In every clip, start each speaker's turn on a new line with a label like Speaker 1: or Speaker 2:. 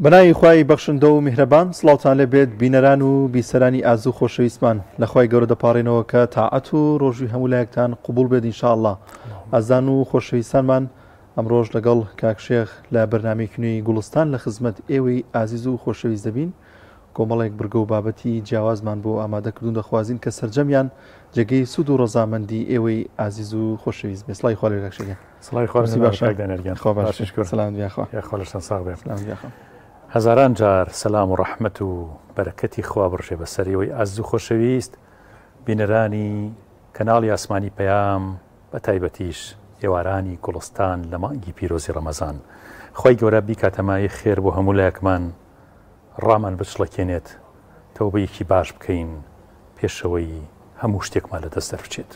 Speaker 1: بەناوی خوای بەخشندە و میهرەبان سڵاوتان لێبێت بینەران و بیسەرانی ئازوو خۆشەویستمان لە خوای گەورە دەپاڕێنەوە کە تاعەت و ڕۆژوی هەموو لایەکتان قبول بێت ئینشاءالله. ئازان و خۆشەویستانمان ئەمڕۆژ لەگەڵ کاکشێخ لە بەرنامەیەکی گوڵستان لە خزمەت ئێوەی ئازیز و خۆشەویست دەبین. کۆمەڵێک برگە و بابەتی جیاوازمان بۆ ئامادەکردون دەخوازین کە سەرجەمیان جێگەی سود و ڕەزامەندی ئێوەی ئازیز و خۆشەویست بێ. سڵای خوا لێ کاکشێخ.
Speaker 2: سڵای خوا باشە
Speaker 1: خوا باشە. سلام دیاخوا.
Speaker 2: خۆشتان ساغ بێ.
Speaker 1: سلام دیاخوا.
Speaker 2: هەزاران جار سەلام و ڕەحمەت و بەرەکەتی خوا بڕژێ بەسەریەوەی ئازیز و خۆشەویست بینەرانی کەناڵی ئاسمانی پەیام بە تایبەتیش ئێوارانی گوڵستان لە مانگی پیرۆزی ڕەمەزان. خۆی گەورە بیکاتەمای خێر بۆ هەموو لایەکمان ڕامان بچڵەکێنێت تەوبەیەکی باش بکەین پێشەوەی هەموو شتێکمان لە دەست دەربچێت،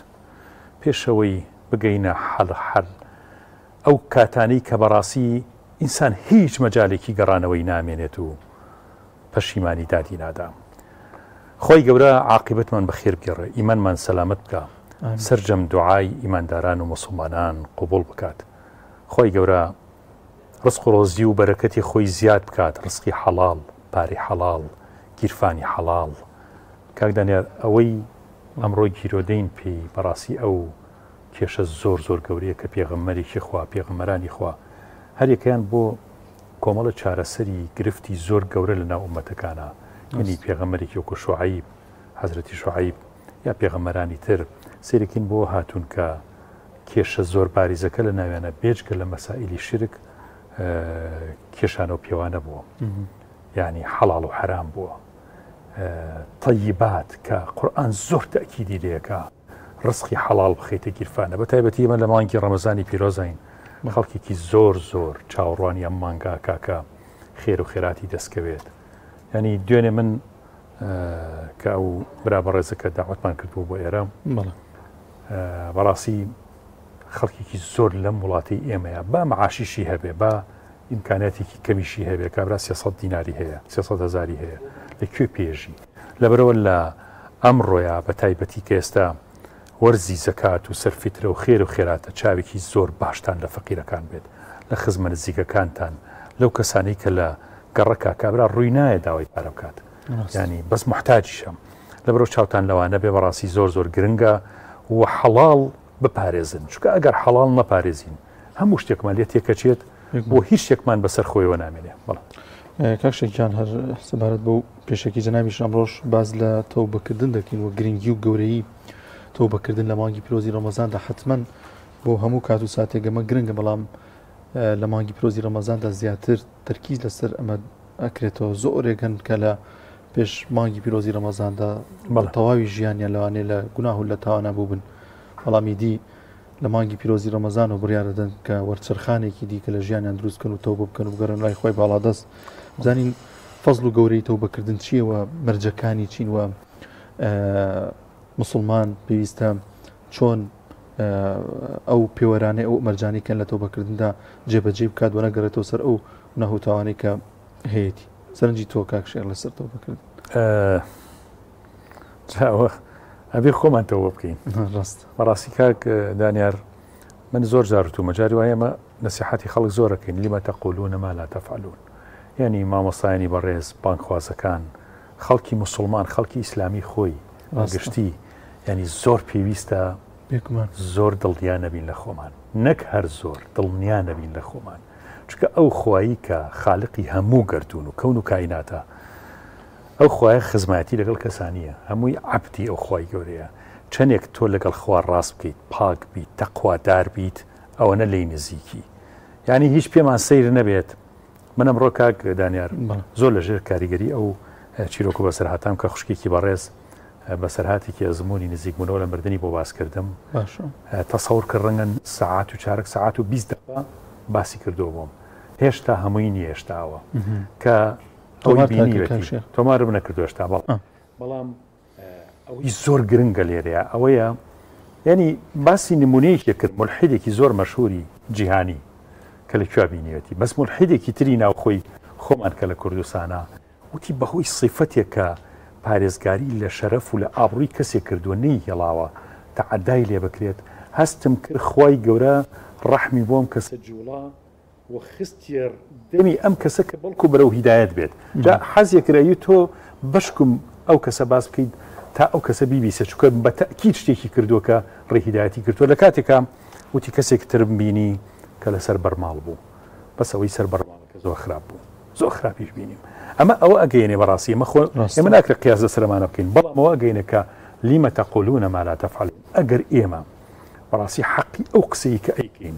Speaker 2: پێشەوەی بگەینە حەڵ ئەو کاتانەی کە بەڕاستی ئینسان هیچ مەجالێکی گەڕانەوەی نامێنێت و پەشیمانی دادی نادا. خۆی گەورە عاقبەتمان بەخێر بگێڕێ، ئیمانمان سەلامت بکە، سەرجەم دوعای ئیمانداران و موسڵمانان قبول بکات. خۆی گەورە ڕزق و ڕۆزی و بەرەکەتی خۆی زیاد بکات، ڕزقی حەڵاڵ، پاری حەڵاڵ، گیرفانی حەڵاڵ. کاک دانیار ئەوەی ئەمڕۆی گیرۆدەین پێی بەڕاستی ئەو کێشە زۆر زۆر گەورەیە کە پێغەمبەرێکی خوا پێغەمبەرانی خوا هەرێکیان بۆ کۆمەڵە چارەسەری گرفتی زۆر گەورە لە ناو ئومەتەکانە، یعنی پێغەمبەرێکی وەکو شوعیب، حەزرەتی شوعیب یا پێغەمبەرانی تر سیرەکین بۆ هاتوون کە کێشە زۆر باریزەکە لە ناویانە بێجگە لە مەسائیلی شرک کێشانە و پێوانە بووە، یعنی حەڵاڵ و حەرام بووە. طەیبات کە قورئان زۆر تەئکیدی لێکە ڕزقی حەڵاڵ بخەیتە گیرفانە، بە تایبەتی ئێمە لە مانگی ڕەمەزانی پیرۆزین خەڵکێکی زۆر زۆر چاوەڕوانی ئەم مانگا کاکە خێر و خێراتی دەستکەوێت. ینی دوێنێ من کە ئەو برابەڕێزەکە داوەتمان کردبوو بۆ ئێرە بەڕاستی خەڵکێکی زۆر لەم وڵاتی ئێمەیە با مەعاشیشی هەبێ، با ئیمکاناتێکی کەمیشی هەبێ، کابرا 300 دیناری هەیە، 300,000 هەیە، لەکوێ پێژی؟ لەبەرەوە لە ئەمڕۆیە بە تایبەتی کە ئێستا وەرزی زەکات و سەرفیترە و خێر و خێراتە چاوێکی زۆر باشتان لە فەقیرەکان بێت، لە خزمە نزیکەکانتان، لەو کەسانەی کە لە گەڕەکە کابرا ڕووی نایە داوای پارە بکات، ینی بەس محتاجیشم. لەبەرەوە چاوتان لەوانە بێ بەڕاستی زۆر زۆر گرنگە و حەڵاڵ بپارێزن، چونکە ئەگەر حەڵاڵ نەپارێزین هەموو شتێکمان لێ تێکەچێت بۆ هیچ شتێکمان بەسەر خۆیەوە نامێنێ.
Speaker 1: کاکشێکیان هەر سەبارەت بەو پێشێکی جەنابیش ئەمڕۆژ باز لە تەوبەکردن دەکەین و گرنگی و گەورەی تەوبەکردن لە مانگی پیرۆزی ڕەمەزاندا حتمەن بۆ هەموو کات و ساتێک ئەمە گرنگە، بەڵام لە مانگی پیرۆزی ڕەمەزاندا زیاتر تەرکیز لەسەر ئەمە ئەکرێتەوە. زۆرێک هەن کە لە پێش مانگی پیرۆزی ڕەمەزاندا تەواوی ژیانیان لەوانەیە لە گوناه و لە تاوانە بوو بن، بەڵامی دی لە مانگی پیرۆزی ڕەمەزان و بڕیاردەدەن کە وەرچرخانێکی دیکە لە ژیانیان دروستکەن و تەوبە بکەن و بگەڕن لای خۆی باڵادەست. بزانین فەزڵ و گەورەی تەوبەکردن چییەوە، مەرجەکانی چین و مسلمان پێویستە چۆن ئەو پێوەرانەی ئەو مەرجانیکەن لە تەوبەکردندا جێبەجێ بکات و نەگەڕێتەوە سەر ئەو گوناه و تاوانەی کە هەیەی. سەرنجی تۆ کاکشێخ لەسەر تەوبەکردن
Speaker 2: ئەبێ خۆمان تەوبە بکەین.
Speaker 1: ڕاست
Speaker 2: بەڕاستی کاک دانیار من زۆر جارت و مەجاری وایە ئەمە نەسیحەتی خەڵک زۆرەکەین، لیمە تەقولون ما لا تەفعلون، یعنی مامۆستایانی بەڕێز بانکخوازەکان، خەڵکی موسڵمان، خەڵکی ئیسلامی خۆی گشتی، ینی زۆر پێویستە زۆر دڵنیا نەبین لە خۆمان، نەک هەر زۆر دڵنیا نەبین لە خۆمان، چونکە ئەو خوایی کە خالقی هەموو گردون و کەون و کایناتە، ئەو خوایە خزمەتی لەگەڵ کەسانیە، هەمووی عەبدی ئەو خوای گەورەیە. چەندێک تۆ لەگەڵ خوا ڕاست بکەیت، پاک بیت، تەقوادار بیت، ئەوەنە لی نزیکی، یعنی هیچ پێمان سەیر نەبێت. من ئەمڕۆ کاک دانیار زۆر لەژێر کاریگەری ئەو چیرۆک و بەسەرهاتام کە خوشکێکی بەڕێز بەسەرهاتێکی ئەزمموی نزیک بوونەوە لە مردنی بۆ باس کردم، تەسەور کە ڕەنگەن سەعات و چارەک سەعات و 20 دقیقە باسی کردەوە بۆم، هێشتا هەمووی نیێشتاوە کە تۆمارم نەکردو هێشتا، بەڵام ئەوەی زۆر گرنگە لێرەیە ئەوەیە، ینی باسی نمونەیەکی کرد مولحیدێکی زۆر مەشهوری جیهانی کە لەکوێ بینیوەتی، بەس مولحیدێکی تری ناوخۆی خۆمان کە لە کوردستانە وتی بەهۆی سیفەتێک کە پارێزگاری لە شەرەف و لە ئابڕووی کەسێک کردووە نەی هێڵاوە تەعەدای لێ بکرێت، هەستم کرد خوای گەورە ڕەحمی بۆم کەسە جوڵا وخستير دەمی ئەم کەسە کە بەڵکو بەرەو هیدایەت بێت جا حەزێکرایی تۆ بەشکم ئەو کەسە باس بکەیت تا ئەو کەسە بیبیسە چکە بە تەکید شتێکی کردووە کە ڕێهیدایەتی کردووە لە کاتێکا وتی کەسێک ترم بینی کە لەسەر بەرماڵ بوو بەس ئەوەی سەر بەرماڵەکە زۆر خراپ بوو زۆر خراپیش بینیم ئەمە ئەوە ئەگەینێ بەڕاستی ئێمە ناکرێت قیاس سەرمانە بکەین بەڵام ئەوە ئەگەینە کە لیمە تەقولون ما لا تفعلون ئەگەر ئێمە بەڕاستی حەقی ئەو قسەی کە ئەیکەین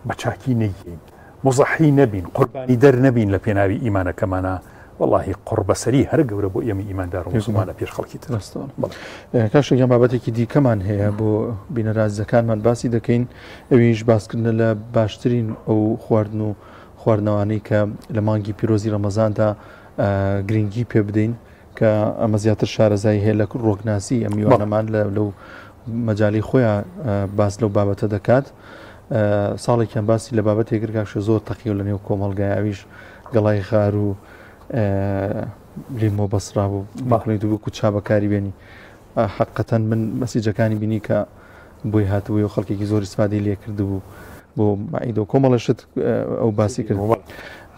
Speaker 2: بە چاکی نەیکەین مزەحی نەبین قوربانی دەر نەبین لە پێناوی ئیمانەکەمانە والله قڕبەسەری هەر گەورە بۆ ئێمە ئیماندار و مسلمانە پێش خەڵکی تر
Speaker 1: کاشێکیان بابەتێکی دیکەمان هەیە بۆ بینەرازەکانمان باسی دەکەین ئەویش باسکردن لە باشترین ئەو خواردن و خواردنەوانەی کە لە مانگی پیرۆزی ڕەمەزاندا گرنگی پێ بدەین کە ئەمە زیاتر شارەزای هەیە لە ڕۆکناسی ئەم میوانەمان لەو مەجای خۆیان باس لەو بابەتە دەکات ساڵێکیان باسی لە بابەت هێگرگاشە زۆر تەقی و لە نێو کۆمەڵگایاویش گەڵای خار و لیمۆ بەسرا و باڵی دوو کوچا بەکاری بێنی حقەتەن من مەسیجەکانی بینی کە بۆی هاتووی و خەڵکێکی زۆر ئیسفادەی لێ کردبوو بۆ مەعیدە و کۆمەڵەشت ئەو باسی کرد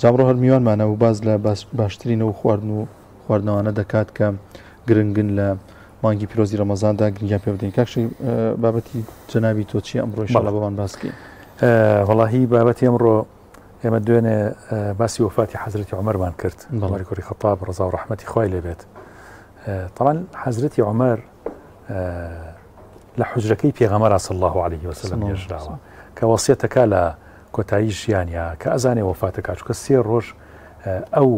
Speaker 1: جامڕۆ هەر میوانمانە و باز لە باشترینەوە خواردن و خواردنەوانە دەکات کە گرنگن لە مانگی پیرۆزی ڕەمەزاندا گرنگیان پێ بدەین کاکشی بابەتی جەنابی تۆ چی ئەمڕۆ ئینشاڵڵا بەوان باسکەین
Speaker 2: وەڵاهی بابەتی ئەمڕۆ ئێمە دوێنێ باسی وفاتی حەزرەتی عومەرمان کرد عومەری کوڕی خەتاب ڕەزا و ڕەحمەتی خوای لێبێت طبعا حەزرەتی عومەر لە حوجرەکەی پێغەمبەر صلی الله عليه وسلم هێژراوە کە وەسیەتەکە لە کۆتایی ژیانیا کە ئەزانێ وفاتەکە چونکە 3 ڕۆژ ئەو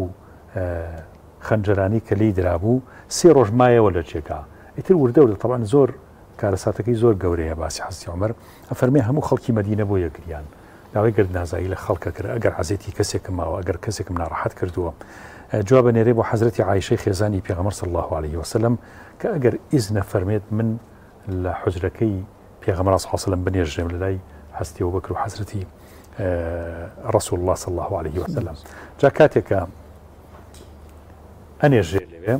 Speaker 2: خەنجەرانی کە لی درابوو 3 ڕۆژ مایەوە لە جێگا ئیتر وردەورە طبعا زۆر کارەساتەکەی زۆر گەورەیە باسی حەزرەتی عومەر ئەفەرمێ هەموو خەڵکی مەدینە بۆ یەکریان داوای گردنازایی لە خەڵکە کرد ئەگەر حەزێتی کەسێکم ماوە ئەگەر کەسێکم ناڕەحەت کردووە جواب نێرێ بۆ حەزرەتی عایشەی خێزانی پێغەمبەر صلی الله عليه وسلم کە ئەگەر ئیزنە فەرمێت من لە حوجرەکەی پێغەمبەر صلی الله عليه وسلم بنێژێم لە لای حەزرەتی ئەبوبەکر و حەزرەتی رسول الله صلی الله عليه وسلم جا کاتێکە ئەنێژێ لەوێ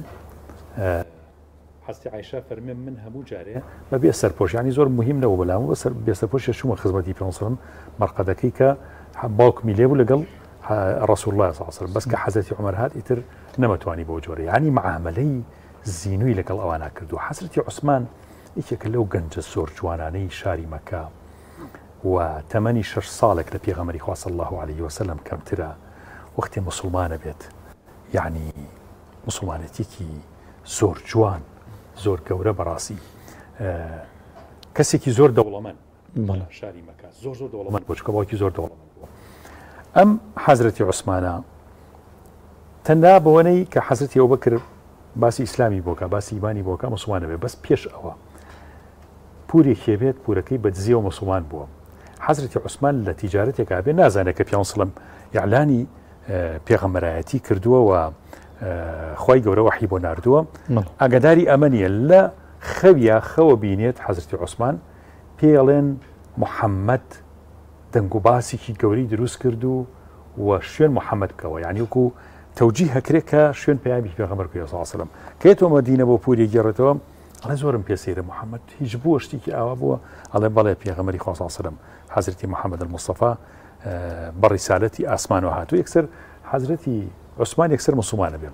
Speaker 2: حەزرەتی عایشە فەرمێ من هەموو جارێ بە بێ سەرپۆش ینی زۆر مهم نەبوو بەلام بێ سەرپۆشیە چوومە خزمەتی پێغەمبەر صلی الله عليه وسلم مەرقەدەکەی کە باوکمی لێ بوو لەگەڵ رسول الله صلی الله عليه وسلم بس کە حەزرەتی عومەر هات ئیتر نەمەتوانی بۆ جۆرە ینی معاملەی زینووی لەگەڵ ئەوانە کردو حەزرەتی عوسمان یەکێکە لەو گەنجە زۆر جوانانەی شاری مەکە و تەمەنی 6 ساڵێک لە پێغەمبەری خوا صلی الله عليه وسلم کەمترە وەختی مسلمانە بێت یعنی مسلمانەتێکی زۆر جوان زۆر گەورە بەڕاستی کەسێکی زۆر دەوڵەمەند شاری مەکە زۆر دەوڵەمەند بۆ چکە باوکی زۆر دەوڵەمەند بووە ئەم حەزرەتی عوسمانە تەنها بەوەنەی کە حەزرەتی ئەبوبەکر باسی ئیسلامی بۆکە باسی ئیمانی بۆکە مسلمانە بێت بەس پێش ئەوە پورێک هێبێت پورەکەی بە دزیەوە مسلمان بووە حەزرەتی عوسمان لە تیجارەتێکا بێ نازانێت کە پیان سڵم یعلانی پێغەمبەرایەتی کردووە و خوای گەورە وحی بۆ ناردووە ئاگاداری ئەمەنیە لە خەویا خەوە بینێت حەزرەتی عوسمان پێڵێن محەممەد دەنگ و باسێکی گەوری دروست کرد و شوێن محەممەد بکەوە یعنی وەکو تەوجی هەکرێت کە شوێن پێیاوی پێغەمبەر صلی الله عليه وسلم کێتەوە مەدینە بۆ پوری گێڕێتەوە ئەڵێ زۆرم پێسەیرە محەممەد هیچ بووە شتێکی ئاوا بووە ئەڵێ بەڵێ پێغەمبەری خوا صلی الله عليه وسلم حەزرەتی محەممەد الموستەفا بەڕیسالەتی ئاسمانەوە هاتوو یەکسەر حەزرەتی عوسمان یەکسەر مسلمانە بێ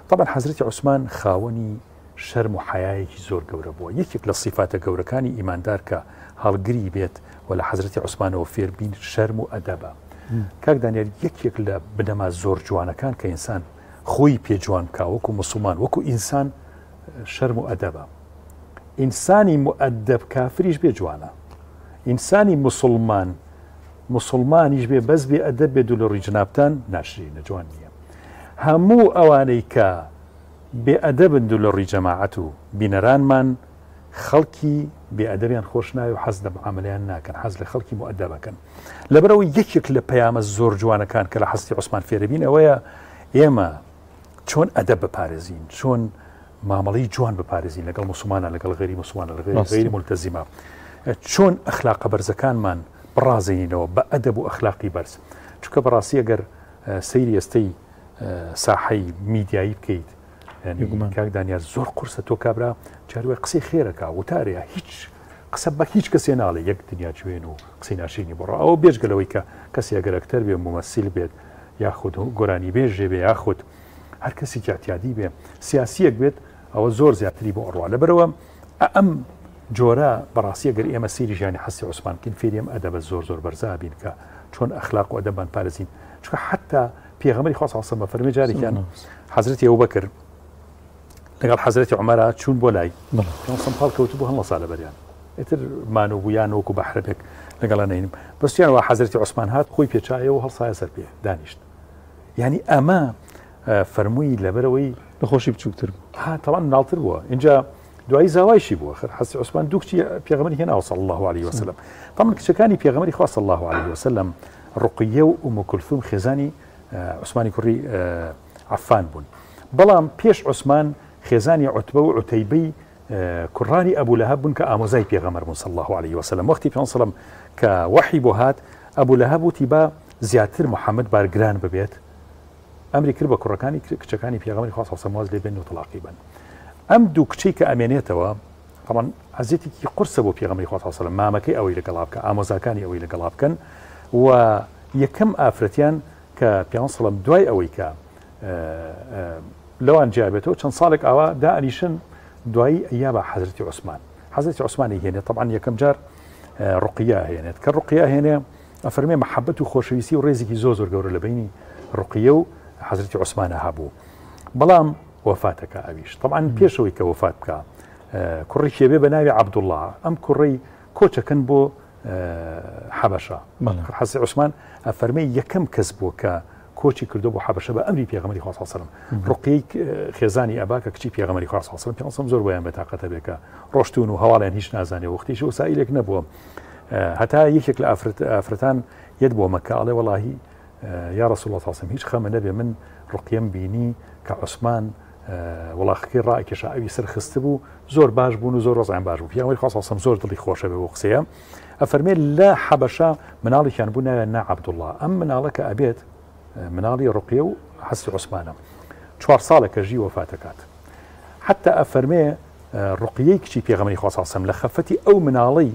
Speaker 2: طبعا حەزرەتی عوسمان خاوەنی شەرم و حەیایەکی زۆر گەورە بووە یەکێک لە صیفاتە گەورەکانی ئیماندار کە هەڵگری بێت و لە حەزرەتی عوسمانەوە فێربین شەرم و ئەدەبە کاک دانیێل یەکێک لە بنەما زۆر جوانەکان کە ئینسان خۆی پێجوان بکە وەکو مسلمان وەکو ئینسان شەرم و ئەدەبە ئینسانی مؤدەب کافریش بێ جوانە ئینسانی مسلمانیش بێ بەس بێ ئەدەب بێ دوو لە ڕووی جنابتان ناشرینە جوان نییە هەموو ئەوانەی کە بێ ئەدەبن دوو لە ڕووی جەماعەت و بینەرانمان خەڵکی بێ ئەدەبیان خۆش ناوی و حەز لە معاملەیان ناکەن حەز لە خەڵکی مؤدەبەکەن لەبەرەوەی یەکێک لە پەیامە زۆر جوانەکان کە لە حەزرەتی عوسمان فێرەبین ئەوەیە ئێمە چۆن ئەدەب بپارێزین چۆن مامەڵەی جوان بپارێزین لەگەڵ مسلمانە لەگەڵ غەیری مسلمانە لەگەڵ غەیری مولتەزیمە چۆن ئەخلاقە بەرزەکانمان بڕازێنینەوە بە ئەدەب و ئەخلاقی بەرز چونکە بەڕاستی ئەگەر سەیری ئێستەی ساحەی میدیایی بکەیت کاک دانیار زۆر قورسە تۆ کابرا چاروای قسەی خێرەکە وتارەیە هیچ قسە بە هیچ کەسێ ناڵێ یەک دنیا جوێن و قسەی ناشرینی بڕۆ ئەوە بێژگەلەوەی کە کەسی ئەگەرەکتەر بێ ممەسیل بێت یاخود گۆرانی بێژێ بێ یاخود هەر کەسی جاتیادی بێ سیاسیەک بێت ئەوە زۆر زیاتری بۆ ئەڕوا لەبەرەوە ئەم جۆرە بەڕاستی گەر ئێمە سیری ژیانی حەسی عوسمانکەین فێریم ئەدەبە زۆر بەرزابین کە چۆن ئەخلاق و ئەدەبان پارێزین چونکە حتا پێغەمبەری خوا صلی الله علیه و سلم فەرمی جارێکیان حەزرەتی ئەبوبەکر لەگەڵ حەزرەتی عومەرە چوون بۆ لای پێغەمبەر پاڵ کەوتو بۆ هەڵە ساڵە بەریان ئیتر مانوبوویان وەکو بەحرەبێک لەگەڵا نینم بەستیان وا حەزرەتی عوسمان هات خۆی پێچایەوە هەڵسایە سەر پێ دانیشت یعنی ئەمە فەرمووی لەبەرەوەی
Speaker 1: بەخۆشی بچووکتر
Speaker 2: ها تەڵان ناڵتر بووە اینجا دوایی زاوایشی بووە خەر حەزرەتی عوسمان دوو کچی پێغەمبەری هێناوە صلی الله عليه وسلم طبعا کچەکانی پێغەمبەری خوا صلی الله عليه وسلم ڕوقیە و ئوم کولثوم خێزانی عوسمانی کوڕی عەفان بوون بەڵام پێش عوسمان خێزانی عوتبە و عوتەیبەی کوڕانی ئەبوو لەهەب بوون کە ئامۆزای پێغەمبەر بوون صلی الله عليه وسلم وەختی پێغەمبەر صلی الله کە وحی بۆ هات ئەبوو لەهەب وتی با زیاتر محەممەد بارگران ببێت ئەمری کرد بە کوڕەکانی کچەکانی پێغەمبەری خوا صلی الله عليه وسلم لێ بێن و تەلاقی بن ئەم دوو کچەی کە ئەمێنێتەوە طبعا عەزیەتێکی قورسە بۆ پێغەمبەری خوا صلی الله عليه وسلم مامەکەی ئەوەی لەگەڵا بکە ئامۆزاکانی ئەوەی لەگەڵا بکەن و یەکەم ئافرەتیان کە پێغەمبەر صلی الله عليه وسلم دوای ئەوەی کە لەوان جیابێتەوە چەند ساڵێک ئاوا دائنیشن دوایی ئەیا بە حەزرەتی عوسمان حەزرەتی عوسمانی هێنێت طبعا یەکەم جار ڕوقیە هێنێت کە ڕوقیە هێنێ ئەفەرمێ مەحەبەت و خۆشەویستی و ڕێزێکی زۆر گەورە لە بینی ڕوقیە و حەزرەتی عوسمانە هەبوو بەڵام وەفاتەکە ئەویش طبعا پێشەوەی کە وەفات بکە کوڕی کێبێ بە ناوی عەبدوڵڵاه ئەم کوڕی کۆچەکەن بۆ حەبەشە حەزرەتی عوسمان ئەفەرمێ یەکەم کەس بووە کە کۆچی کردو بۆ حەبەشە بە ئەمری پێغەمبەری خوا صلی الله عليه وسلم ڕوقیە خێزانی ئەبا کە کچی پێغەمبەری خوا صلی الله عليه وسلم پێغەمبەر زۆر بۆیان بەتاقەتە بێکە ڕۆشتون و هەواڵیان هیچ نازانێ وەختیش وسایلێک نەبووە هەتا یەکێک لە ئافرەتان یەت بۆ مەکە ئەڵێ وەڵاهی یا رسول الله صلی الله عليه وسلم هیچ خەمە نەبێ من ڕوقیەم بینی کە عوسمان وڵاخەکەی ڕائکێشا ئەوی سەرخست بوو زۆر باش بوون و زۆر ڕۆزیان باش بوو پێغەمبەری خوا صلی الله عليه وسلم زۆر دڵی خۆشە بێ بۆ قسەیە ئەفەرمێ لە حەبەشە مناڵێکیان بوو ناویان نا عەبدوڵڵاه ئەم مناڵە کە ئەبێت مناڵی ڕوقیە و حەزرەتی عوسمانە 4 ساڵێکە ژی وەفاتەکات حتا ئەفەرمێ ڕوقیەی کچی پێغەمبەری خوا صلی الله عليه وسلم لە خەفەتی ئەو مناڵەی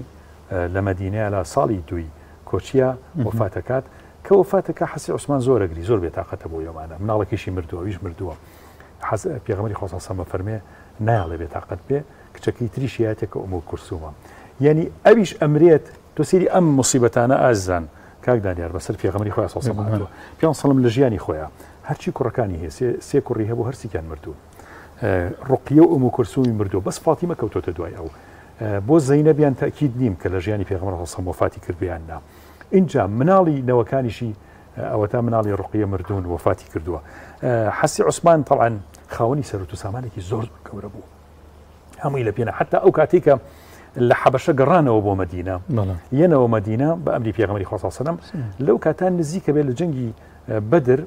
Speaker 2: لە مەدینەیە لە ساڵی دوی کۆچیە وەفاتەکات کە وەفاتەکە حەزرەتی عوسمان زۆر ئەگری زۆر بێتاقەتە بۆ ئێوانە مناڵێکیشی مردووە ویش مردووە پێغەمبەری خوا صلی الله عليه وسلم فەرمێ نایڵێ بێتاقەت بێ کچەکەی تریشی هاتێکە ئوم کولثومە یعنی ئەویش ئەمرێت تۆ سەیری ئەم موسیبەتانە ئازان کاک دانیار بەسەر پێغەمبەری خوا صلی الله عليه وسلم پێغەمبەر صلی الله لە ژیانی خۆیان هەرچی کوڕەکانی هەیە سێ کوڕی هەبوو هەرسیکیان مردوو ڕوقیە و ئوم کولثومی مردووە بەس فاتیمە کەوتۆتە دوای ئەو بۆ زەینەبیان تاکید نیم کە لە ژیانی پێغەمبەر صلی الله عليه وسلم وفاتی کردیان نا اینجا مناڵی نەوەکانیشی ئەوە تا مناڵی ڕوقیە مردوون وفاتی کردووە حەزرەتی عوسمان طبعا خاوەنی سەرۆت و سامانێکی زۆر گەورە بوو هەمووی لە پێنە حتا ئەو کاتێکە لە حەبەشە گەڕانەوە بۆ مەدینە یەنەوە مەدینە بە ئەمری پێغەمبەری خوا صلی الله عليه وسلم لەو کاتان نزیکە بێت لە جەنگی بەدر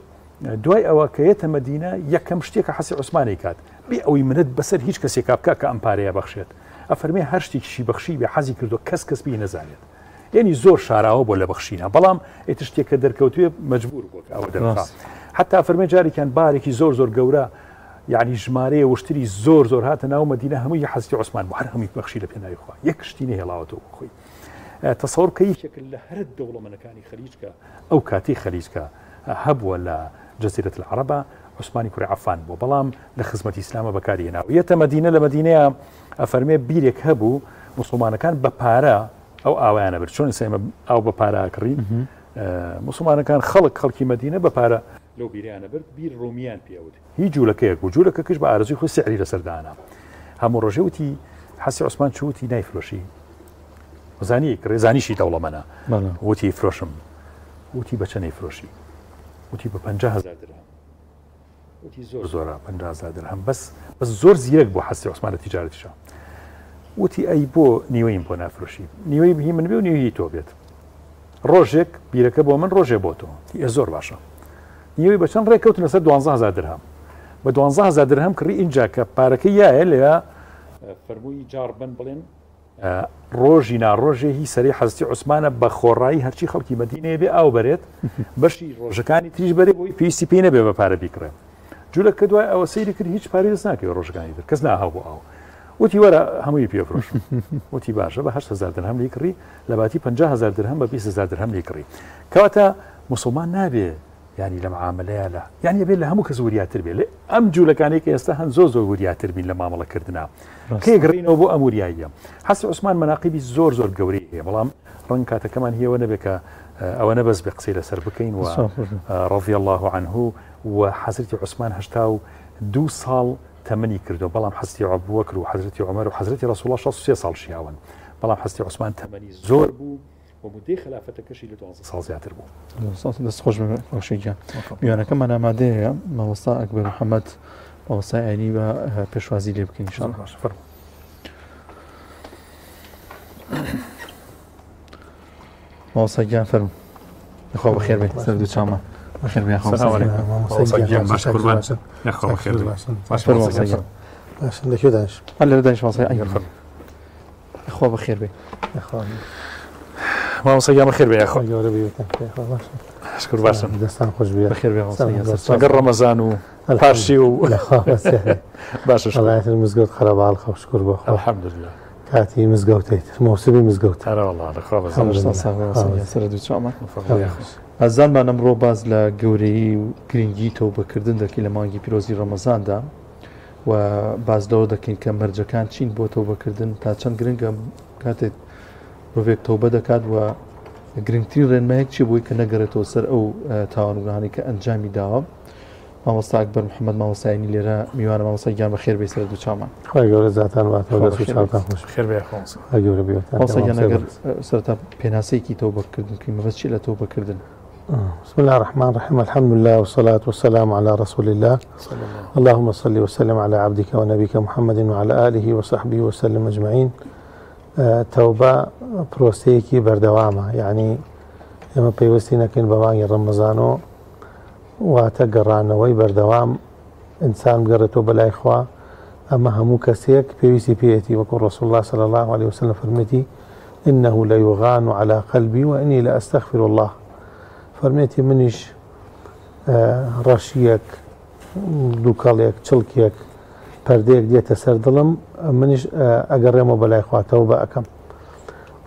Speaker 2: دوای ئەوە کە یەتە مەدینە یەکەم شتێکە حەزرەتی عوسمانی کات بێ ئەوەی منەت بەسەر هیچ کەسێکا بکە کە ئەم پارەیە بەخشێت ئەفەرمێ هەر شتێکیشی بەخشی بێ حەزی کردو کەس بی نەزانێت یعنی زۆر شاراوە بۆ لە بەخشینە بەڵام ئێتر شتێکە دەرکەوتوێ مەجبور بووە ئەوە دەرخا حتا ئەفەرمێ جارێکیان بارێکی زۆر گەورە یعنی ژمارەیە وشتری زۆر هاتە ناو مەدینە هەمووی حەزرەتی عوسمان بوو هەر هەمووی بەخشی لە پێناوی خوا یەک شتی نەهێڵاوەتەوە خۆی تەسەوڕ بکە یەکێک لە هەر دەوڵەمەندەکانی خەلیجکە ئەو کاتی خەلیجکە هەبووە لە جەزیرەت العەرەبە عوسمانی کوڕی عەفان بووە بەڵام لە خزمەتی ئیسلامە بەکاری هێناوە یەتە مەدینە لە مەدینەیە ئەفەرمێ بیرێک هەبوو موسڵمانەکان بە پارە ئەو ئاوایانە برد چۆن سێمە ئاو بە پارە کڕین موسڵمانەکان خەڵکی مەدینە بە پارە لەو بیریانە برد بیر ڕۆمیان پێوت هیچ جوولەکەیەک و جوولەکەش بە ئارەزوی خۆی سعری لەسەردانا هەموو ڕۆژێ وتی حەزرەتی عوسمان چوتی نایفرۆشی وەزانی ڕێزانیشی دەوڵەمەنە وتی فرۆشم وتی بە چەند نەیفرۆشی وتی بە 50,000 درهم وتی زۆرە 50,000 درهم بەس زۆر زیرەک بۆ حەزرەتی عوسمان لە تیجارەتیشە وتی ئەی بۆ نیوەیم بۆ نافرۆشی نیوەی بهی من بێ و نیوەی تۆ بێت ڕۆژێک بیرەکە بۆ من ڕۆژێ بۆ تۆ زۆر باشە نیوەی بە چەند ڕێککەوت لەسەر 12,000 درهم بە 12,000 درهم کڕی اینجا کە پارەکەی یایە لە فەرمووی جار بن بڵێن ڕۆژی ناڕۆژێ هی سەری حەزرەتی عوسمانە بە خۆڕایی هەرچی خەڵکی مەدینەیە بێ ئاو بەرێت بەشی ڕۆژەکانی تریش بەرێ بۆی پێویستی پێی نەبێ بە پارە بیکڕێ جوولەکە دوای ئەوە سەیری کرد هیچ پارەی دەست ناکەوێت ڕۆژەکانی تر کەس ناهاو بۆ ئەو وتی وەرە هەمووی پێفرۆش وتی باشە بە 8,000 درهم لێ کڕی لە باتی 50,000 درهم بە 20,000 درهم لێ کڕی کەواتە مسلمان نابێ ینی لە معاملەیە لە یعنی بێت لە هەموو کەس وریاتر بێت ئەم جوولەکانی کە ئێستا هەن زۆر وریاتر بین لە مامەڵەکردنا کێگەڕینەوە بۆ ئەم وریاییە حەسری عوسمان مەناقیبی زۆر گەورەی هەیە بەڵام ڕەنگ کاتەکەمان هیەوە نەبێت کە ئەوە نەبەس بە قسەی لەسەر بکەین و رضی الله عنه و حەزرەتی عوسمان 82 ساڵ تەمەنی کردو بەڵام حەزرەتی ئەبوبەکر و حەزرەتی عومەر و حەزرەتی ڕەسوڵ الله 63 ساڵ شیاون بەڵام حەزرەتی عوسمان تەمەنی زۆر بوو و مدەی خلافەتەکەشی لە 12 ساڵ زیاتر بوو.
Speaker 1: دەست خۆش بەخشیگیان میوانەکەمان ئامادەیە مامۆستا ئەکبەر محەممەد مامۆستای عینی بە پێشوازی لێ بکەین انشاءالله. مامۆستا گیان فەرموو خوا بەخێر بێت سەر دوو چاومە بەخێر بێ
Speaker 3: لەکوێ دانیش
Speaker 1: لەرە دانیش مامۆستای عینی خوا بەخێر بێ
Speaker 2: مامۆستا گیان بەخێر بێ خوا
Speaker 3: گەورە بێت
Speaker 2: شکر باشن
Speaker 3: دەستان خۆش بێت
Speaker 1: بەخێر بێ
Speaker 2: ئەگەر ڕەمەزان و پاشی و باشە
Speaker 3: شڵایەتر مزگەوت خەرەباڵ خەو شکر بۆ خوا
Speaker 2: الحەمدولله
Speaker 3: کاتی مزگەوتیت مۆسیبی مزگەوت
Speaker 2: هەرە وەڵڵا لە خوا بەزان
Speaker 1: سەر دوو چاومە ئەزانمان ئەمڕۆ باز لە گەورەی و گرنگی تەوبەکردن دەکەین لە مانگی پیرۆزی ڕەمەزاندا و باز لەوە دەکەین کە مەرجەکان چین بۆ تەوبەکردن تا چەند گرنگە کاتێک مرۆڤێک تەوبە دەکات و گرنگترین ڕێنمایەک چی بووی کە نەگەڕێتەوە سەر ئەو تاوانگەهانی کە ئەنجامی داوە. مامۆستا ئەکبەر محەممەد مامۆستای عینی لێرە میوانە مامۆستای گیان بەخێر بێ سەر دوو چاومان
Speaker 3: خی گەورە زاتان واتەوە دەست و چاوتان خۆش
Speaker 2: خێر بێ
Speaker 3: گەورە بێت
Speaker 1: مامۆستا گیان ئەگەر سەرتا پێناسەیەکی تەوبەکردن کەی مەبەست چی لە تەوبەکردن؟
Speaker 3: بسم الله الرحمن الرحيم الحمد لله والصلاة والسلام على رسول الله اللهم صل وسلم على عبدك ونبيك محمد وعلى آله وصحبه وسلم أجمعين. توبة بروسيكي بردوامة يعني ئێمە پێویستی نەکەین بە مانگی ڕەمەزانۆ واتە گەڕانەوەی بەردەوام ئینسان بگەڕێتەوە بەلای خوا ئەمە هەموو کەسێک پێویستی پێێتی وەکو ڕەسوڵ الله صلی الله عليه وسلم فەرمێتی إنه ليغان على قلبي وإني لأستغفر الله فەرمێتی منیش ڕەشیەک دووکەڵێک چڵکێک پەردەیەک دێتە سەر دڵم منیش ئەگەڕێمەوە بەلای خوا تەوبە ئەکەم.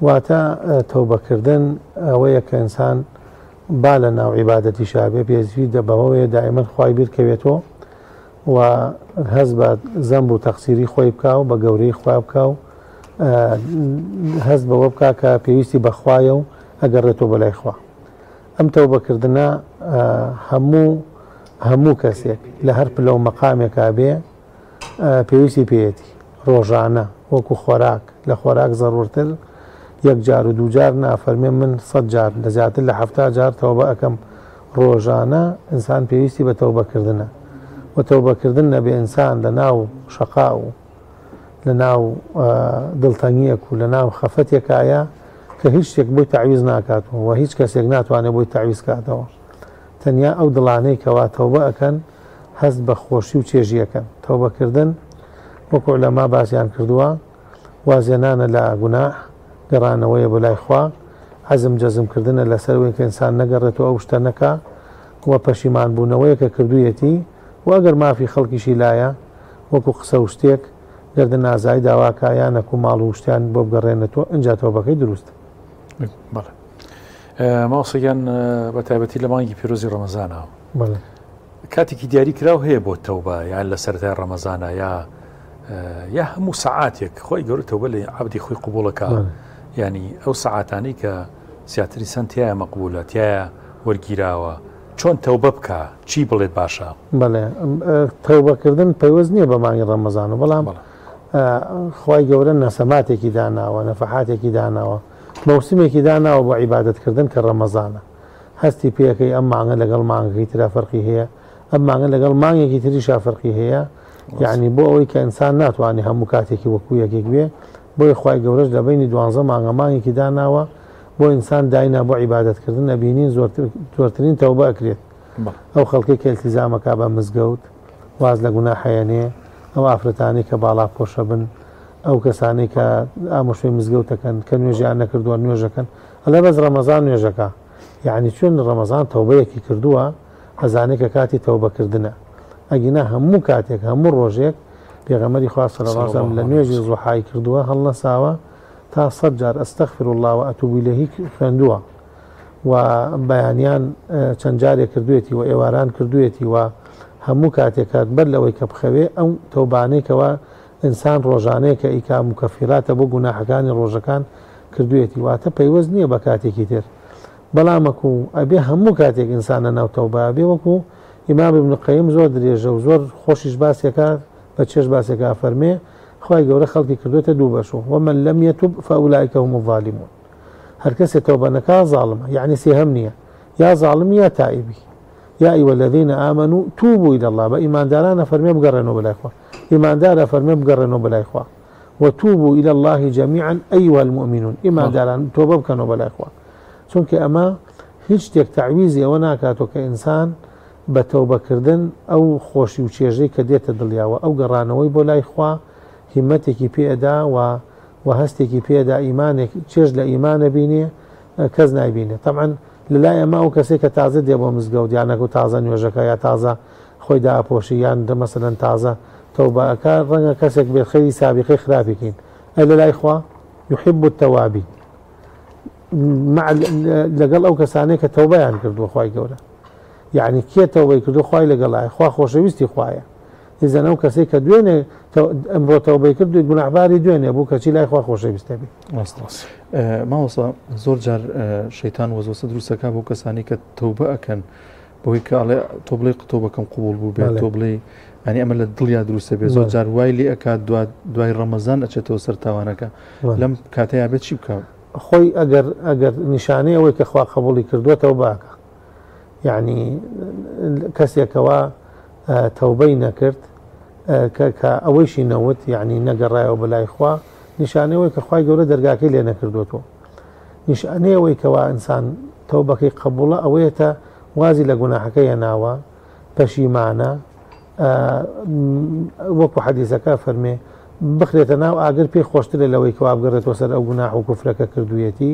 Speaker 3: واتە تەوبەکردن ئەوەیە کە ئینسان با لە ناو عیبادەتی شابێ پێویستی دەبەوەیە دائیمەن خوای بیر کەوێتەوە و هەز بە زەمب و تەقسیری خۆی بکا و بە گەورەی خوا بکا و هەز بەوە بکا کە پێویستی بەخوایە و ئەگەڕێتەوە بەلای خوا. ئەم تەوبەکردنە هەموو کەسێک لە هەر پلە و مەقامێکا بێ پێویستی پێێتی ڕۆژانە وەکو خۆراک لە خۆراک زەڕورتر یەک جار و دوو جار نافەرمێ من 100 جار لە زیاتر لە 70 جار تەوبە ئەەکەم ڕۆژانە ئینسان پێویستی بە تەوبەکردنە و تەوبەکردن نەبێ ئینسان لە ناو شەقا و لە ناو دڵتەنگیەک و لە ناو خەفەتێکایە کە هیچ شتێک بۆی تعویز ناکاتەوە و هیچ کەسێک ناتوانێت بۆی تعویز کاتەوە تەنیا ئەو دڵانەی کەوا تەوبە ئەەکەن هەست بە خۆشی و چێژیەکەن. تەوبەکردن وەکو عولەما باسییان کردووە وازێنانە لە گوناح گەڕانەوەیە بۆ لای خوا عەزم جەزمکردنە لەسەرەوەی کە ئینسان نەگەڕێتەوە ئەو شتە نەکا و پەشیمان بوونەوەیە کە کردوویەتی و ئەگەر مافی خەڵکیشی لایە وەکو قسە و شتێک گەردە نازای داواکایان نەکو ماڵ و شتیان بۆ بگەڕێنێتەوە ئەنجا تەوبەکەی دروست.
Speaker 2: ماوسەگیان بە تایبەتی لە مانگی پیرۆزی ڕەمەزانە کاتێکی دیاری کراو هەیە بۆ تەوبە یان لە سەرەتای ڕەمەزانە یا هەموو سەعاتێک خۆی گەورە تەوبە لە عەبدی خۆی قبوڵەکە ینی ئەو سەعاتانەی کە زیاتری سەن تایە مەقبولە تایە وەرگیراوە چۆن تەوبە بکە چی بڵێت باشە؟
Speaker 3: بەڵێ تەوبەکردن پەیوەست نییە بە مانگی ڕەمەزان و بەڵام خوای گەورە نەسەماتێکی داناوە نەفەحاتێکی داناوە مەوسمێکی داناوە بۆ عیبادەتکردن کە ڕەمەزانە هەستی پێەکەی ئەم مانگە لەگەڵ مانگەکەی ترا فەرقی هەیە ئەم مانگە لەگەڵ مانگێکی تریشا فەرقی هەیە یعنی بۆ ئەوەی کە ئینسان ناتوانێت هەموو کاتێکی وەکو یەکێک بێ بۆی خوای گەورەش لە بینی 12 مانگە مانگێکی داناوە بۆ ئینسان داینا بۆ عیبادەتکردن ئەبینین زۆرترین تەوبە ئەکرێت. ئەو خەڵکی کە التیزامەکە بە مزگەوت واز لە گوناحەیەنێ ئەو ئافرەتانی کە باڵا پۆشە بن ئەو کەسانی کە ئامۆژەی مزگەوتەکەن کە نوێژیان نەکردووە نوێژەکەن ئەلە بەس ڕەمەزان نوێژەکە یعنی چۆن ڕەمەزان تەوبەیەکی کردووە ئەزانێت کە کاتی تەوبەکردنە ئەگینا هەموو کاتێک هەموو ڕۆژێک پێغەمبەری خوا صلی الله علیه و سلم لە نوێژی زوحای کردووە هەڵنەساوە تا 100 جار ئەستەغفر الله وأتوب إليه خوێندووە و بەیانیان چەند جارێک کردوێتی و ئێواران کردوێتی و هەموو کاتێکات بەر لەوەی کە بخەوێ ئەو تەوبانەیەکەوە ئینسان ڕۆژانەیە کە ئیکا مکەفیراتە بۆ گوناحەکانی ڕۆژەکان کردوێتی واتە پەیوەست نییە بە کاتێکی تر بەڵامەکو ئەبێ هەموو کاتێک ئینسانە ناو تەوبە بێ وەکو ئیمام ابن القیم زۆر درێژە و زۆر خۆشیش باسێکە بە چێش باسێکە فەرمێ خوای گەورە خەڵکی کردوێتە دوو بەشەوە ومن لم يتب فأولئك هم الظالمون هەر کەسێ تەوبە نەکا زاڵمە یعنی سێهەم نییە یا زاڵم یا تائبی یا أيها الذين آمنوا توبوا إلى الله بإيمانداران فەرمێ بگەڕێنەوە بەلای خوا ئیماندارە فەرمێ بگەڕێنەوە بەلای خوا وتوبوا إلى الله جميعا أيها المؤمنون ئیمانداران تۆبە بکەنەوە بەلای خوا چونکە ئەمە هیچ شتێک تعویزی ئەوە ناکاتەوە کە ئینسان بە تەوبەکردن ئەو خۆشی و چێژەی کە دێتە دڵیاوە ئەو گەڕانەوەی بۆ لای خوا هیمەتێکی پێدا و هەستێکی پێدا ئیمانێک چێژ لە ئیمانە بینێ کەس نایبینێ طبعا لەلای ئەمە ئەو کەسێک کە تازە دێ بۆ مزگەوت یانەکە و تازە نوێژەکە یا تازە خۆی داپۆشی یان مەسەلەن تازە تەوبەکە ڕەنگە کەسێک بێت خەیری سابقەی خراپێکین ئەی لەلای خوا يحب التوابين لەگەڵ ئەو کەسانەی کە تەوبەیان کردووە خوای گەورە یعنی کێ تەوبەی کردو خوای لەگەڵایە خوا خۆشەویستی خوایە ئیزەن ئەو کەسێک کە دوێنێ ئەمڕۆ تەوبەی کرد گوناحباری دوێنێ بوو کەچی لای خوا خۆشەویستە بێ
Speaker 1: ماوەسا زۆر جار شەیتان وەزوسە دروستەکە بۆ کەسانی کە تەوبە ئەکەن بۆی کە ئەڵێ تۆ بڵێ تۆبەکەم قبول بوو بێت تۆ بڵێ ینی ئەمە لە دڵیا دروستە بێت زۆر جار وای لێ ئەکات دوای ڕەمەزان ئەچێتەوە سەر تاوانەکە لەم کاتەیە بێت چی بکەوە
Speaker 3: خۆی ئەگەر نیشانەی ئەوەی کە خوا قبوڵی کردووە تەوبەکە یعنی کەسێکەوە تەوبەی نەکرد کە ئەوەیشی نەوت یعنی نەگەڕایەوە بەلای خوا نیشانەوەی کە خوای گەورە دەرگاکەی لێ نەکردوێتەوە نیشانەیەوەی کەوا ئینسان تەوبەکەی قبوڵە ئەوەیەتە وازی لە گوناحەکەی هێناوە پەشیمانە وەکو حەدیثەکە فەرمێ بخرێتە ناو ئاگر پێی خۆشترە لەوەی کەوا بگەڕێتەوە سەر ئەو گوناح و کوفرەکە کردوویەتی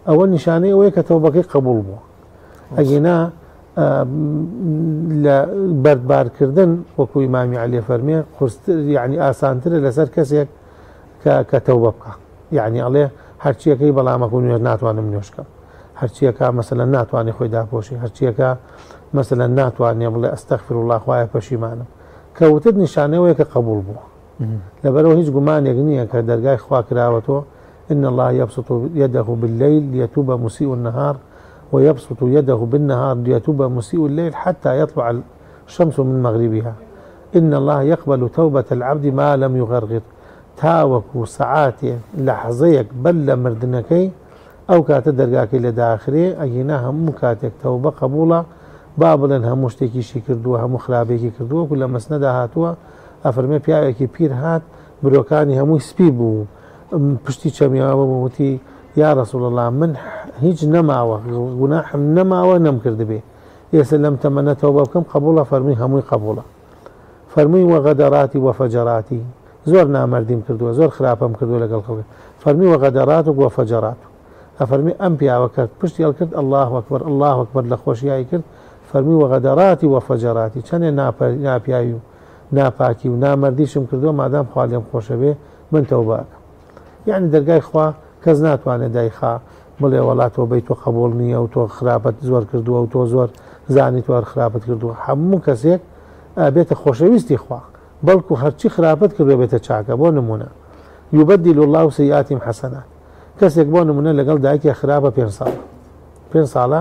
Speaker 3: ئەوە نیشانەی ئەوەیە کە تەوبەکەی قبوڵ بووە ئەگینا لە بەردبارکردن وەکو ئیمامی عەلی فەرمێ یعنی ئاسانترە لەسەر کەسێک کە تەوبە بکە یعنی ئەڵێ هەرچیەکەی بەڵامەکو نوێژ ناتوانم نوێشکە هەرچیەکە مەسەلەن ناتوانێت خۆی داپۆشی هەرچیەکە مەسەلەن ناتوانێت بڵێ ئەستەغفر الله خوایە پەشیمانم کەوتت نیشانەوەیە کە قبوڵ بووە لەبەرەوە هیچ گومانێک نییە کە دەرگای خوا کراوەتەوە إن الله يبسط يده بالليل ليتوب مسيء النهار ويبسط يده بالنهار ليتوب مسيء الليل حتى يطلع الشمس من مغربها إن الله يقبل توبة العبد ما لم يغرغر تاوەکو سەعاتێ لەحزەیەک بەر لە مردنەکەی ئەو کاتە دەرگاکەی لە داخرێ ئەگینا هەموو کاتێک تەوبە قبوڵە با بڵێن هەموو شتێکیشی کردووە هەموو خراپێکی کردووە و لە مەسنەدا هاتووە ئەفەرمێ پیاوێکی پیر هات برۆکانی هەمووی سپی بوو پشتی چەمیاوە وتی یا رەسوڵ الله من هیچ نەماوە گوناحم نەماوە نەمکرد بێ ئێستا لەم تەمەنە تەوبە بکەم قبوڵە فەرمووی هەمووی قبوڵە فەرمووی وەغەدەراتی وەفەجەراتی زۆر نامەردیم کردووە زۆر خراپەم کردووە لەگەڵ خەڵک فەرمی وەغەدەرات و وەفەجەرات ئەفەرمی ئەم پیاوە کرد پشتی هەڵ کرد الله ئەکبەر الله ئەکبەر لە خۆشیایی کرد فەرمی وەغەدەراتی وەفەجەراتی چەندێ ناپیایی و ناپاکی و نامەردیشم کردووە مادام خوا لێم خۆشە بێ من تەوبە ئەکەم یعنی دەرگای خوا کەس ناتوانێت دایخا بڵێ وەڵات تۆبەی تۆ قبوڵ نییە و تۆ خراپەت زۆر کردووە و تۆ زۆر زانی تۆ خراپەت کردووە هەموو کەسێک بێتە خۆشەویستی خوا بەڵکو هەرچی خراپەت کردووە بێتە چاکە بۆ نمونە یوبەدیل الله سەیئاتیهم حەسەنات کەسێک بۆ نمونە لەگەڵ دایکی خراپە 5 ساڵە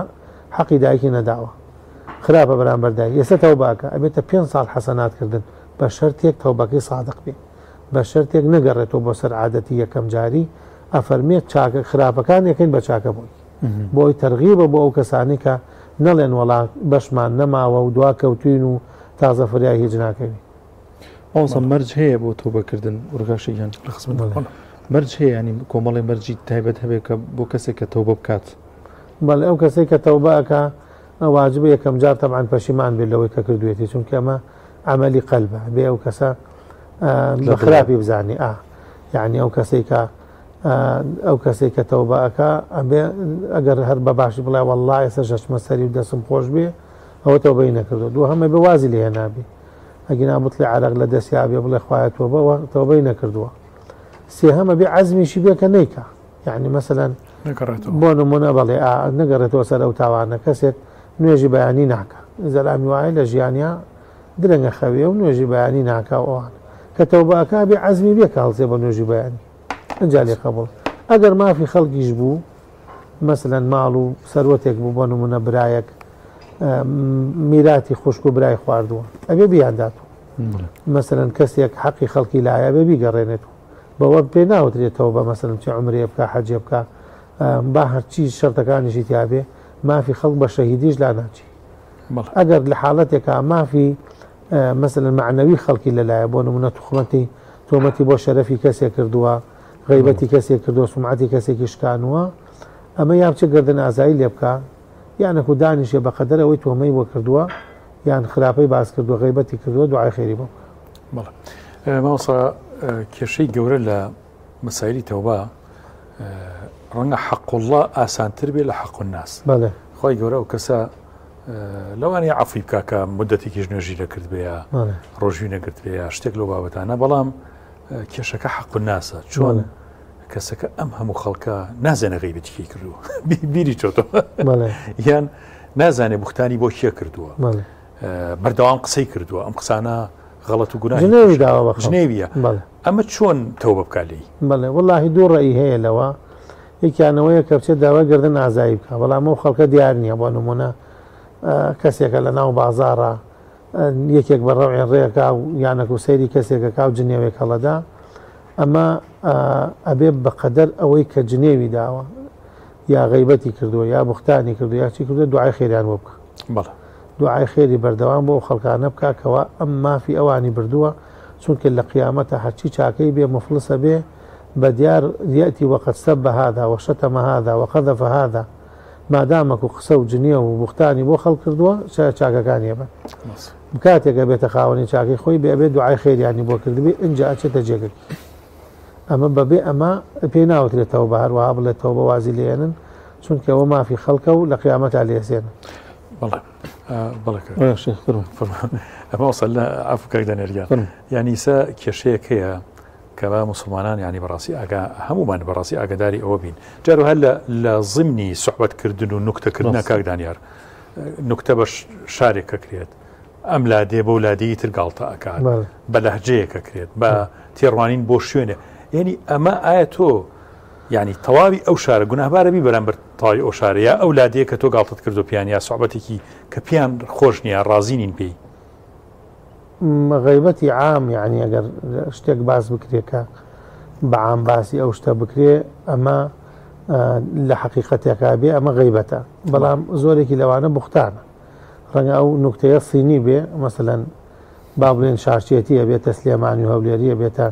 Speaker 3: حەقی دایکی نەداوە خراپە بەرامبەر دایک ئێستا تەوبەکە ئەبێتە 5 ساڵ حەسەنات کردن بە شەرتێک تەوبەکەی صادق بێ بە شەرتێک نەگەڕێتەوە بۆ سەر عادەتی یەکەم جاری ئەفەرمێت چاکە خراپەکان یەکەین بە چاکە بووی بۆی تەرغیبە بۆ ئەو کەسانی کە نەڵێن وەڵات بەشمان نەماوە و دوا کەوتوین و تازە فریای هیچ ناکەوی
Speaker 1: ئەوسە مەرج هەیە بۆ تۆبەکردن وەرگاشیان مەرج هەیە ینی کۆمەڵی مەرجی تایبەت هەبێت کە بۆ کەسێک کە تەوبە بکات
Speaker 3: بەڵێ ئەو کەسێک کە تەوبەکە واجبە یەکەم جار تەبعاً پەشیمان بێت لەوەی کە کردوێتی چونکە ئەمە عەمەلی قەلبە بێ ئەو کەسە بە خراپی بزانێ یعنی ئەو کەسێک کە تەوبەکە ئەگەر هەر بە باشی بڵێ وەڵڵا ئێستا شەچمە سەری و دەسم خۆش بێ ئەوە تەوبەی نەکردو دووهەمە بێ وازی لێ هێنابێ ئەگینا بڵێ عەرەق لە دەستیا بێ بڵێ خوایە تۆبەی نەکردووە. سێهەمە بێ عەزمیشی بێ کە نەیکا، یعنی مەسەلەن بۆ نمونە بەڵێ نەگەڕێتەوە سەر ئەو تاوانە کەسێک نوێژی بەیانی ناکە، زەلامی وایە لە ژیانیا درەنگە خەوێ و نوێژی بەیانی ناکا ئەوان کە تەوبەکە بێ عەزمی بێ کە هەڵسێ بە نوێژی بەیانی ئەنجا لێ قبوڵ. ئەگەر مافی خەڵکیش بوو مەسەلەن ماڵ و سەروەتێک بوو بۆ نمونە برایەک میراتی خوشک و برای خواردووە ئەبێ بیانداتوە، مەسەلەن کەسێک حەقی خەڵکی لایە بێ بیگەڕێنێتەوە، بەوە پێ ناوترێتەوە بە مەسەلەن چه عومرێ بکە حەجێ بکە با هەرچی شەرتەکانیشی تیابێ مافی خەڵک بە شەهیدیش لا ناچی. ئەگەر لە حاڵەتێکە مافی مەسەلەن معنەوی خەڵکی لەلایە بۆ نمونە تۆمەتی بۆ شەرەفی کەسێک کردووە، غیبەتی کەسێک کردووە، سومعەتی کەسێکی شکانووە، ئەمە یان چه گردن ئازایی لێ بکە یانەکو دانیشێ بەقەدەر ئەوەی تۆمەی بۆ کردووە یان خراپەی باس کردووە غیبەتی کردووە دوعای خێری بۆ.
Speaker 2: ماوەسا کێشەی گەورە لە مەسایلی تەوبە ڕەنگە حەقوڵڵا ئاسانتر بێ لە حەق الناس. خۆی گەورە و کەسە لەوانی عەفوی بکە کە مودەتێکیش نوێژی لەکرد بێە ڕۆژوی نەگرت بێە شتێک لەو بابەتانە، بەڵام کێشەکە حەق الناسە چۆن کەسەکە ئەم هەموو خەڵکە نازانێ غیبەتی کردووە بیری چۆتەوە یان نازانێ بوختانی بۆ کێ کردووە، بەردەوام قسەی کردووە، ئەم قسانە غەڵەت و گوناهی ژنێویە، ئەمە چۆن تەوبە بکا لێی؟
Speaker 3: بەڵێ وەڵاهی دوو ڕێی هەیە لەوە، یەکیانەوەیە کە بچێت داوای گردن ئازایی بکە، بەڵام ئەو خەڵکە دیار نییە. بۆ نمونە کەسێکە لە ناو بازاڕە یەکێک بە ڕەوێن ڕێکا و یانەک و سەیری کەسێکە کا و جنێوێک هەڵەدا، ئەمە ئەبێ بەقەدەر ئەوەی کە جنێوی داوە یا غیبەتی کردووە یا بوختانی کردو یا چی کردو دوعای خێریان بۆ بکە، دوعای خێری بەردەوام بۆ خەڵکانە بکەکەوە ئەم مافی ئەوانی بردووە، چونکە لە قیامەتە هەرچی چاکەی بێ مفلسە بێ بەدیار یەتی وەقد سەب هذا وشتم هذا وقذف هذا مادامەک و قسە و جنێ و بوختانی بۆ خەڵک کردووە چاکەکانی بە کاتێکە بێتە خاوەنی چاکەی خۆی بێ دوعای خێریانی بۆ کردبێ ئینجا ئەچێتە جێگەکی. ئەمە بەبێ ئەمە پێی ناوترێتەوە بە هەروەها بڵێتەوە بە وازی لێنن چونکە ئەوە مافی خەڵکە و لە قیامەتا لێسێنن.
Speaker 2: ئەمەوەسە لە ئافکەک دەنێریان یانیسە کێشەیەک هەیە کە بە مسلمانان ینی بەڕاستی ئاگا هەمومان بەڕاستی ئاگداری ئەوە بین جار هەر لە زمینی سوحبەتکردن و نوکتەکردنە کاکدانیار نوکتە بە شارێکە کرێت ئەم لادێ بۆ لادەیی تر گاڵتە ئەکات بە لەهجەیەکە کرێت بە تێڕوانین بۆ شوێنێ، یعنی ئەمە ئایا تۆ ینی تەواوی ئەو شارە گوناهبارەبی بەرامبەر تاوی ئەو شارەیە ئەو لادەیە کە تۆ گاڵتت کردو پیان یا سوحبەتێکی کە پیان خۆش نییە ڕازینین پێی؟
Speaker 3: غیبەتی عام یعنی ئەگەر شتێک باس بکرێکە بە عام باسی ئەو شتە بکرێ ئەمە لە حەقیقەتێکا بێ ئەمە غیبەتە، بەڵام زۆرێکی لەوانە بوختانە ڕەنگە ئەو نوکتەیە سینی بێ مەسەلەن با بڵێن شارچێتیە بێتە سلێمانی و هەولێریە بێتە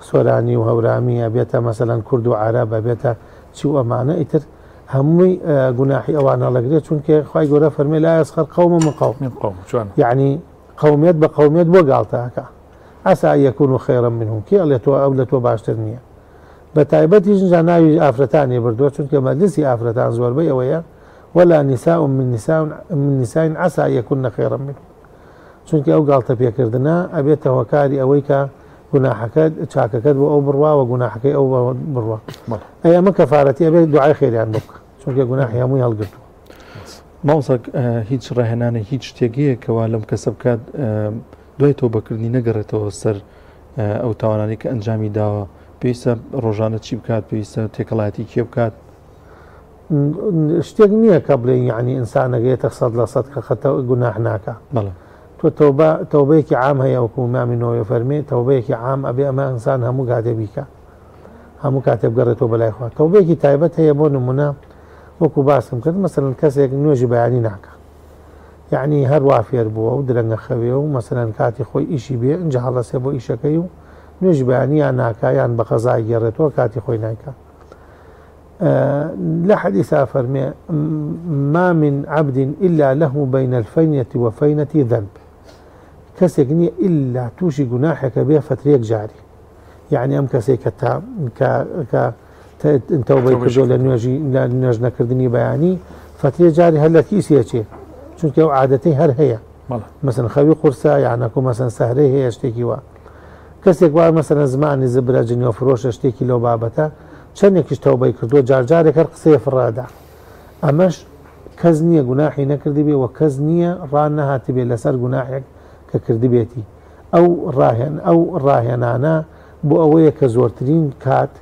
Speaker 3: سۆرانی و هەورامیە بێتە مەسەلەن کورد و عەرەبە بێتە چی و ئەمانە ئیتر هەمووی گوناحی ئەوانە لەگرێت چونکە خوای گەورە فەرمێ لا یەسخەر قەوم من قەوم، یعنی قومیت بە قومیت بۆ گاڵتەکە ئەسا یەکون و خەیڕە منهم کێ ئەڵێ تۆ ئەو لە تۆ باشتر نییە. بە تایبەتیش جا ناوی ئافرەتانی بردووە چونکە مەجلیسی ئافرەتان زۆربەی ئەوەیە ولا نساء من نساء عسى يكون خيرا منهم، چونکە ئەو گاڵتە پێکردنە ئەبێت هۆکاری ئەوەی کە گوناحەکەت چاکەکەت بۆ ئەو بڕوا و گوناحەکەی ئەو بڕوا ئەی ئەمە کەفارەتی ئەبێت دوعای خێریان بکە چونکە گوناحی هەمووی هەڵگرتووە.
Speaker 1: ماوسەک هیچ ڕاهێنانە هیچ شتێکەوە لەم کەسە بکات دوای تۆبەکردنی نەگەڕێتەوە سەر ئەو تاوانانی کە ئەنجامی داوە پێویستە ڕۆژانە چی بکات پێویستە تێکەڵاتی کێ بکات؟
Speaker 3: شتێک نییە کە بڵێ یعنی ئینسانەگەیەتە 100% کە خەتە گوناح ناکە. تۆ تەوبەیەکی عام هەیە وەکو ئیمامی نەوەوی فەرمێ تەوبەیەکی عام ئەبێ ئەمە ئینسان هەموو کاتێ بیکە هەموو کاتێ بگەڕێتەوە بەلای خوا. تەوبەیەکی تایبەت هەیە بۆ نمونە وەکو باسم کرد مەسەلەن کەسێک نوێژی بەیانی ناکە یعنی هەروە فێر بووە و درەنگە خەوێ و مەسەلەن کاتی خۆی ئیشی بێ ئینجا هەڵەسێ بۆ ئیشەکەی و نوێژی بەیانی یان ناکە یان بە قەزای گێڕێتەوە کاتی خۆی نایکە. لا حديث فرمي ما من عبد إلا له بين الفينة وفينة ذنب كسيكني إلا توشي جناحك بها فتريك جاري يعني أم كسيك انت وبيكرجو لأنه نكردني بياني فتريك جاري هلا كيسي شيء شو كيو عادتي هر هي مثلا خەوی قورسە یانەکو مەسەن سەهرەی هەیە شتێکی وە کەسێک وایە مەسەن زمانی زبرە جنیۆ فرۆشە شتێکی لەو بابەتە چەندێکیش تەوبەی کردو جارجارێک هەر قسەیە فڕادا ئەمەش کەس نییە گوناحی نەکردی بێ و کەس نییە ڕان نەهاتی بێ لەسەر گوناحێک کە کردی بێتی ئەو ڕاهێنانە بۆ ئەوەیە کە زۆرترین کات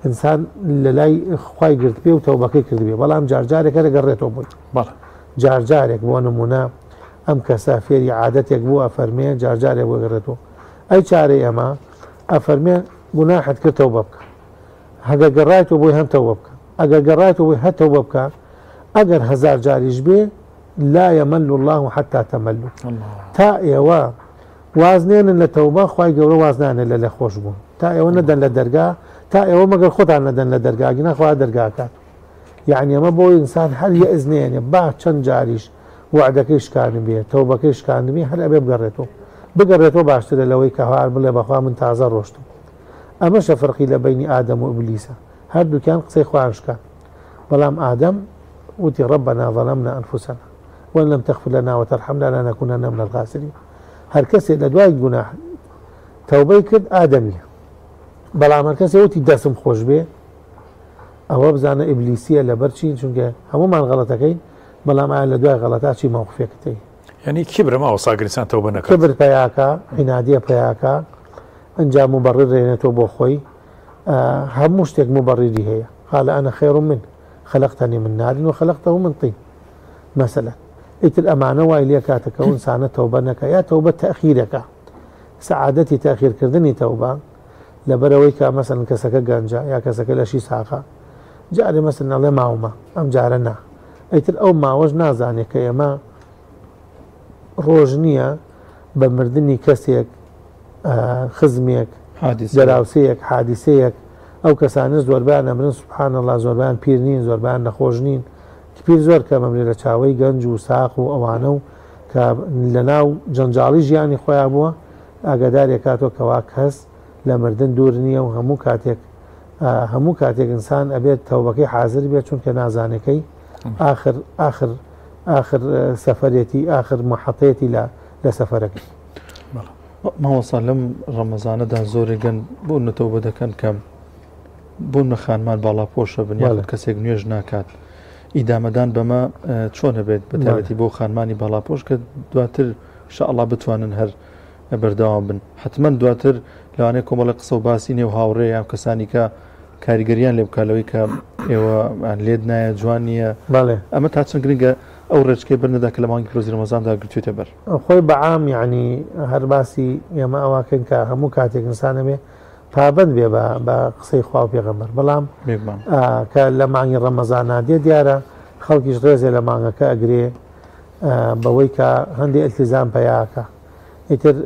Speaker 3: ئینسان لە لای خوای گرت بێ و تەوبەکەی کرد بێ بەڵام جارجارێک دەگەڕێتەوە بووی جارجارێک بۆ نمونە ئەم کەسە فێری عادەتێک بوو ئەفەرمێ جارجارێک بۆ گەڕێتەوە ئەی چارەی ئەمە ئەفەرمێ گوناحت کرد تەوبە بکە هەگە گەڕایتەوە بۆی هەم تەوبە بکە ئەگەر گەڕایتەوە بۆی هەر تەوبە بکە ئەگەر 1000 جاریش بێ لا يمل الله حتى تملوا تا ئێوە وازنێنن لە تەوبە خوای گەورە وازنانە لە خۆش بوون تا ئێوە نەدەن لە دەرگا تا ئێوە مەگەر خۆتان نەدەن لە دەرگاگینا خوا دەرگاکات یعنی ئەمە بۆ ئینسان هەر یە ئزنێنێ با چەند جاریش وعدەکەی شکاند بێ تەوبەکەی شکاند بێ هەر ئەبێ بگەڕێتەوە باشترە لەوەی کە هەوار بڵێ بەخوا من تازە ڕۆشتم ئەمەشە فەرقی لە بینی ئادەم و ئیبلیسە هەردووکیان قسەی خوان شکان بەڵام ئادەم وتی ربنا ظلمنا أنفسنا وإن لم تغفر لنا وترحمنا لنكونن من الخاسرين هەر کەسێک لە دوای گوناح تەوبەی کرد ئادەمیە بەڵام هەر کەسێک وتی دەسم خۆش بێ ئەوە بزانە ئیبلیسیە لەبەر چی چونکە هەمومان غەڵەتەکەین بەڵام ئایا لە دوای غەڵەتا چی مەوقفێکتەی
Speaker 2: یعنی کیبرە ماوە ساگرستان تەوبە نەکات
Speaker 3: کبر پەیاکە عنادیە پەیاکە ئەنجام مبەڕیر دێنێتەوە بۆ خۆی هەموو شتێک مبەڕیری هەیە قال أنا خير منه خلقتني من نار وخلقته من طين مثلا ئیتر ئەمانە وای لێ کاتەکە ئینسانە تەوبە نەکە یا تەوبە تەخیرەکە سەعادەتی تاخیرکردنی تەوبە لەبەرەوەی کە مەسەن کەسەکە گەنجە یا کەسەکە لەشی ساقە جارێ مەسەن ئەڵێ ماومە ئەم جارە نا ئیتر ئەو ماوەش نازانێت کە ئێمە ڕۆژ نییە بە مردنی کەسێک خزمێک جەراوسەیەک حادیسەیەک ئەو کەسانە زۆربیان ئەمرن سوبحان الله زۆربیان پیر نین زۆربیان نەخۆش نین پیر زۆر کە مەمرێ لە چاوەی گەنج و ساق و ئەوانە و کە لە ناو جەنجاڵی ژیانی خۆیان بووە ئاگادارێک کاتۆ کەوا کەس لە مردن دوور نییە و هەموو کاتێک ئینسان ئەبێت تەوبەکەی حازر بێت چونکە نازانەکەی آخر سەفەرێتی آخر محەتەیەتی لە سەفەرەکەی
Speaker 1: ماوەسا لەم ڕەمەزانەدا زۆرێگەن بۆ نەتەوبە دەکەن کەم بۆ نەخانمان باڵاپۆشە بنیاد کەسێک نوێژ ناکات ئیدامەدان بەمە چۆنە بێت بەتابەتی بۆ خانمانی باڵاپۆش کە دواتر شەئەڵڵا بتوانن هەر بەردەوام بن حتمما دواتر لەوانەیە کۆمەڵی قسە و باسی نێو هاوڕێ یان کەسانی کە کاریگەریان لێ بکالەوەی کە ئێوە لێت نایە جوان نییە ئەمە تا چەند گرنگە ئەو ڕێچکەی بەرنەدا کە لە مانگی پرۆزی ڕەمەزاندا گرتوێتە بەر
Speaker 3: خۆی بەعام یعنی هەر باسی ئێمە ئەواکەن کە هەموو کاتێک ئینسانە بێ پابند بێ بە قسەی خوا و پێغەمبەر بەڵام کە لە مانگی ڕەمەزانە دێ دیارە خەڵکیش ڕێزێ لە مانگەکە ئەگرێ بەوەی کە هەندێک ئیلتیزام پەیاکە ئیتر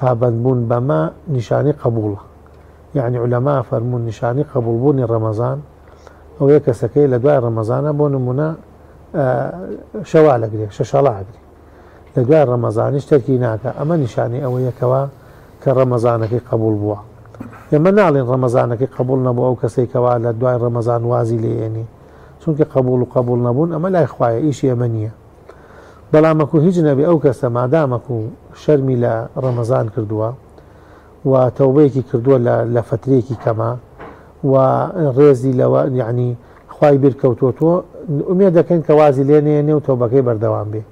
Speaker 3: پابندبوون بەمە نیشانی قبوڵە یعنی عولەما فەرموون نیشانی قبولبوونی ڕەمەزان ئەوەیە کەسەکەی لە دوای ڕەمەزانە بۆ نمونە شەوا لەگرێ شەشەڵا ئەگرێ لە دوای ڕەمەزانی شتێکی ناکە ئەمە نیشانی ئەوەیەکەوە کە ڕەمەزانەکەی قبول بووە ئێمە ناڵێن ڕەمەزانەکەی قبول نەبوو ئەو کەسێکەوە لە دوای ڕەمەزان وازی لێنی چونکە قبول و قبول نەبوون ئەمە لای خوایە ئیشی ئەمە نییە بەڵامەکو هیچ نەبێ ئەو کەسە مادامەکو شەرمی لە ڕەمەزان کردووە و تەوبەیەکی کردووە لە فترێکی کەمە و ڕێزی لەوە یعنی خوای بیرکەوتوتۆ ئومێ دەکەن کە وازی لێنێنێ و تەوبەکەی بەردەوام بێ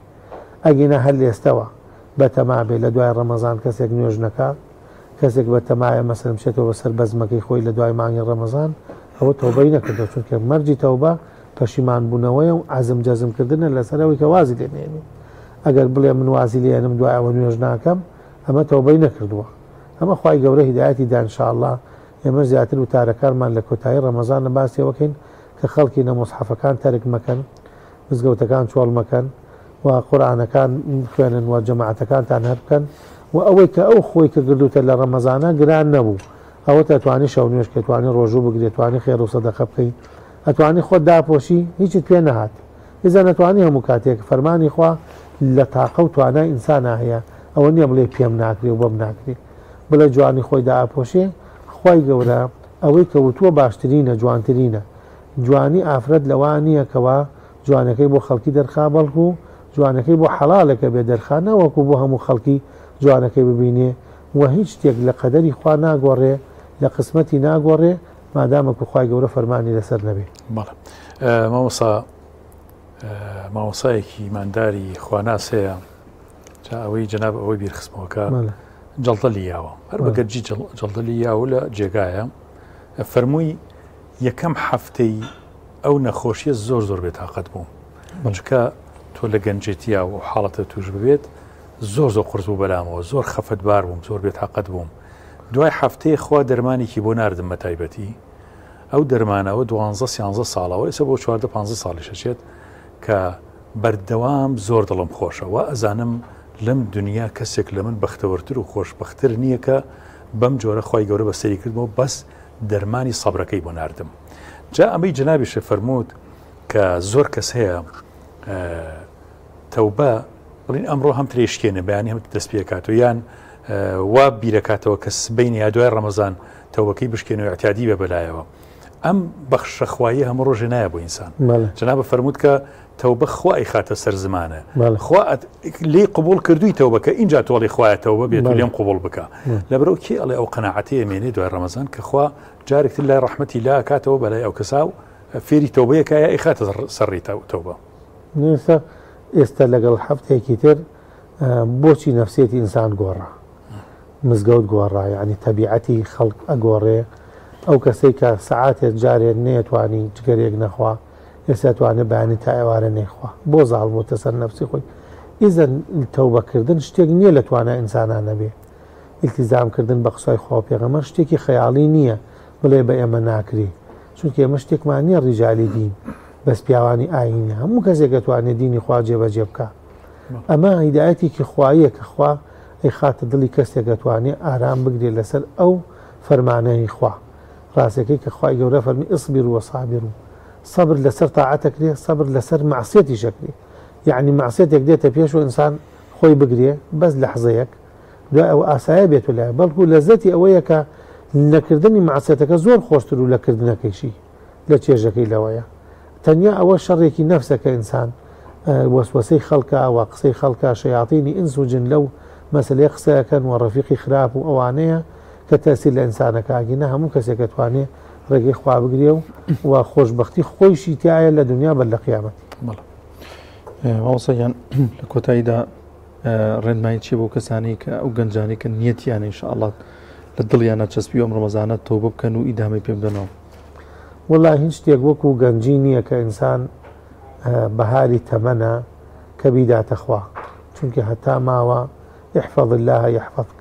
Speaker 3: ئەگەینە هەر لێستەوە بەتەما بێ لە دوای ڕەمەزان کەسێک نوێژ نەکا کەسێک بەتەمایە مەسەلەن بچێتەوە بەسەر بەزمەکەی خۆی لە دوای مانگی ڕەمەزان ئەوە تەوبەی نەکردەوە چونکە مەرجی تەوبە پەشیمان بوونەوەیە و عەزم جەزمکردنە لەسەرەوەی کە وازی لێنێنێ ئەگەر بڵێ من وازی لێنم دوای ئەوە نوێژ ناکەم ئەمە تەوبەی نەکردووە ئەمە خوای گەورە هیدایەتی دا ئینشاءالله ئێمە زیاتر وتارەکانمان لە کۆتایی ڕەمەزان باسیەوەکەین کە خەڵکی نەمۆسحەفەکان تەرک مەکەن مزگەوتەکان چۆڵ مەکەن و قورئانەکان خوێنن و جەماعەتەکانتان هەر بکەن و ئەوەی کە ئەو خۆی کە گردوتە لە ڕەمەزانە گران نەبوو ئەوە دەتوانی شەو نوێژ کە توانی ڕۆژوو بگرێت توانی خێر و سەدەقە بکەیت ئەتوانی خۆت داپۆشی هیچت پێ نەهات ئیزا نەتوانی هەموو کاتێک فەرمانی خوا لە تاقە و توانای ئینسانە هەیە ئەوە نییە بڵێ پێم ناکرێ و بەم ناکرێ بڵێ جوانی خۆی داپۆشێ خوای گەورە ئەوەی کە وتووە باشترینە جوانترینە جوانی ئافرەت لەوان نییە کەوا جوانەکەی بۆ خەڵکی دەرخا بەڵکو جوانەکەی بۆ حەڵالەکە بێ دەرخانە وەکو بۆ هەموو خەڵکی جوانەکەی ببینێ و هیچ شتێک لە قەدەری خوا ناگۆڕێ لە قسمەتی ناگۆڕێ مادامەکو خوای گەورە فەرمانی لەسەر نەبێ.
Speaker 2: بەڵێ مامۆسایەکی ئیمانداری خواناس هەیە ئەوەی جەناب ئەوەی بیرخستمەوەکە جەڵدەلی یاوە هەر بەگەرجی جەڵدەلی یاوە لە جێگایە فەرمووی یەکەم هەفتەی ئەو نەخۆشیە زۆر بێتاقەت بووم چکە تۆ لە گەنجێتیا و حاڵەتە توش ببێت زۆر قرس بوو بەلامەوە زۆر خەفتبار بووم زۆر بێتاقەت بووم دوای هەفتەیە خوا دەرمانێکی بۆ ناردم بە تایبەتی ئەو دەرمانەوە 12-13 ساڵەوە ئێستا بۆ 14-15 ساڵی شەچێت کە بەردەوام زۆر دڵم خۆشەوە ئەزانم لەم دنیا کەسێک لە من بەختەوەرتر و خۆشبەختر نییە کە بەم جۆرە خوای گەورە بەسەری کردمەوە بەس دەرمانی سەبرەکەی بۆ ناردم. جا ئەمەی جەنابیشە فەرمووت کە زۆر کەس هەیە تەوبە بڵین ئەمڕۆ هەم ترێشکێنە بەیانی هەم دەست پێکات و یان وا بیرەکاتەوە کە سبەینی یا دوای ڕەمەزان تەوبەکەی بشکێنەوە اعتیادی بە بەلایەوە ئەم بەخشەخوایی هەموو ڕۆژێ نایە بۆ ئینسان. جەنابە فەرمووت کە تەوبە خوای خاتە سەر زمانە خوا لێ قبول کردووی تەوبەکە اینجا تۆڵی خوایە تەوبە بێت و لێم قبول بکە لەبەرەوە کێ ئەڵێ ئەو قەناعەتەیە مێنێ دوای ڕەمەزان کە خوا جارێکتر لای ڕەحمەتی لا کاتەوە بەلای ئەو کەسا و فێری تەوبەیەکایە ئیخاتە سەرڕی تەوبە.
Speaker 3: ئێستا لەگەڵ هەفتەیەکی تر بۆچی نەفسێتی ئینسان گۆڕا مزگەوت گۆڕا یعنی تەبیعەتی خەڵک ئەگۆڕێ ئەو کەسەی کە سەعاتێک جارێک نەیەتوانی جگەرێک نەخوا ئێستا توانێت بەیانی تا ئێوارە نەیخوا بۆ زاڵ بۆتە سەر نەفسی خۆی ئیزەن تەوبەکردن شتێک نییە لە توانای ئینسانانە بێ ئیلتیزامکردن بە قسای خوا پێغەمبەر شتێکی خەیاڵی نییە بڵێ بە ئێمە ناکری چونکە ئێمە شتێکمان نییە ڕیجالی دین بەس پیاوانی ئاینە هەموو کەسێک دەتوانێت دینی خوا جێبەجێ بکە ئەمە هیدایەتێکی خواییە کە خوا ئەی خاتە دڵی کەسێک دەتوانێت ئارام بگرێت لەسەر ئەو فەرمانەی خوا ڕاستەکەی کە خوای گەورە فەرمی ئیصبروا وصابروا صبر لەسەر تاعەتەکرێ صبر لەسەر معسیەتی شەکرێ یعنی معسیەتێک دێتە پێش و ئینسان خۆی بگرێ بەس لەحزەیەک دوای ئەو ئاسایە بێت و لای بەڵکو لەزەتی ئەوەیە کە لەکردنی معسیەتەکە زۆر خۆشتر و لەکردنەکەیشی لە چێژەکەی لەوەیە تەنیا ئەوە شەڕێکی نەفسەکە ئینسان وەسوەسەی خەڵکە و قسەی خەڵکە شەیاطینی ئینس و جن لەو مەسلەی قسەکەن و ڕەفیقی خراپ و ئەوانەیە کە تەسیر لە ئینسانەکەگینە هەموو کەسێکە توانێت ڕێگەی خوا بگرێ و خۆشببختی خۆیشی تایە لە دنیا بەر لە قیامەت.
Speaker 1: ماوەسەیان لە کۆتاییدا ڕێنمایی چی بۆ کەسانی کە ئەو گەنجانی کە نیەتیانە ئینشاءالله لە دڵیانە چەسبی ئەم ڕەمەزانە تەوبە بکەن و ئیدامی پێ بدەنەوە.
Speaker 3: وەڵای هیچ شتێک وەکو گەنجی نییە کە ئینسان بەهاری تەمەنە کە بیداتە خوا چونکە هەتا ماوە احفظ الله يحفظك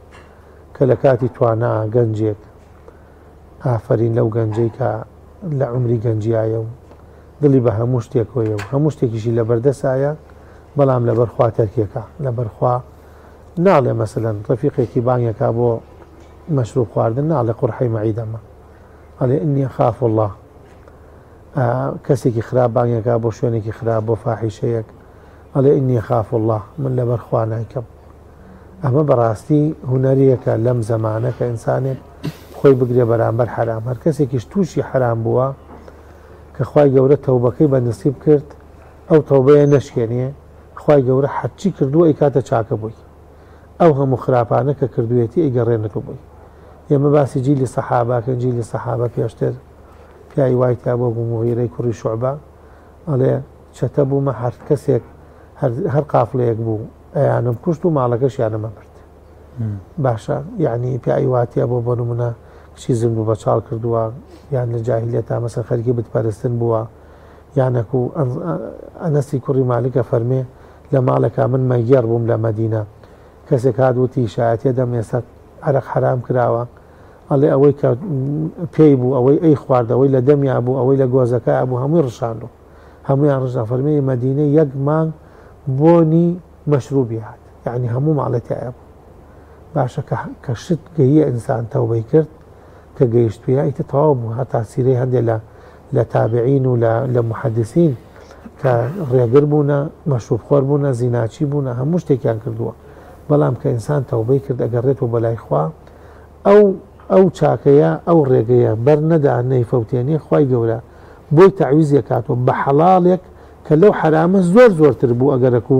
Speaker 3: کە لە کاتی توانا گەنجێک ئافرین لەو گەنجەی کە لە عمری گەنجایە و دڵی بە هەموو شتێکۆیە و هەموو شتێکیشی لە بەردەسایە بەڵام لە بەرخوا تەرکێکە لە بەرخوا ناڵێ مەسەلەن ڕەفیقێکی بانگێکا بۆ مەشروب خواردن ناڵێ قورحەی مەعیدەمە ئەڵێ ئینی خاف الله کەسێکی خراپ بانگێکا بۆ شوێنێکی خراپ بۆ فاحیشەیەک ئەڵێ ئینی خاف الله من لە بەرخوا نایکەم. ئەمە بەڕاستی هونەریەکە لەم زەمانە کە ئینسانێک خۆی بگرێ بەرامبەر حرام هەر کەسێکیش تووشی حرام بووە کە خوای گەورە تەوبەکەی بە نسیب کرد ئەو تەوبەیە نەشکێنێ خوای گەورە حەچی کردووە ئەی کاتە چاکە بووی ئەو هەموو خراپانە کە کردوێتی ئەیگەڕێنێتەوە بووی. ئێمە باسی جیلی سەحاباکەن جیلی سەحابە پێشتر پیاوی وای تا بۆ بوو مغیرەی کوڕی شوعبە ئەڵێ چەتە بوومە هەر کەسێک هەر قافڵەیەک بوو ئەیانم کوشت و ماڵەکەشیانەمە برد باشە یعنی پیاوی واتیە بۆ بۆ نمونە کچی زن بوو بە چاڵ کردووە یان لە جاهیلیەت تا مەسەن خەریکی بتپەرستن بووە یانەکو ئەنەسی کوڕی مالیکە فەرمێ لە ماڵێکا من مەیگەڕ بووم لە مەدینە کەسێک هاتووتی شایەتێ دەم ئێستا عەرەق حرام کراوە ئەڵێ ئەوەی کە پێی بوو ئەوەی ئەی خواردەوەی لە دەمیا بوو ئەوەی لە گۆزەکە بوو هەمووی ڕشاندو هەمویان ڕژا فەرمێ مەدینە یەک مانگ بۆنی مەشروبی هات یعنی هەموو ماڵەتیایە بوو. باشە کە شت گەیە ئینسان تەوبەی کرد کە گەیشتویە ئیتر تەواو بوو هەتا سیرەی هەندێک لە تابعین و لە محەدیسین کە ڕێگر بوونە مەشروبخۆر بوونە زیناچی بوونە هەموو شتێکیان کردووە بەڵام کە ئینسان تەوبەی کرد ئەگەڕێتەوە بەلای خوا ئەو چاکەیە ئەو ڕێگەیە بەر نەدا نەیفەوتێنێ خوای گەورە بۆی تەعویزی کاتەوە بە حەڵاڵێک کە لەو حرامە زۆر زۆرتر بوو ئەگەرەکو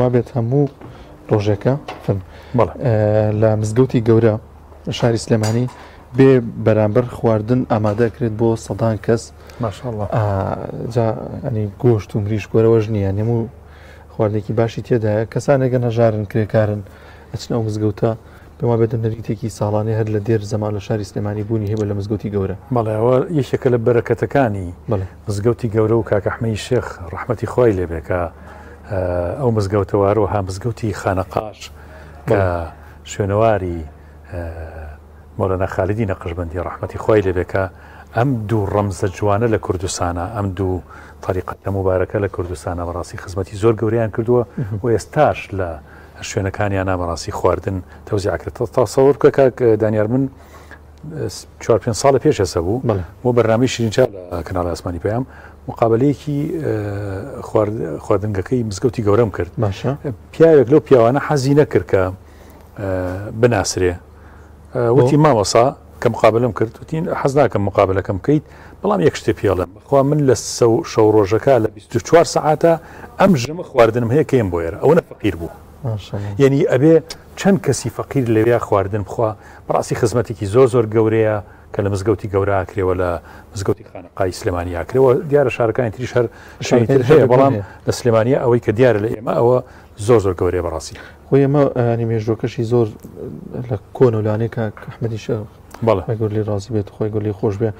Speaker 1: پێما بێت هەموو ڕۆژێکە
Speaker 2: بەڵێ
Speaker 1: لە مزگەوتی گەورە شاری سلێمانی بێ بەرامبەر خواردن ئامادەکرێت بۆ سەدان کەس
Speaker 2: ماشاءالله
Speaker 1: ینی گۆشت و مریش گۆرەوەژ نییە هەموو خواردێکی باشی تێدایە کەسانێگە نەژارن کرێکارن ئەچنە ئەو مزگەوتە پێما بێت نەریتێکی ساڵانێ هەر لە دێر زەمان لە شاری سلێمانی بوونی هەیە لە مزگەوتی گەورە
Speaker 2: بەڵێ ئەوە یەکێکە لە بەرەکەتەکانی مزگەوتی گەورە و کاکەحمەی شێخ ڕەحمەتی خۆی لێبێکە ئەو مزگەوتەوارەوە ها مزگەوتی خانەقاش کە شوێنەواری مۆلەنا خالیدی نەقشبەندی ڕەحمەتی خۆی لێبێکە ئەم دوو ڕەمزە جوانە لە کوردستانە ئەم دوو طریقەتە مبارەکە لە کوردستانە بەڕاستی خزمەتی زۆر گەوریان کردووە و ئێستاش لە شوێنەکانیان نامەڕاستی خواردن تەوزیعکرێت تاسەوەر بکە کاک دانیار من 4-5 ساڵە پێش هەسە بوو بۆ بەرنامەی شیرینچا لە کەناڵی ئاسمانی پەیام مقابلەیەکی خواردنگەکەی مزگەوتی گەورەم کرد پیاوێک لەو پیاوانە حەزی نەکرد کە بناسرێ وتی مامۆسا کە مقابلم کرد وتین حەز ناکەم مقابلەکەم بکەیت بەڵام یەک شتێ پێڵێم بەخوا من لە شەو ڕۆژەکە لە 24 سەعاتە ئەم ژەمە خواردنم هەیە کەم بۆ ئێرە ئەوە فەقیر بوو یعنی ئەبێ چەند کەسی فەقیر لەوێ خواردن بخوا بەڕاستی خزمەتێکی زۆر گەورەیە کە لە مزگەوتی گەورە ئاکرێەوە لە مزگەوتی خانەقای سلێمانی ئاکرێەوە دیارە شارەکانی تریش هەر شوێنتر هەیە بەڵام لە سلێمانیە ئەوەی کە دیارە لە ئێمە ئەوە زۆر گەورەیە بەڕاستی
Speaker 1: خۆی ئەمە ینی مێژوەکەشی زۆر لە کۆن و لانەیە کە ئەحمەدی شێخ گۆرلی ڕازی بێت خۆی گۆرلی خۆش بێ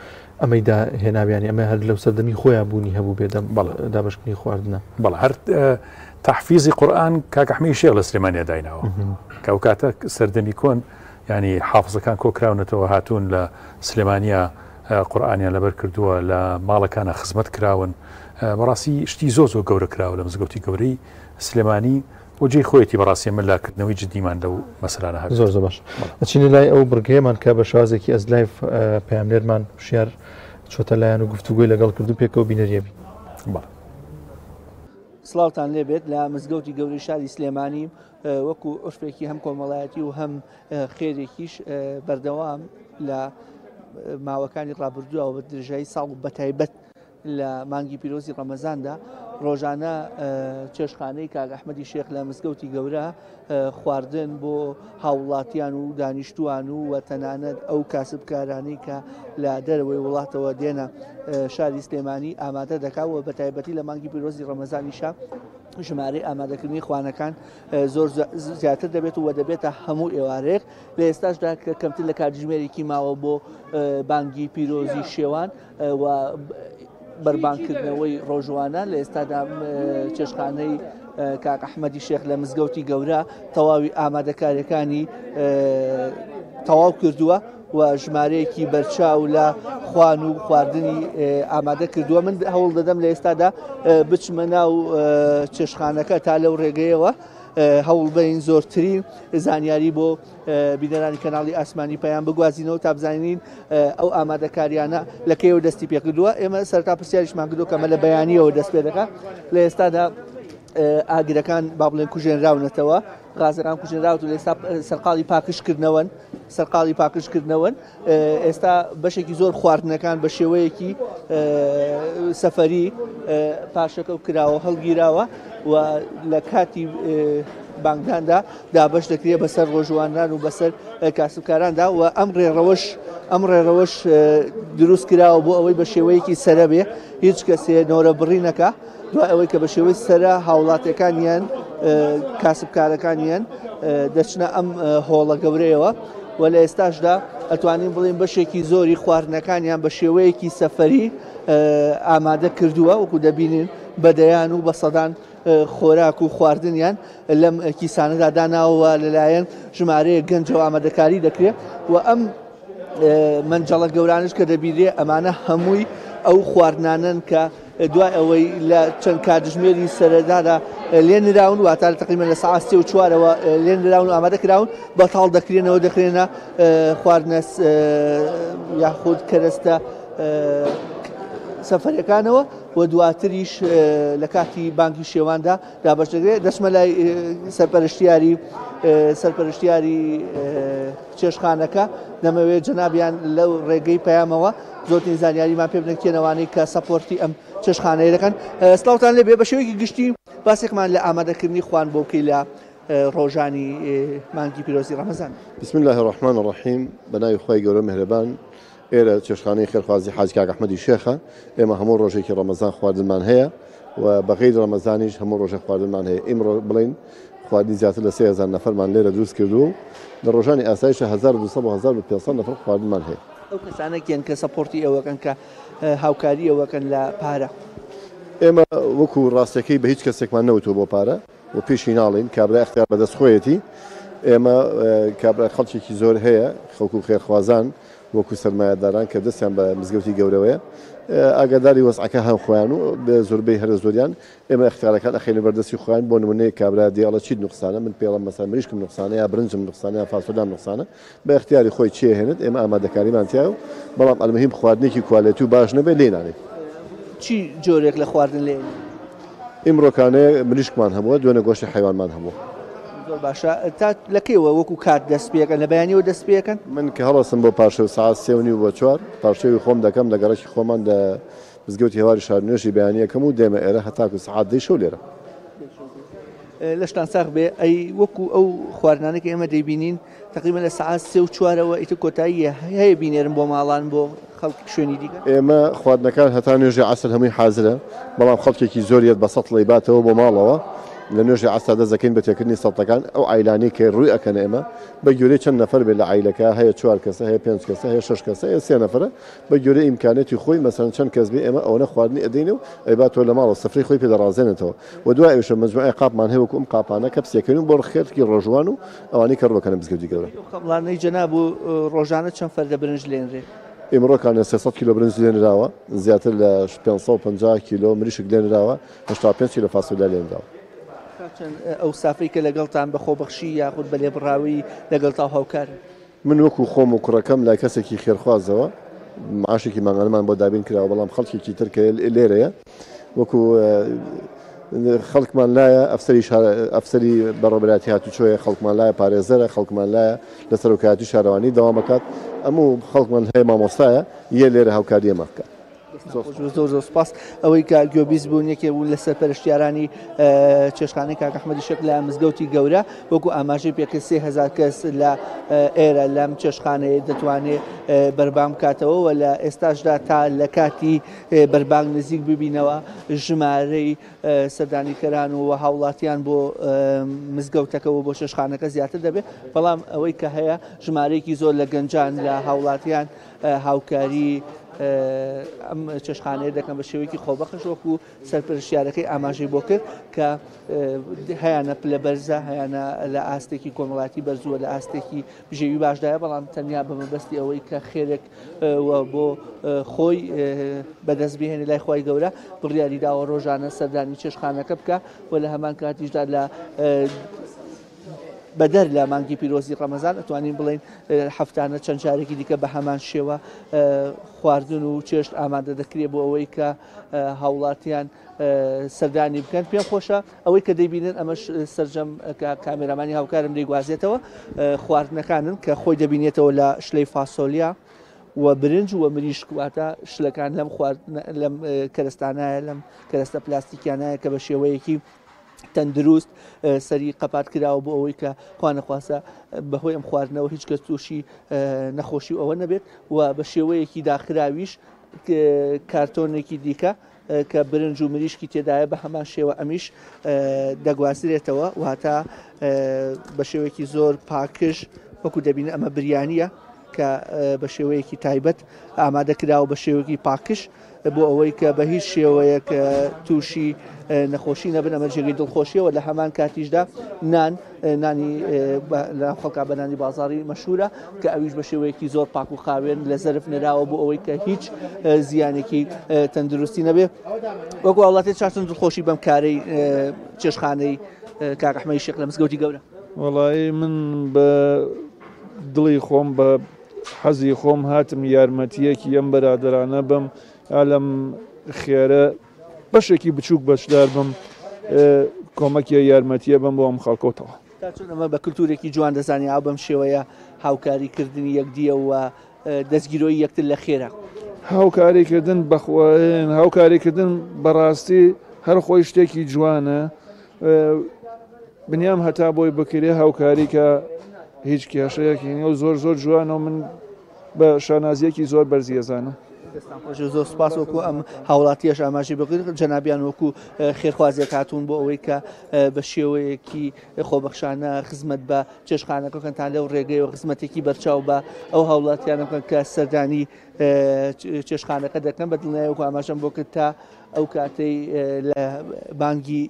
Speaker 1: ئەمەی داهێنابیانی ئەمە هەر لەو سەردەمی خۆیان بوونی هەبوو بێدەم دابشکردنی خواردنە
Speaker 2: بەڵ هەر تحفیزی قورئان کاک ئەحمەدی شێخ لە سلێمانیا دایناوە کە ئەو کاتە سەردەمی کۆن ینی حافزەکان کۆکراونەتەوە هاتوون لە سلێمانیا قورئانیان لەبەر کردووە لە ماڵەکانە خزمەت کراون بەڕاستی شتی زۆر گەورە کراوە لە مزگەوتی گەورەی سلێمانی وجێی خۆیەتی بەڕاستی من لاکردنەوەی جدیمان لەو مەسەلانە هەبێت
Speaker 1: زۆر باش ئەچینە لای ئەو بڕگەیەمان کە بە شازێکی ئەس لایف پەیامنێرمان شیار چۆتە لایەن و گفتوگوی لەگەڵ کردو پێکەوە بینەریەبی
Speaker 4: سڵاوتان لێبێت لە مزگەوتی گەورەی شاری سلێمانی وەکو عرفێکی هەم کۆمەڵایەتی و هەم خێرێکیش بەردەوام لە ماوەکانی ڕابردووە بە درێژایی ساڵ و بەتایبەت لە مانگی پیرۆزی ڕەمەزاندا ڕۆژانە چێشخانەی کاک ئەحمەدی شێخ لە مزگەوتی گەورە خواردن بۆ هاوڵاتیان و دانیشتوان و تەنانەت ئەو کاسبکارانەی کە لە دەرەوەی وڵاتەوە دێنە شاری سلێمانی ئامادە دەکاوە بە تایبەتی لە مانگی پیرۆزی ڕەمەزانیشە ژمارەی ئامادەکردنی خوانەکان زۆر زیاتر دەبێت و دەبێتە هەموو ئێوارەیەک لە ئێستاشدا کە کەمتر لە کاتژمێرێکی ماوە بۆ بانگی پیرۆزی شێوان و بەربانکردنەوەی ڕۆژوانە لە ئێستادا چێشخانەی کاک ئەحمەدی شێخ لە مزگەوتی گەورە تەواوی ئامادەکاریەکانی تەواو کردووە و ژمارەیەکی بەرچاو لە خوان و خواردنی ئامادە کردووە من هەوڵ دەدەم لە ئێستادا بچمە ناو چێشخانەکە تا لەو ڕێگەیەوە هەوڵ بین زۆرترین زانیاری بۆ بینەرانی کەناڵی ئاسمانی پەیام بگوازینەوە تا بزانین ئەو ئامادەکاریانە لەکەیەوە دەستی پێکردووە ئێمە سەرتا پرسیاریشمان کردو کەمە لە بەیانیەوە دەست پێ دەکات لە ئێستادا ئاگرەکان با بڵێن کوژێنراونەتەوە غازەکان کوژێنراوت و لە ئێستا سەرقاڵی پاکشکردنەوەن ئێستا بەشێکی زۆر خواردنەکان بە شێوەیەکی سەفەری پاشەکە و کراوە هەڵگیراوە و لە کاتی بانگداندا دابش دەکرێت بەسەر ڕۆژوانان و بەسەر کاسبکاراندا و ئەم ڕێڕەوەش دروست کراوە بۆ ئەوەی بە شێوەیەکی سەرە بێ هیچ کەسێ نۆرە بڕی نەکە دوای ئەوەی کە بە شێوەی سەرە هاوڵاتەکانیان کاسبکارەکانیان دەچنە ئەم هۆڵە گەورەیەوە و لە ئێستاشدا ئەتوانین بڵین بەشێکی زۆری خواردنەکانیان بە شێوەیەکی سەفەری ئامادە کردووە وەکو دەبینین بەدەیان و بە سەدان خۆراک و خواردنیان لەم کیسانەدا داناوە لەلایەن ژمارەیە گەنجەوە ئامادەکاری دەکرێت و ئەم منجەڵە گەورانش کە دەبیرێ ئەمانە هەمووی ئەو خواردنانن کە دوای ئەوەی لە چەند کاتژمێری سەرەدادا لێنراون واتە تقریبا لە سەعات 3:04ەوە لێنراون و ئامادەکراون بەتاڵ دەکرێنەوە دەکرێنە خواردنە یاخود کەرەستە سەفەرەکانەوە و دواتریش لە کاتی بانکی شێواندا دابەش دەکرێت دەچمە لای سەرپەرشتیاری چێشخانەکە دەمەوێت جەنابیان لەو ڕێگەی پەیامەوە زۆرترین زانیاریمان پێ بنێنەوانەی کە سەپۆرتی ئەم چێشخانەیە دەکەن سڵاوتان لێبێ بە شێوەیەکی گشتی باسێکمان لە ئامادەکردنی خوان بۆ بکەی لە ڕۆژانی مانگی پیرۆزی ڕەمەزان.
Speaker 5: بسم الله الرحمن الرحیم بەناوی خۆی گەورە مهرەبان ئێرە چێشخانەی خێرخوازی حاج کاک ئەحمەدی شێخە ئێمە هەموو ڕۆژێکی ڕەمەزان خواردنمان هەیە و بەغیر ڕەمەزانیش هەموو ڕۆژە خواردنمان هەیە ئێمڕۆ بڵین خواردنی زیاتر لە 3000 نەفەرمان لێرە دروست کردو لە ڕۆژانی ئاسایشە 1200 و 1500 نەفەر خواردنمان هەیە
Speaker 4: ئەو کەسانێکیان کە سەپۆرتی ئەوەکەن کە هاوکاری ئەوەکەن لە پارە
Speaker 5: ئێمە وەکو ڕاستەکەی بە هیچ کەسێکمان نەوتوە بۆ پارە و پێشی ناڵین کابرا اختیار بەدەست خۆیەتی ئێمە کابرا خەڵکێکی زۆر هەیە خەڵکو خێرخوازان وەکو سەرمایه‌داران کە دەستیان بە مزگەوتی گەورەوەیە ئاگاداری وەسعەکە هەم خۆیان و بە زۆربەی هەرە زۆریان ئێمە اختیارەکان ئەخێنە بەردەستی خۆیان بۆ نمونەیە کابرا دیاڵە چیت نقصانە من پێڵم مەسەن مریشکم نقصانە یا برنجم نقصانە یا فاسۆدام نقصانە بە اختیاری خۆی چێهێنێت ئێمە ئامادەکاریمان تیا و بەڵام ئەلمەهیم خواردنێکی کوالێتی و باش نەبێت لێنانێت
Speaker 4: چی جۆرێک لە خواردن لێن
Speaker 5: ئیمڕۆکانەیە مریشکمان هەمووە دوێنە گۆشتی حیوانمان هەموو
Speaker 4: زۆر باشە تا لەکەیەوە وەکو کات دەست پێەکەن لە بەیانیەوە دەست پێەکەن
Speaker 5: من کە هەڵەسم بۆ پاشە ساعت 3:30 بۆ 4 پاشەوی خۆم دەکەم لە گەڕەکی خۆمان لە مزگەوتی هێواری شارنوێژی بەیانیەکەم و دێمە ئێرە هەتاکو سعات 10 شەو لێرە
Speaker 4: لەشتان ساغ بێ ئەی وەکو ئەو خواردنانێک ئێمە دەیبینین تقریبا لە سعات 3 و 4ەوە ئیتر کۆتایی هەیە بینێرم بۆ ماڵان بۆ خەڵکی شوێنی دیکە
Speaker 5: ئێمە خواردنەکان هەتا نوێژی عەسر هەمووی حازرە بەڵام خەڵکێکی زۆریت بە سەد لەیباتەوە بۆ ماڵەوە لە نوێژی عەسر دەزەکەین بە تێکردنی سەڵتەکان ئەو عیلانی کە ڕووی ئەکەن ئێمە بە گوێرەی چەند نەفەر بێت لە عیلەکە هەیە 4 کەسە هەیە 5 کەسە هەیە 6 کەسە هەیە 3 نەفرە بە گوێرەی ئیمکانێتی خۆی مەسەن چەند کەس بێ ئێمە ئەوەنە خواردنی ئەدەینە و ئەیباتەوە لە ماڵە سفرەی خۆی پێدەڕازێنێتەوە و دوای ئەویشە مجموعەی قاپمان هەیە وەکو ئەم قاپانە کە پسێکەوین بۆ ڕخێرکی ڕۆژوان و ئەوانەی کە ڕوەکەنە مزگەوتی گەورە
Speaker 4: خەمڵانەی جەناب و ڕۆژانە چەند فەردە برنج لێنرێ
Speaker 5: ئێمڕۆکانە 300 کیلۆ برنج لێنراوە زیاتر لە 550 کیلۆ مریشک لێنراوە 85 کیلۆ فاسۆلیا لێنراوە
Speaker 4: ئەو سافەی کە لەگەڵتان بە خۆبەخشی یاخود بە لێبڕاوی لەگەڵ تا هاوکار
Speaker 5: من وەکو خۆم و کوڕەکەم لای کەسێکی خێرخوازەوە معاشێکی ماگانەمان بۆ دابین کراوە بەڵام خەڵکێکی ترکە لێرەیە وەکو خەڵکمان لایە ئەفسەری بەڕێوەبەراتی هاتوچۆیە خەڵکمان لایە پارێزەرە خەڵکمان لایە لە سەرۆکایەتی شارەوانی دەوامەکات ئەموو خەڵکمان هەیە مامۆستایە یە لێرە هاوکاری ئێمە بکات
Speaker 4: زۆر زۆر سپاس ئەوەی کە گوێبیست بوون یەکێ بوو لە سەرپەرشتیارانی چێشخانەی کاک ئەحمەدی شێخ لە مزگەوتی گەورە وەکو ئاماژەی پێکرد 3000 کەس لە ئێرە لەم چێشخانەیە دەتوانێت بەربام بکاتەوە و لە ئێستاشدا تا لە کاتی بەربانگ نزیک ببینەوە ژمارەی سەردانیکەران و هاوڵاتیان بۆ مزگەوتەکەەوە بۆ چێشخانەکە زیاتر دەبێت بەڵام ئەوەی کە هەیە ژمارەیەکی زۆر لە گەنجان لە هاوڵاتیان هاوکاری ئەم چێشخانەیە دەکەم بە شێوەیەکی خۆبەخش وەکو سەرپەرشتیارەکەی ئاماژەی بۆ کرد کە هەیەنە پلە بەرزە هەیەنە لە ئاستێکی کۆمەڵاتی بەرزووە لە ئاستێکی بژێوی باشدایە بەڵام تەنیا بە مەبەستی ئەوەی کە خێرێک بۆ خۆی بەدەست بهێنێ لای خۆی گەورە بڕیاری داوە ڕۆژانە سەردانی چێشخانەکە بکە و لە هەمان کاتیشدا لە بەدەر لە مانگی پیرۆزی ڕەمەزان ئەتوانین بڵین هەفتانە چەند جارێکی دیکە بە هەمان شێوە خواردن و چێشت ئامادە دەکرێت بۆ ئەوەی کە هاوڵاتیان سەردانی بکەن پێم خۆشە ئەوەی کە دەیبینن ئەمەش سەرجەم کامێرامانی هاوکارم دەیگوازێتەوە خواردنەکانن کە خۆی دەبینێتەوە لە شلەی فاسۆلیا و برنج و مریشک واتە شلەکان لەم کەرستانایە لەم کەرەستە پلاستیکیانایە کە بە شێوەیەکی تەندروست سەری قەپات کراوە بۆ ئەوەی کە خوا نەخواسە بەهۆی ئەم خواردنەوە هیچ کەس تووشی نەخۆشی ئەوە نەبێت و بە شێوەیەکی داخراویش کارتۆنێکی دیکە کە برنج و مریشکی تێدایە بە هەمان شێوە ئەمیش دەگوازرێتەوە واتە بە شێوەیەکی زۆر پاکش وەکو دەبینە ئەمە بریانیە کە بە شێوەیەکی تایبەت ئامادەکراوە بە شێوەیەکی پاکش بۆ ئەوەی کە بە هیچ شێوەیەک تووشی نەخۆشی نەبن ئەمە جێگەی دڵخۆشیەوە لە هەمان کاتیشدا نانی لە خەڵکا بەنانی بازاڕی مەشهورە کە ئەویش بە شێوەیەکی زۆر پاک و خاوێن لە زەرف نراوە بۆ ئەوەی کە هیچ زیانێکی تەندروستی نەبێ وەکو وڵاتی چارچەند دڵخۆشی بەم کارەی چێشخانەی کاک ئەحمەدی شێخ لە مزگەوتی گەورە
Speaker 6: وەڵی من بە دڵی خۆم بە حەزی خۆم هاتم یارمەتیەکی ئەم بەرادەرانە بم لەم خێرە بەشێکی بچووک بەشدار بم کۆمەکی یارمەتیە بم بۆ ئەم خەڵکەوتەوە
Speaker 4: ئەمە بە کللتورێکی جوان دەزانی ئاو بەم شێوەیە هاوکاریکردنی یەکدیە و دەستگیرۆی یەکتر لە خێرە
Speaker 6: هاوکاریکردن بەخواین هاوکاریکردن بەڕاستی هەر خۆی شتێکی جوانە بنیام هەتا بۆی بکرێ هاوکاری کە هیچ کێشەیەکی نیە و زۆر زۆر جوانە و من بە شانازیەکی زۆر بەرزیەزانم
Speaker 4: زۆر سپاس وەکو ئەم هاوڵاتیەش ئاماژی بگرێت جەنابیان وەکو خێرخوازیەک هاتوون بۆ ئەوەی کە بە شێوەیەکی خۆبەخشانە خزمەت بە چێشخانەکەکەتان لەو ڕێگەیەوە خزمەتێکی بەرچاو بە ئەو هاوڵاتیانە بکەن کە سەردانی چێشخانەکە دەکەن بە دڵنیایەوە ئاماژەم بۆ کرد تا ئەو کاتەی لە بانگی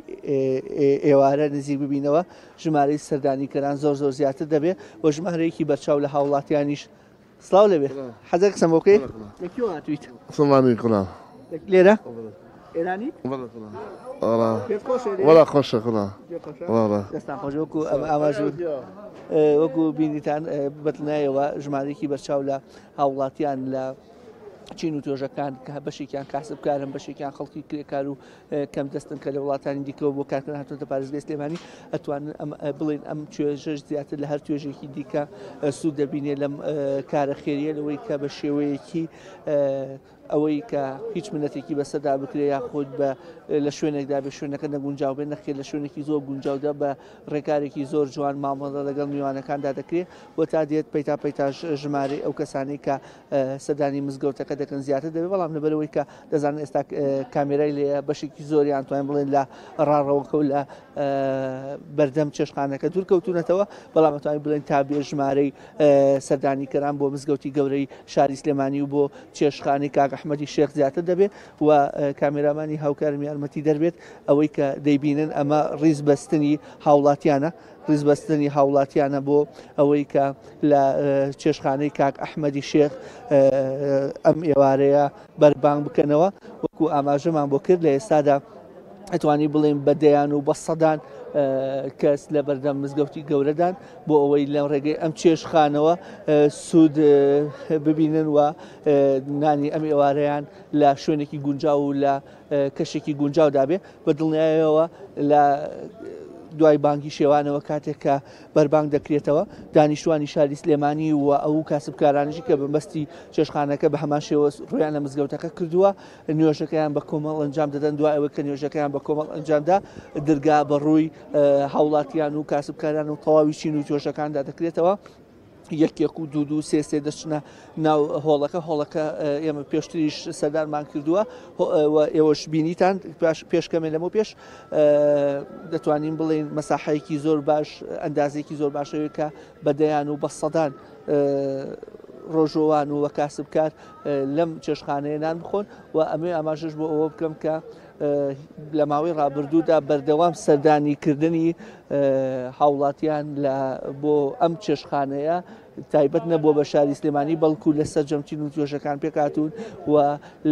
Speaker 4: ئێوارە نزیک ببینەوە ژمارەی سەردانیکەران زۆر زۆر زیاتر دەبێت و ژمارەیەکی بەرچاو لە هاوڵاتیانیش سلااو لەبێ حەزەر قسەم بۆکەی لەکوێ هاتوویت
Speaker 5: سڵامی کوڵام
Speaker 4: لێرە ئێرانی
Speaker 5: وڵا خۆشە خڵا
Speaker 4: دەستان خۆش وەکو ئاماژ وەکو بینیتان بەتنایەوە ژمارەیەکی بەرچاو لە هاوڵاتیان لە چین و تۆژەکان کە بەشێکیان کاسبکارن بەشێکیان خەڵکی کرێکار و کەم دەستن کە لە وڵاتانی دیکەەوە بۆ کارکردن هاتوونەتە پارێزگای سلێمانی ئەتوانن بڵێن ئەم توێژەش زیاتر لە هەر توێژێکی دیکە سوود دەبینێ لەم کارە خێریە لەوەی کە بە شێوەیەکی ئەوەی کە هیچ منەتێکی بەسەردا بکرێ یاخود بە لە شوێنێکدا بە شوێنەکە نەگونجاو بێت نەخێت لە شوێنێکی زۆر گونجاودا بە ڕێکارێکی زۆر جوان مامەڵە لەگەڵ میوانەکاندا دەکرێت بۆ تا دێت پەیتا ژمارە ئەو کەسانی کە سەردانی مزگەوتەکە دەکەن زیاتر دەبێت بەڵام لەبەرەوەی کە دەزانن ئێستا کامێرای لێ بەشێکی زۆریان توانین بڵێن لە ڕاڕەوەکە و لە بەردەم چێشخانەکە دوورکەوتونەتەوە بەڵام توانین بڵێن تا بێ ژمارەی سەردانیکەران بۆ مزگەوتی گەورەی شاری سلێمانی و بۆ چێشخانەی کاک ئەحمەدی شێخ زیاتر دەبێت و کامێرامانی هاوکارم یارمەتی دەربێت ئەوەی کە دەیبینن ئەمە ڕیزبەستنی هاوڵاتیانە ڕیزبەستنی هاوڵاتیانە بۆ ئەوەی کە لە چێشخانەی کاک ئەحمەدی شێخ ئەم ئێوارەیە بەربانگ بکەنەوە وەکو ئاماژەمان بۆ کرد لە ئێستادا ئەتوانی بڵێن بەدەیان و بە سەدان کەس لە بەردەم مزگەوتی گەورەدان بۆ ئەوەی لەم ڕێگەی ئەم چێشخانەوە سوود ببینن و نانی ئەم ئێوارەیان لە شوێنێکی گونجاو و لە کەشێکی گونجاو دابێ بە دڵنیایەوە لە دوای بانکی شێوانەوە کاتێک کە بەربانگ دەکرێتەوە دانیشتوانی شاری سلێمانی و ئەو کاسبکارانیشی کە بەمەستی چێشخانەکە بە هەمان شێوە ڕویان لە مزگەوتەکە کردووە نوێژەکەیان بە کۆمەڵ ئەنجام دەدەن دوای ئەوە کە نوێژەکەیان بە کۆمەڵ ئەنجامدا دەرگا بە ڕووی هاوڵاتیان و کاسبکاران و تەواوی چین و توێژەکاندا دەکرێتەوە یەکێک و دوو سێ دەچنە ناو هۆڵەکە ئێمە پێشتریش سەردانمان کردووە ئێوەش بینیتان پێشکەمێ لەمە پێش دەتوانین بڵێن مەساحەیەکی زۆر باش ئەندازێکی زۆر باشەوەی کە بەدەیان و بە سەدان ڕۆژۆوان و وە کاسبکار لەم چێشخانەیە نان بخۆن و ئەمێ ئاماژەش بۆ ئەوە بکەم کە لە ماوەی ڕابردوودا بەردەوام سەردانیکردنی هاوڵاتیان بۆ ئەم چێشخانەیە تایبەت نەبووە بە شاری سلێمانی بەڵکو لە سەرجەمچین و توێژەکان پێکاتون و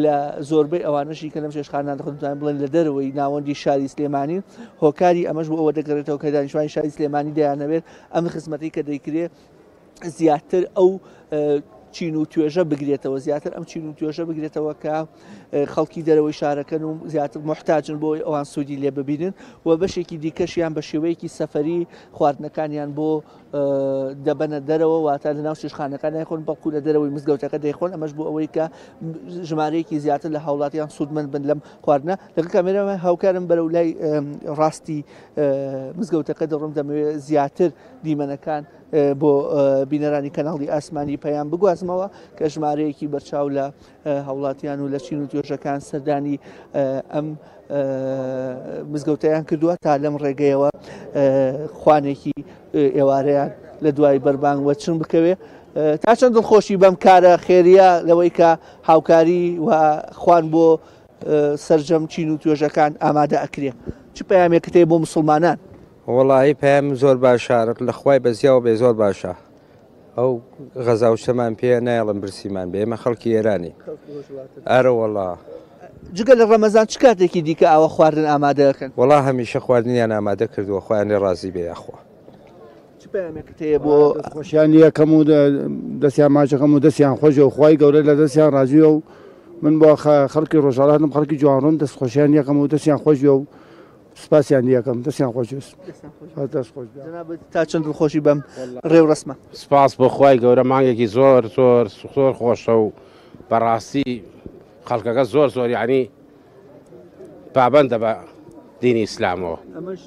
Speaker 4: لە زۆربەی ئەوانەشی کە لەم چێشخانە دەخۆن بڵێن لە دەرەوەی ناوەندی شاری سلێمانی هۆکاری ئەمەش بۆ ئەوە دەگەڕێتەوە کە دانیشتوانی شاری سلێمانی دەیانەوێت ئەم خزمەتی کە دەیکرێت زیاتر ئەو چین و توێژە بگرێتەوە زیاتر ئەم چین و توێژە بگرێتەوە کە خەڵکی دەرەوەی شارەکەن و زیاتر محتاجن بۆی ئەوان سوودی لێ ببینن و بەشێکی دیکەشیان بە شێوەیەکی سەفەری خواردنەکانیان بۆ دەبەنە دەرەوە واتە لە ناو چێشخانەکان نایخۆن بەڵکو لە دەرەوەی مزگەوتەکە دەیخۆن ئەمەش بۆ ئەوەی کە ژمارەیەکی زیاتر لە هاوڵاتیان سوودمەند بن لەم خواردنە لەگەڵ کامێرەمە هاوکارم بەرەو لای ڕاستی مزگەوتەکە دەڕۆم دەمەوێت زیاتر دیمەنەکان بۆ بینەرانی کەناڵی ئاسمانی پەیام بگوازمەوە کە ژمارەیەکی بەرچاو لە هاوڵاتیان و لە چین و توێژەکان سەردانی ئەم مزگەوتەیان کردووە تا لەم ڕێگەیەوە خوانێکی ئێوارەیان لە دوای بەربانگ وەچن بکەوێ تا چەند دڵخۆشی بەم کارە خێریە لەوەی کە هاوکاری و خوان بۆ سەرجەم چین و توێژەکان ئامادە ئەکرێ چ پەیامێکت هەیە بۆ موسڵمانان؟
Speaker 7: وەڵاهی پەیام زۆر باشارت لە خوای بەزیاوە بێ زۆر باشە ئەو غەزاوشەمان پێ نایڵم برسیمان بێ ئێمە خەڵکی ئێرانی ئەرە وەڵا
Speaker 4: جگە لە ڕەمەزان چ کاتێکی دیکە ئاوە خواردن ئامادە دەکەن؟
Speaker 7: وەڵا هەمیشە خواردنیان ئامادە کردووە خۆیان لێ ڕازی بێ یاخوا
Speaker 4: چ پەیامێکت هەیە بۆ
Speaker 8: خۆشیان یەکەم و دەستیان ماچەکەم و دەستیان خۆشە و خوای گەورە لە دەستیان ڕازیە و من بۆ خەڵکی ڕۆژاڵاتم خەڵکی جوانڕۆم دەست خۆشیان یەکەم و دەستیان خۆشیە و سپاسیان یەکەم دەستیان خۆشویست
Speaker 4: تا چەند دڵخۆشی بەم ڕێو ڕسمە
Speaker 9: سپاس بۆ خوای گەورە مانگێکی زۆر زۆر زۆر خۆشە و بەڕاستی خەڵکەکە زۆر زۆر یعنی پابەندە بە دینی ئیسلامەوە
Speaker 4: ئەمەش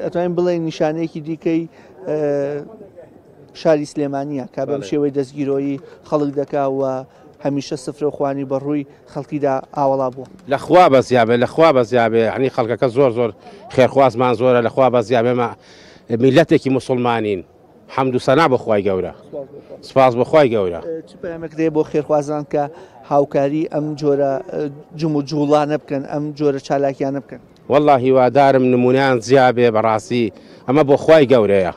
Speaker 4: ئەتوانین بڵێن نیشانەیەکی دیکەی شاری سلێمانیە کا بەم شێوەی دەستگیرۆیی خەڵک دەکاوە هەمیشە سفرە خوانی بەڕووی خەڵکیدا ئاوەڵا بووە
Speaker 9: لەخوا بەزیابێ لەخوا بەزیابێ ینی خەڵکەکە زۆر زۆر خێرخوازمان زۆرە لەخوا بەزیابێمە میلەتێکی موسڵمانین حەمد و سەنا بە خوای گەورە سپاس بە خوای گەورە
Speaker 4: چ پەیامێک دەیە بۆ خێرخوازان کە هاوکاری ئەم جۆرە جم و جوڵانە بکەن ئەم جۆرە چالاکیانە بکەن
Speaker 9: والله هیوادارم نمونیان زیابێ بەڕاستی ئەمە بۆ خوای گەورەیە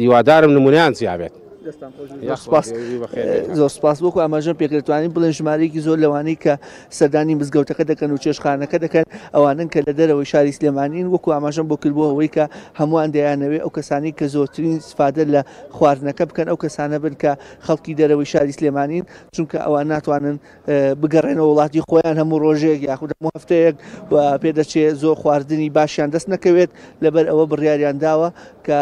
Speaker 9: هیوادارم نمونیان زیابێت
Speaker 4: زۆر سپاس بۆکو ئاماژەم پێکرێتوانین بڵێن ژمارەیەکی زۆر لەوانەی کە سەردانی مزگەوتەکە دەکەن و چێشخانەکە دەکەن ئەوانن کە لە دەرەوەی شاری سلێمانین وەکو ئاماژەم بۆ کردبووە ئەوەی کە هەمووان دەیانەوێ ئەو کەسانی کە زۆرترین سفادە لە خواردنەکە بکەن ئەو کەسانە بن کە خەڵکی دەرەوەی شاری سلێمانین چونکە ئەوان ناتوانن بگەڕێنەوە وڵاتی خۆیان هەموو ڕۆژێک یاخود هەموو هەفتەیەک و پێدەچێت زۆر خواردنی باشیان دەست نەکەوێت لەبەر ئەوە بڕیاریان داوە کە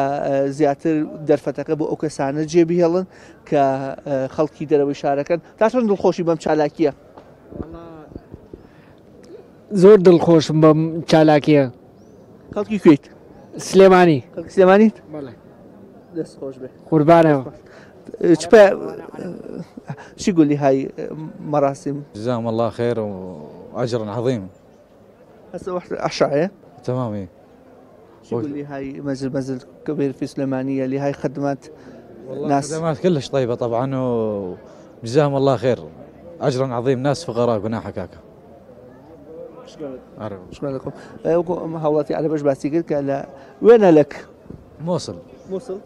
Speaker 4: زیاتر دەرفەتەکە بۆ ئەو کەسانە جێبیهێڵن کە خەڵکی دەرەوەی شارەکەن تا چۆن دڵخۆشی بەم چالاکیە
Speaker 10: زۆر دڵخۆشم بەم چالاکیە
Speaker 4: خەڵکی کوێیت
Speaker 10: سلێمانی
Speaker 4: سلێمانیت دەست خۆش بێ
Speaker 10: قوربانەوە
Speaker 4: شو يقول لي هاي مراسم؟
Speaker 11: جزاهم الله خير واجر عظيم.
Speaker 4: هسه واحد عشاء
Speaker 11: تمام. ايه
Speaker 4: شو يقول لي هاي منزل كبير في سليمانيه اللي هاي خدمات
Speaker 11: ناس خدمات كلش طيبه طبعا وجزاهم الله خير اجرا عظيم ناس فقراء قناع حكاكه.
Speaker 4: شكرا لكم. هاولاتي على باش باسيقل قال وين لك؟
Speaker 11: موصل.
Speaker 4: موصل؟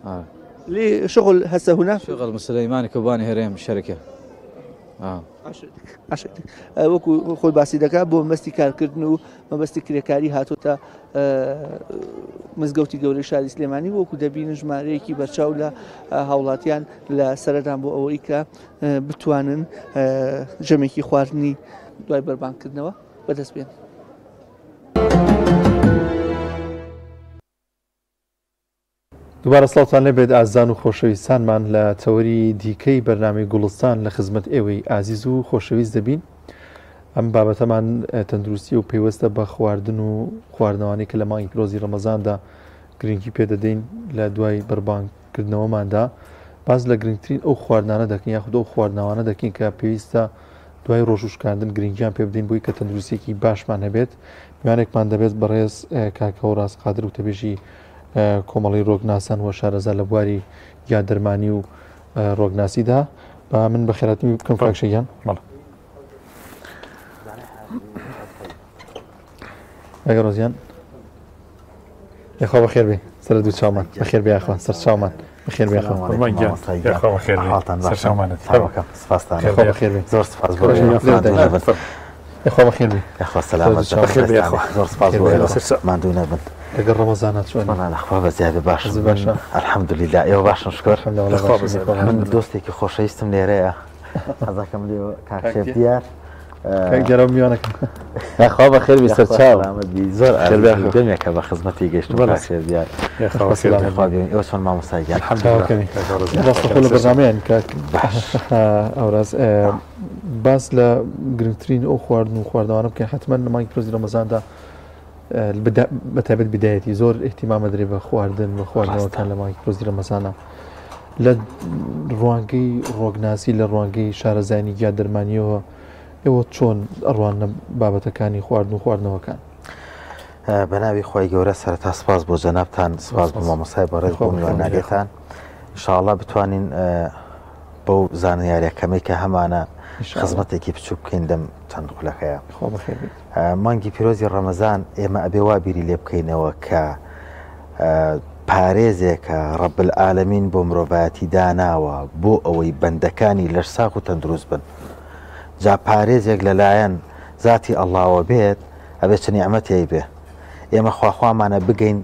Speaker 4: ليه شغل هسه هنا؟
Speaker 11: شغل سليماني كوباني هريم الشركه.
Speaker 4: عشتك وەکو خۆی باسی دەکات بۆ مەستی کارکردن و مەبەستی کرێکاری هاتوتە مزگەوتی گەورەی شاری سلێمانی وەکو دەبینن ژمارەیەکی بەرچاو لە هاوڵاتیان لە سەردان بۆ ئەوەی کە بتوانن ژەمێکی خواردنی دوای بەربانکردنەوە بەدەست بێن.
Speaker 1: دووبارە سڵاوتان لێبێت ئازان و خۆشەویستانمان لە تەوەری دیکەی بەرنامەی گوڵستان لە خزمەت ئێوەی ئازیز و خۆشەویست دەبین. ئەم بابەتەمان تەندروستی و پەیوەستە بە خواردن و خواردنەوانی کە لە مانگی پیرۆزی ڕەمەزاندا گرنگی پێدەدەین لە دوای بەربانکردنەوەماندا باز لە گرنگترین ئەو خواردنانە دەکەین یاخود ئەو خواردنەوانە دەکەین کە پێویستە دوای ڕۆژوشکاندن گرنگیان پێ بدەین بۆی کە تەندروستێکی باشمان هەبێت. میوانێکمان دەبێت بەڕێز کاکە و ڕاستقادر و تەبێژی کۆمەڵی ڕۆگناسان و شارەزا لە بواری یا دەرمانی و ڕۆگناسیدا بە من بە خێراتی بکەم فراکشەیان ئەگە ڕۆزیان یخوا بەخێر بێ سەر دوو چاومان بەخێر بێ یاخوا سەر چاومان بەخێر بێ یاخوا بەخێر بێ زۆر سپاس بۆ یخوا بەخێر بێ
Speaker 12: یخوا سەلامەت بەخێر بێ یخوا زۆر سپاس بۆ ماندوو نەبن.
Speaker 1: ئەگەر ڕەمەزانات چۆن
Speaker 12: خوا بەزیادە باش الحەمدولیلا ئێوە باشن شکر من دۆستێکی خۆشەویستم لێرەیە حەزەکەم لێوە کاکشێف دیار
Speaker 1: گەرە میوانەکەم
Speaker 12: خوا بەخێر بی سەر چاو زۆر دەمێکە بە خزمەتی گەشتم کاکشێف دیار ئێوە چۆن مامۆستایگیان
Speaker 1: ڕاستە خۆ لە بەرنامەیان کاک ئەوراز باس لە گرنگترین ئەو خواردن و خواردنەوانە بکەین حتمەن لە مانگی پیرۆزی ڕەمەزاندا بەتایبەت بدایەتی زۆر ئیحتیمامە دەرێ بە خواردن و خواردنەوەکان لە مانگی پیرۆزی ڕەمەزانە لە ڕوانگەی ڕۆگناسی لە ڕوانگەی شارەزانی یا دەرمانیەوە ئێوە چۆن ئەڕوانە بابەتەکانی خواردن و خواردنەوەکان
Speaker 12: بە ناوی خۆی گەورە سەرەتا سپاس بۆ جەنابتان سپاس بۆ مامۆستای بەڕێز بۆ میوانناگەتان ئینشاءڵڵا بتوانین بەو زانیاریەکەمەی کە هەمانە خزمەتێکی بچوو بکەین دەم چەند خولەکەیە مانگی پیرۆزی ڕەمەزان ئێمە ئەبێ وا بیری لێ بکەینەوە کە پارێزێکە ڕەب العالەمین بۆ مرۆڤایەتی داناوە بۆ ئەوەی بەندەکانی لەش ساق و تەندروست بن. جا پارێزێک لەلایەن ذاتی ئەڵڵاوە بێت ئەبێت چ نیعمەتێک بێ. ئێمە خواخوامانە بگەین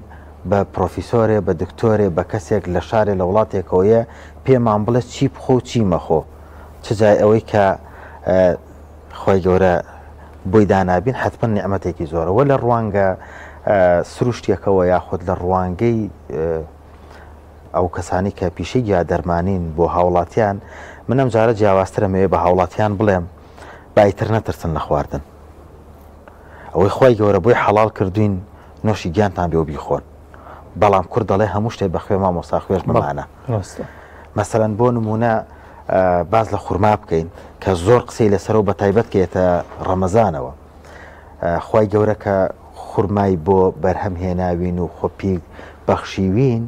Speaker 12: بە پرۆفیسۆرێ بە دکتۆرێ بە کەسێک لە شارێ لە وڵاتێکەوەیە پێمان بڵێت چی بخۆ و چی مەخۆ چ جای ئەوەی کە خۆی گەورە بۆی دانابین حتمما نیعمەتێکی زۆرەوە لە ڕوانگە سروشتێکەوە یاخود لە ڕوانگەی ئەو کەسانی کە پیشەی یا دەرمانین بۆ هاوڵاتیان منم جارە جیاوازترەمەوێ بە هاوڵاتیان بڵێم بایتر نەترسن لە خواردن ئەوەی خۆی گەورە بۆی حەڵال کردوین نۆشی گیانتان بێ و بیخۆن بەڵام کورد دەڵێ هەموو شتێک بە خوێ مامۆستا خوێش بمانە مەسەلەن بۆ نمونە باز لە خورما بکەین کە زۆر قسەی لەسەرەوە بە تایبەت کێتە ڕەمەزانەوە خی گەورە کە خورمای بۆ بەرهەم هێناوین و خۆپی بەخشیوین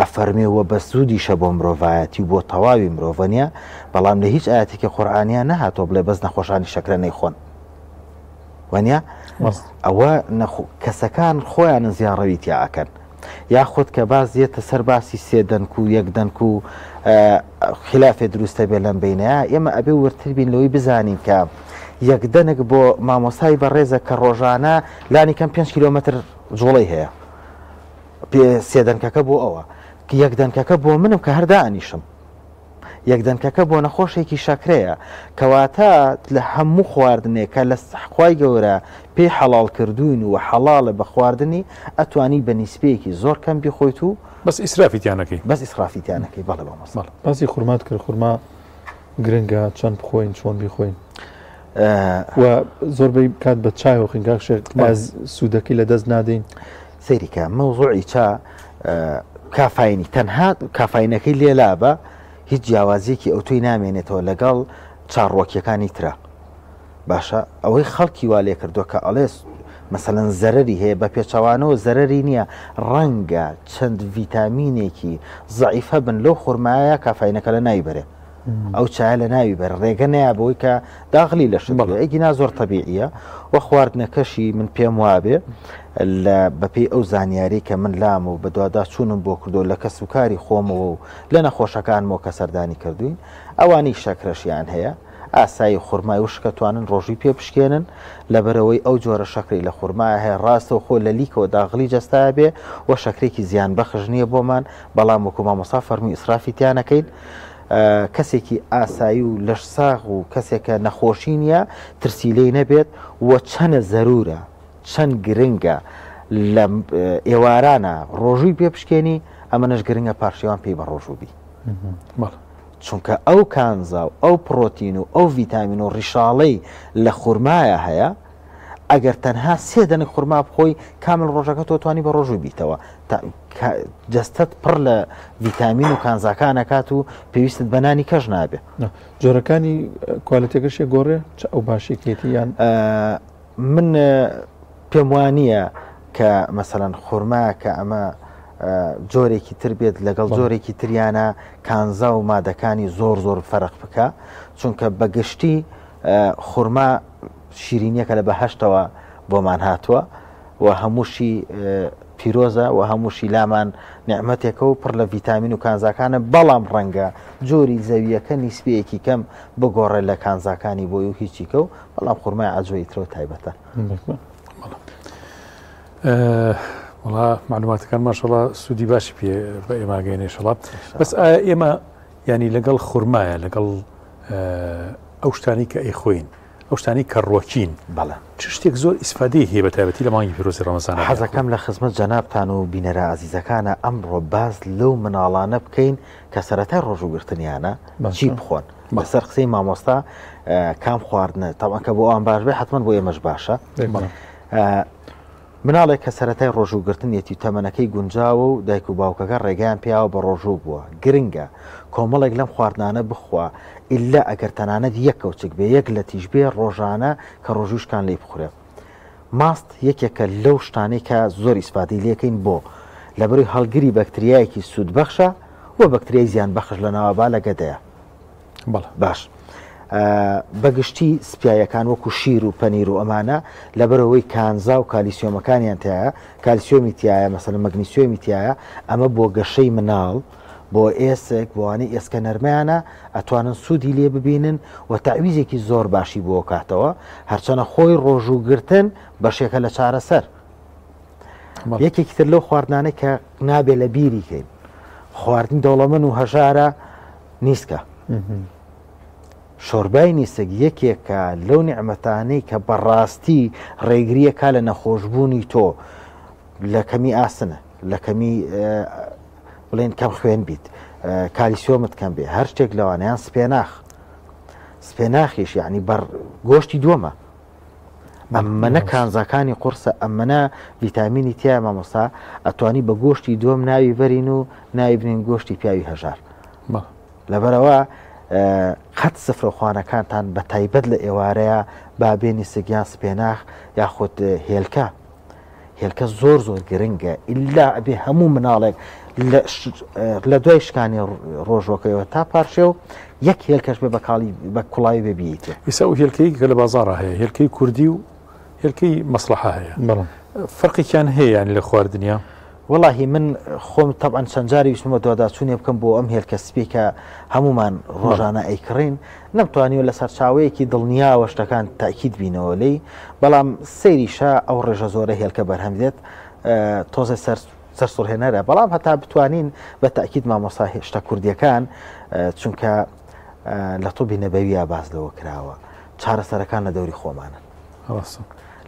Speaker 12: ئەفەرمێەوە بە سوودیشە بۆ مرۆڤایەتی بۆ تەواوی مرۆڤەنیە بەڵام لە هیچ ئاەتێکی قورئانیان نەهاتۆ بڵێ بەس نەخۆشانی شەکرە نەیخۆن وانە ئەوە کەسەکان خۆیان زیانڕەوی تیاکەن
Speaker 13: یاخود کە بازیێتە سەر باسی سێدەنک و یەکدەنک و خلافێ دروستە بێ لەم بینەیە ئێمە ئەبێ ورتر بین لەوەی بزانین کە یەکدەنک بۆ مامۆسای بەڕێزە کە ڕۆژانە لانی کەم 5 کیلۆمەتر جوڵی هەیە سێدەنکەکە بۆ ئەوە یەکدەنکەکە بۆ منم کە هەردا ئەنیشم یەکدەنکەکە بۆ نەخۆشێکی شەکرەیە کەواتە لە هەموو خواردنێ کە لە خوای گەورە پێی حەڵاڵ کردوین و حەڵاڵە بە خواردنی ئەتوانی بە نیسبەیەکی زۆر کەم بیخۆیت و
Speaker 2: بەس ئیسرافیتیانەکەی
Speaker 13: بەس ئیسرافیتیانەکەی بەڵێ بەمەسەڵ
Speaker 1: باسی خورمات کرد خورما گرنگە چەند بخۆین چۆن بیخۆین و زۆربەی کات بە چای و خنگاکشێک باز سوودەکەی لە دەست نادەین
Speaker 13: سەیریکە مەوزوعی چا کافاینی تەنها کافاینەکەی لێلا بە هیچ جیاوازیەکی ئەوتۆی نامێنێتەوە لەگەڵ چاڕۆکیەکانی ترە باشە ئەوەی خەڵکی وا لێ کردووە کە ئەڵێ مەسەلەن زەرەری هەیە بە پێچەوانەوە زەرەری نییە ڕەنگە چەند ڤیتامینێکی زەعیفە بن لەو خورمایە کافاینەکە لە نایبەرێ ئەو چایە لە ناوی بەر ڕێگە نەیە بەوەی کە داخلی لە شت ئەگینا زۆر تەبیعیە و خواردنەکەشی من پێم وابێ لە بەپێی ئەو زانیاری کە من لام و بە دوادا چوونم بۆ کردو لە کەس و کاری خۆمەوە و لە نەخۆشەکانمەوە کە سەردانی کردوین ئەوانی شەکرەشیان هەیە ئاسایی خورمای وشکە توانن ڕۆژی پێ بشکێنن لەبەرەوەی ئەو جۆرە شەکری لە خورمایە هەیە ڕاستەوە خۆ لە لیکەوە داغڵی جەستایە بێ و شەکرێکی زیان بەخش نییە بۆمان بەڵام وەکو مامۆستا فەرمی ئیسرافیتیانەکەین کەسێکی ئاسایی و لەش ساغ و کەسێکە نەخۆشی نیە ترسیلەی نەبێت و چەنە زەرورە چەند گرنگە لە ئێوارانە ڕۆژووی پێ بشکێنی ئەمەنەش گرنگە پارشێوان پێی بە ڕۆژووبی چونکە ئەو کانزا و ئەو پرۆتین و ئەو ڤیتامین و ڕیشاڵەی لە خورمایە هەیە ئەگەر تەنها سێدەنک خورما بخۆی کامل ڕۆژەکە تۆتوانی بە ڕۆژوو بیتەوە جەستت پڕ لە ڤیتامین و کانزاکانەکات و پێویستت بەنانی کەش نابێ
Speaker 1: جۆرەکانی کوالەتێکەشێ گۆڕێ ئەو باشێکێتی یان
Speaker 13: من پێم وانییە کە مەسەلەن خورما کە ئەمە جۆرێکی تر بێت لەگەڵ جۆرێکی تریانە کانزا و مادەکانی زۆر زۆر فەرق بکە چونکە بەگشتی خورما شیرینیەکە لە بەهەشتەوە بۆمان هاتووە و هەمووشی پیرۆزە و هەمووشی لامان نعمەتێکە و پڕ لە ڤیتامین و کانزاکانە بەڵام ڕەنگە جۆری زەویەکە نیسبەیەکی کەم بگۆڕێت لە کانزاکانی بۆی و هیچیکە و بەڵام خورمای ئاجۆیترەوە تایبەتە
Speaker 2: وڵا معلوماتەکان ماشەڵا سوودی باشی پێ بە ئێماگەینێ شەڵا بەس ئایا ئێمە ینی لەگەڵ خورمایە لەگەڵ ئەو شتانی کە ئەیخۆین ئەو شتانی کە ڕۆکین
Speaker 13: بەڵێ
Speaker 2: چ شتێک زۆر ئیسفادەی هەیە بە تایبەتی لە مانگی پیرۆزی ڕەمەزانە
Speaker 13: حەزەکەم لە خزمەت جەنابتان و بینەرە ئازیزەکانە ئەمڕۆ باز لەو مناڵانە بکەین کە سەرەتای ڕۆژوگرتنیانە چی بخۆن بەسەر قسەی مامۆستا کام خواردنە تاوان کە بۆ ئەوان باش بێ حتمما بۆ ئێمەش باشە مناڵێک کە سەرەتای ڕۆژوگرتنیەتی تەمەنەکەی گونجاوە و دایک و باوکەکە ڕێگەیان پیاوە بە ڕۆژوو بووە گرنگە کۆمەڵێک لەم خواردنانە بخوا ئللا ئەگەر تەنانەت یەک کەوچک بێ یەک لە تیژ بێ ڕۆژانە کە ڕۆژوشکان لێ بخورێ ماست یەکێکە لەو شتانەی کە زۆر ئیسفادەی لێکەین بۆ لەبەروی هەڵگری بەکتریایەکی سوودبەخشە و بەکتریای زیان بەخش لە ناوەبا لە گەدەیە باش بەگشتی سپایەکان وەکو شیر و پەنیر و ئەمانە لەبەرەوەی کانزا و کالیسیۆمەکانیان تایە کالیسیۆمی تایە مەسەلەن مەگنیسیۆمی تایە ئەمە بۆ گەشەی مناڵ بۆ ئێسک بۆوانەی ئێسکە نەرمەیانە ئەتوانن سوودی لێ ببینن و تاویزێکی زۆر باشی بۆ کاتەوە هەرچەنە خۆی ڕۆژوگرتن بەشێکە لە چارەسەر یەکێکی تر لەو خواردنانەی کە نابێ لە بیریکەین خواردنی دەوڵەمەند و هەژارە نیسکە شۆربای نیسک یەکێکە لەو نیعمەتانەی کە بەڕاستی ڕێگریەکە لە نەخۆشببوونی تۆ لە کەمی ئاسنە لە کەمی بڵێن کەم خوێن بیت کالیسیۆمت کەم بێ هەر شتێک لەوانیان سپێناخیش یعنی بەر گۆشتی دووەمە ئەممەنە کانزاکانی قورسە ئەممەە ڤیتامینی تیا مامۆستا ئەتوانی بە گۆشتی دووەم ناوی بەرین و ناوی بنین گۆشتی پیاوی هەژار لەبەرەوە قەت سفرەخوانەکانتان بە تایبەت لە ئێوارەیە بابێنی سگیان سپێناخ یاخود هێلکە زۆر زۆر گرنگە ئللا ئەبێ هەموو مناڵێک لە دوای شکانی ڕۆژۆکەیەوە تا پارشێ و یەک هێلکەش بێ بە کوڵاوی ببییتێ
Speaker 2: ئێستا و هێلکەی کە لە بازاڕە هەیە هێلکەی کوردی و هێلکەی مەسلحە هەیە فەرقێکیان هەیە یان لە خواردنیا
Speaker 13: والله من خۆم طبعا چەندجاری ویستمە دوواداچوونێ بکەم بۆ ئەم هێلکەسپی کە هەمومان ڕۆژانە ئەیکڕین نەمتوانیوە لەسەر چاوەیەکی دڵنیاوە شتەکان تاکید بینەوە لی بەڵام سەیریشە ئەو ڕێژە زۆرە هێلکە بەرهەم دێت تۆزە سەرسوڕهێنەرە بەڵام هەتا بتوانین بە تاکید مامۆستا هێشتا کوردیەکان چونکە لە تۆبی نەبەویە باز لەوە کراوە چارەسەرەکان لە دەوری خۆمانن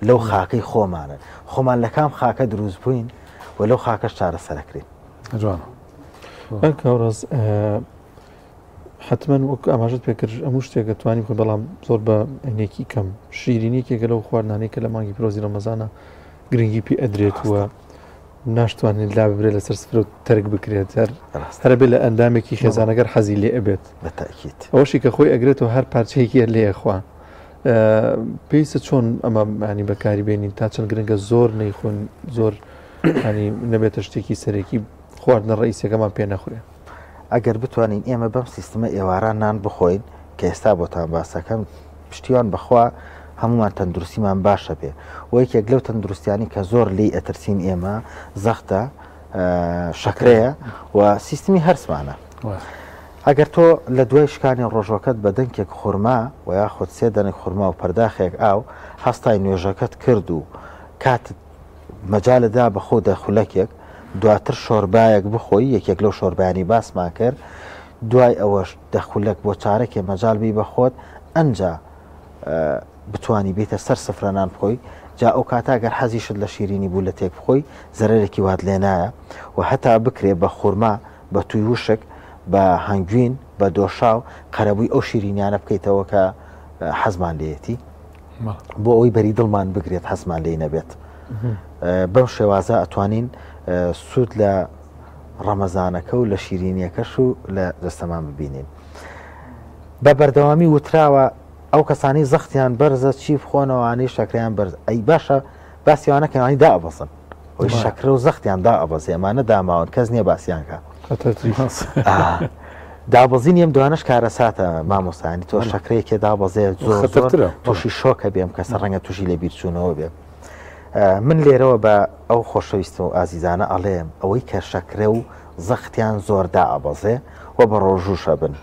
Speaker 13: لەو خاکەی خۆمان لە کام خاکە دروست بووین و لەو خاکەش چارەسەرەکرین
Speaker 1: جوانە کاوڕاز حتمما وەک ئاماژت پێکرد هەموو شتێکە توانیم خۆ بەڵام زۆر بە عینێکی کەم شیرینیکێکە لەو خواردنانەی کە لە مانگی پیرۆزی ڕەمەزانە گرنگی پێ ئەدرێت وە ناشتوانێت لا ببرێت لەسەر سفرە و تەرک بکرێت هەر بێت لە ئەندامێکی خێزانەگەر حەزی لێ ئەبێت
Speaker 13: بەتاکید
Speaker 1: ئەوەشی کە خۆی ئەگرێتەوە هەر پارچەیەکی لێخوا پێویستە چۆن ئەمە ینی بەکاری بێنین تا چەند گرنگە زۆر نەیخۆن زۆر ینی نەبێتە شتێکی سەرێکی خواردنە ڕئیسەکەمان پێ نەخورێ
Speaker 13: ئەگەر بتوانین ئێمە بەم سیستمە ئێواران نان بخۆین کە ئێستا بۆتان باسەکەم پشتیوان بخوا هەمومان تەندروستیمان باشە بێ و یەکێک لەو تەندروستیانی کە زۆر لی ئەترسین ئێمە زەختە شەکرەیە و سیستمی هەرسمانە ئەگەر تۆ لە دوای شکانی ڕۆژەکەت بە دەنگێک خورما و یاخود سێ دەنێک خورما و پەرداخێک ئاو هەستای نوێژەکەت کرد و کاتت مەجالەدا بەخۆ دەخولەکێک دواتر شۆربایەک بخۆی یەکێک لەو شۆربیانی باسمان کرد دوای ئەوەش دەخولەک بۆ چارەکێ مەجال بی بەخۆت ئەنجا بتانی بێتە سەر سفرەنان بخۆی جا ئەو کاتاگەر حەزیشت لە شیرینی بوو لە تێک بخۆی زەرێکی وات لێ نایە و هەتا بکرێ بە خورما بە توی وشک بە هەنگوین بە دۆشاو قەرەبووی ئەو شیرینیانە بکەیتەوە کە حەزمان لێتی بۆ ئەوی بەری دڵمان بگرێت حەزمان لێ نەبێت بەم شێوازە ئەتوانین سوود لە ڕەمەزانەکە و لە شیرینیەکەش و لە دەستەمان ببینین بە بەردەوامی وتراوە ئەو کەسانی زەختیان بەرزە چی بخۆنەوەوانەی شەکریان بەرز ئەی باشە باسیوانەکەوانی دائەبەزن ئەوی شەکرە و زەختیان دائەبەزێ ئەمانە داماون کەس نییە باسییانکە دابەزین ئەم دوانش کارەساتە مامۆستانی تۆ شەکرەیەکێ دابەزێ زۆر تووشی شۆکە بێم کەسە ڕەنگە تووشی لە بیرچوونەوە بێ من لێرەوە بە ئەو خۆشەویستە و ئازیزانە ئەڵێم ئەوەی کە شەکرە و زەختیان زۆر دائەبەزێ و بە ڕۆژوشە بن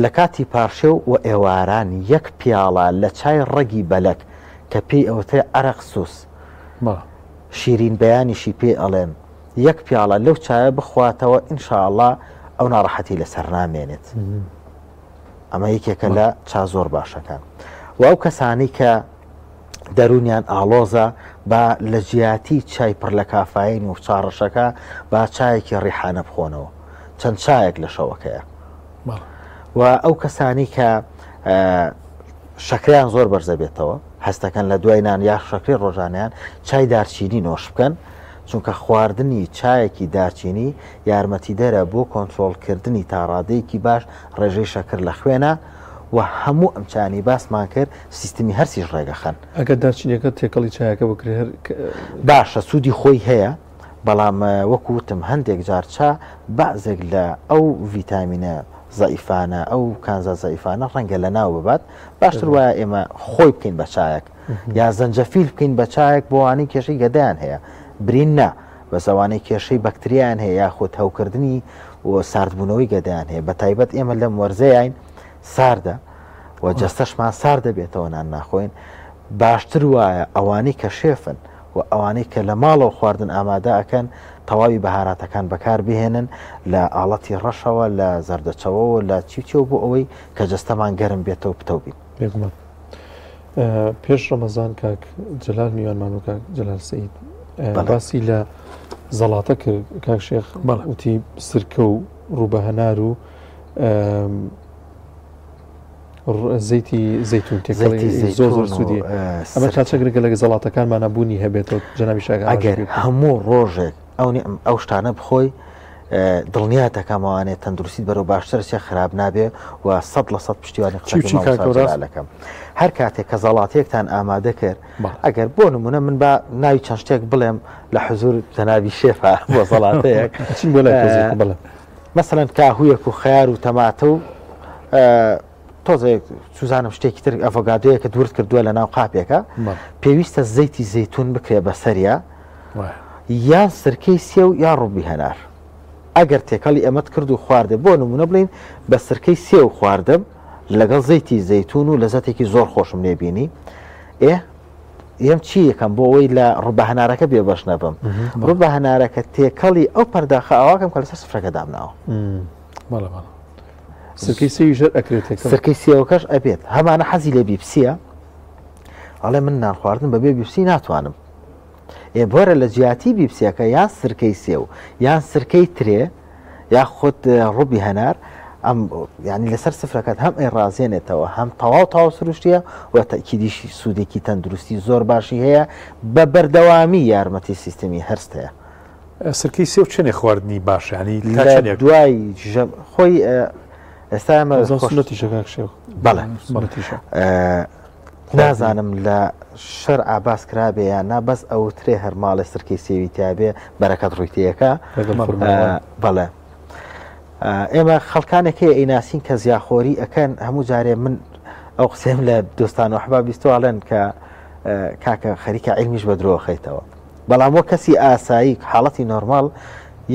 Speaker 13: لە کاتی پارشێ و ئێواران یەک پیاڵە لە چای ڕەگی بەلەک کە پێی ئەوتێ عەرەق سووس شیرین بەیانیشی پێ ئەڵێن یەک پیاڵە لەو چایە بخواتەوە ئینشاءڵڵا ئەو ناڕەحەتی لەسەر نامێنێت ئەمە یەکێکە لە چا زۆر باشەکان و ئەو کەسانی کە دەرونیان ئاڵۆزە با لە جیاتی چای پڕ لە کافاین و چاڕەشەکە با چایەکی ڕیحانە بخۆنەوە چەند چایەک لە شەوەکەیە و ئەو کەسانی کە شەکریان زۆر بەرزە بێتەوە هەستەکەن لە دوای نان یا شەکری ڕۆژانیان چای دارچینی نۆش بکەن چونکە خواردنی چایەکی دارچینی یارمەتیدەرە بۆ کۆنتترۆلکردنی تاڕادەیەکی باش ڕێژەی شەکر لە خوێنە و هەموو ئەمچانی باسمان کرد سیستمی هەرسیش ڕێگەخەن
Speaker 1: ئەگەر دارچینیەکە تێکەڵی چایەکە بکرێ
Speaker 13: باشە سوودی خۆی هەیە بەڵام وەکوتم هەندێک جار چا بەعزێک لە ئەو ڤیتامینە زەئیفانە ئەو کانزە زەئیفانە ڕەنگە لە ناو ببات باشتر وایە ئێمە خۆی بکەین بە چایەک یا زەنجەفیل بکەین بە چایەک بۆ وانەی کێشەی گەدایان هەیە برین نا بە زەوانەی کێشەی بەکتریان هەیە یاخۆت هەوکردنی و ساردبوونەوەی گەدایان هەیە بە تایبەت ئێمە لەم وەرزەیەین ساردە و جەستەشمان سارد دەبێتەوە نان ناخۆین باشتر وایە ئەوانەی کە شێفن و ئەوانەی کە لە ماڵەوە خواردن ئامادە ئەکەن تەواوی بەهاراتەکان بەکار بهێنن لە ئاڵەتی ڕەشەوە لە زەردەچەوەەوە لە چیوچەوە بۆ ئەوەی کە جەستەمان گەرم بێتەوە بتەوبین
Speaker 1: بێگومان پێش ڕەمەزان کاک جەلال میوانمان و کاک جەلال سەید باسی لە زەڵاتە کرد کاک شێخ وتی سرکە و ڕووبەهەنار و زەیتی زەیتون تێکەڵی زۆر زۆر سوودی ئەمە چاچەگرگە لە زەڵاتەکانمانە بوونی هەبێتەوە جەنابی شاگە
Speaker 13: ئەگەر هەموو ڕۆژێک ئەو شتانە بخۆی دڵنیاتەکەمەوانێت تەندروستی بەرەو باشتر چێ خراپ نابێ و 100% پشتیوانی قسەکەم هەر کاتێک کە زەڵاتەیەکتان ئامادە کرد ئەگەر بۆ نمونە من بە ناوی چەند شتێک بڵێم لە حزور جەنابی شێفە بۆ زەڵاتەیەک مەسەڵەن کاهوویەک و خەیار و تەماتە و تۆزێک سوزانم شتێکی تر ئەڤۆگادۆیە کە دوورت کردووە لە ناو قاپێکە پێویستە زەیتی زەیتون بکرێ بەسەریە یان سرکەی سێو یا ڕووبی هەنار ئەگەر تێکەڵی ئەمەد کرد و خواردە بۆ نمونە بڵین بە سرکەی سێو خواردم لەگەڵ زەیتی زەیتون و لەزەتێکی زۆر خۆشم لێبینی ئێم چی یەکەم بۆ ئەوەی لە ڕووبە هەنارەکە بێ بەش نەبم ڕووبە هەنارەکە تێکەڵی ئەو پەرداخە ئاواکەم کە لەسەر سفرەکە دامناوە
Speaker 1: سرکەی سێوی ژەر ئەکرێت
Speaker 13: سرکەی سێوەکەش ئەبێت هەمانە حەزی لە بیپسیە ئەڵێ من نان خواردن بەبێ بیپسی ناتوانم بۆرە لە جیاتی بیپسیەکە یان سرکەی سێو یان سرکەی ترێ یا خۆت ڕووبی هەنار ئەم ینی لەسەر سفرەکەت هەم ڕازێنێتەوە هەم تەواو سروشتیە و تەکیدیشی سوودێکی تەندروستی زۆر باشی هەیە بە بەردەوامی یارمەتی سیستمی هەرستەیە
Speaker 2: سرکەی سێو چێنێ خواردنی باش ینی
Speaker 13: دوای خۆی ئێستا بەڵێ نازانم لە شەر ئاباس کرابێ یان نابەس ئەوترێ هەرماڵی سرکەی سێوی تابێ بەرەکەت ڕوویتەیەەکە بەڵێ ئێمە خەڵکانێکی ئەیناسین کە زیاخۆری ئەەکەن هەموو جارێ من ئەو قسێم لە دۆستان و حبا بیستواڵێن کە کاکە خەریکە عیلمیش بە درۆ خەیتەوە بەڵام وە کەسی ئاسایی حاڵەتی نۆرمال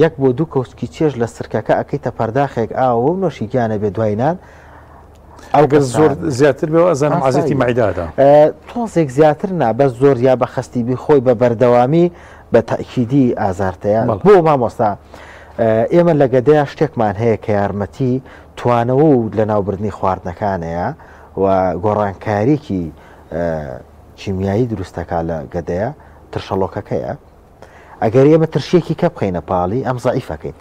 Speaker 13: یەک بۆ دوو کەوسکی چێژ لە سرکەکە ئەەکەیتە پەرداخێک ئاوە و نۆشی گیانە بێ دوایینان
Speaker 2: ئەوگە زۆر زیاتر بێەوە ئەزانم عزیەتی مەعیدادا
Speaker 13: تۆزێک زیاتر نابەس زۆر یا بە خستیبی خۆی بە بەردەوامی بە تەکیدی ئازارتەیە بۆ مامۆستا ئێمە لە گەدەیە شتێکمان هەیە کە یارمەتی توانەوە و لە ناوبردنی خواردنەکانەیە و گۆڕانکاریکی چیمیایی دروستەکە لە گەدەیە ترشەڵۆکەکەیە ئەگەر ئێمە ترشیەکی کە بخەینە پاڵی ئەم زەعیفەکەین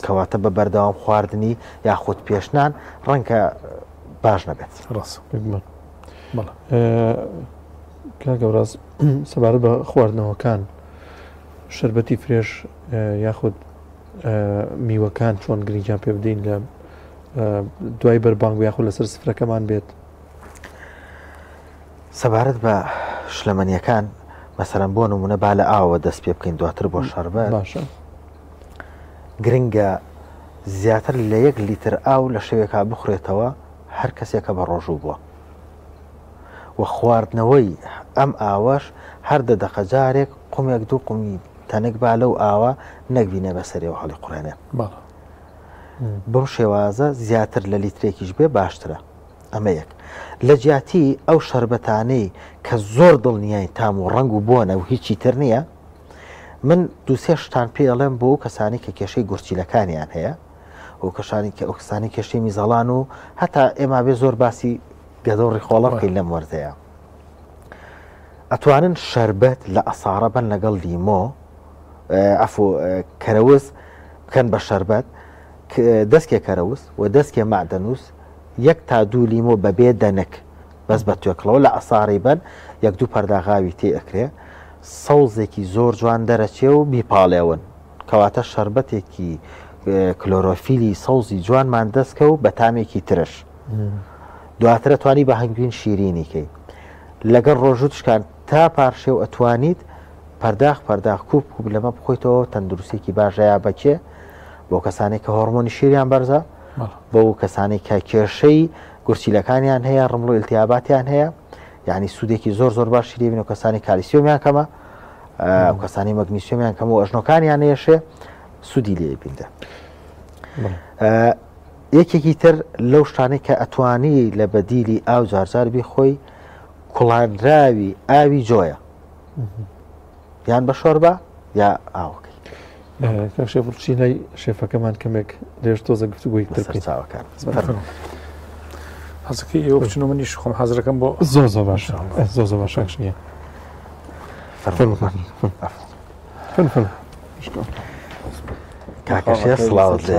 Speaker 13: کەواتە بە بەردەوام خواردنی یاخود پێشنان ڕەنگە باش نەبێت
Speaker 1: کاگەوراز سەبارەت بە خواردنەوەکان شربەتی فرێش یاخود میوەکان چۆن گرنگیان پێ بدەین لە دوای بەربانگ یاخود لەسەر سفرەکەمان بێت
Speaker 13: سەبارەت بە شلەمەنیەکان مەسەرەن بۆ نمونە با لە ئاوە دەست پێ بکەین دواتر بۆ شەربەت
Speaker 1: باشە
Speaker 13: گرنگە زیاتر لە 1 لیتر ئاو لە شەوێکا بخورێتەوە هەر کەسێکە بە ڕۆژوو بووە و خواردنەوەی ئەم ئاوەش هەر دەدەقە جارێک قومێک دوو قومی تەنک با لەو ئاوە نەکبینە بەسەرەوە هەڵی قوڕێنێ بەم شێوازە زیاتر لە لیترێکیش بێ باشترە ئەمە یەک لە جیاتی ئەو شەربەتانەی کە زۆر دڵنیای تام و ڕنگ و بۆنە و هیچی تر نییە من دووسێ شتان پێ ئەڵێم بۆ کەسانی کە کێشەی گورچیلەکانیان هەیە و کەشانی کە ئەو کەسانی کێشەی میزەڵان و هەتا ئێمە بێ زۆر باسی گەدەڵی خۆڵە بکەین لەم وەرزەیە ئەتوانن شەربەت لە ئەسارە بن لەگەڵ لیمۆ ئەفۆ کەرەوز بکەن بە شەربەت دەستکێ کەرەوز و دەستکێ مادەنووس 1 تا 2 لیمۆ بەبێ دەنک بەس بە توێکڵەوە لە ئەساری بن 1-2 پەرداغاوی تێ ئەکرێ سەوزێکی زۆر جوان دەرەچێ و بیپاڵێون کەواتە شەربەتێکی کلۆرۆفیلی سەوزی جوانمان دەستکە و بە تامێکی ترش دواترە توانی بە هەنگوین شیرینیکەی لەگەڵ ڕۆژوتشکان تا پارشێ و ئەتوانیت پەرداخ کوب لەمە بخۆیتەوە تەندروستێکی باشەیە بەکێ بۆ کەسانێک کە هۆرمۆنی شیریان بەرزە بۆ کەسانێک کە کێشەی گورچیلەکانیان هەیە ڕمڵ و ئیلتیاباتیان هەیە یعنی سوودێکی زۆر باش شیرێبین و کەسانی کالیسیۆمیان کەمە و کەسانی مەگنیسیۆمیان کەم و ئەژنۆکانیان هێشێ سوودی لێبیندە یەکێکی تر لەو شتانەی کە ئەتوانی لە بەدیلی ئاو جارجاربی خۆی کوڵانراوی ئاوی جۆیە یان بە شۆربە یا ئاوەکەی
Speaker 1: شێفچینای شێفەکەمان کەمێک لێش تۆزە گفتوگوی
Speaker 13: چاوەکان
Speaker 2: حەزەکەی ئێوە بچنەوە منیش خۆم حەزەکەم بۆ
Speaker 1: زۆر باشە زۆر باشش نییە
Speaker 13: کاکەشێ سڵاوت لێ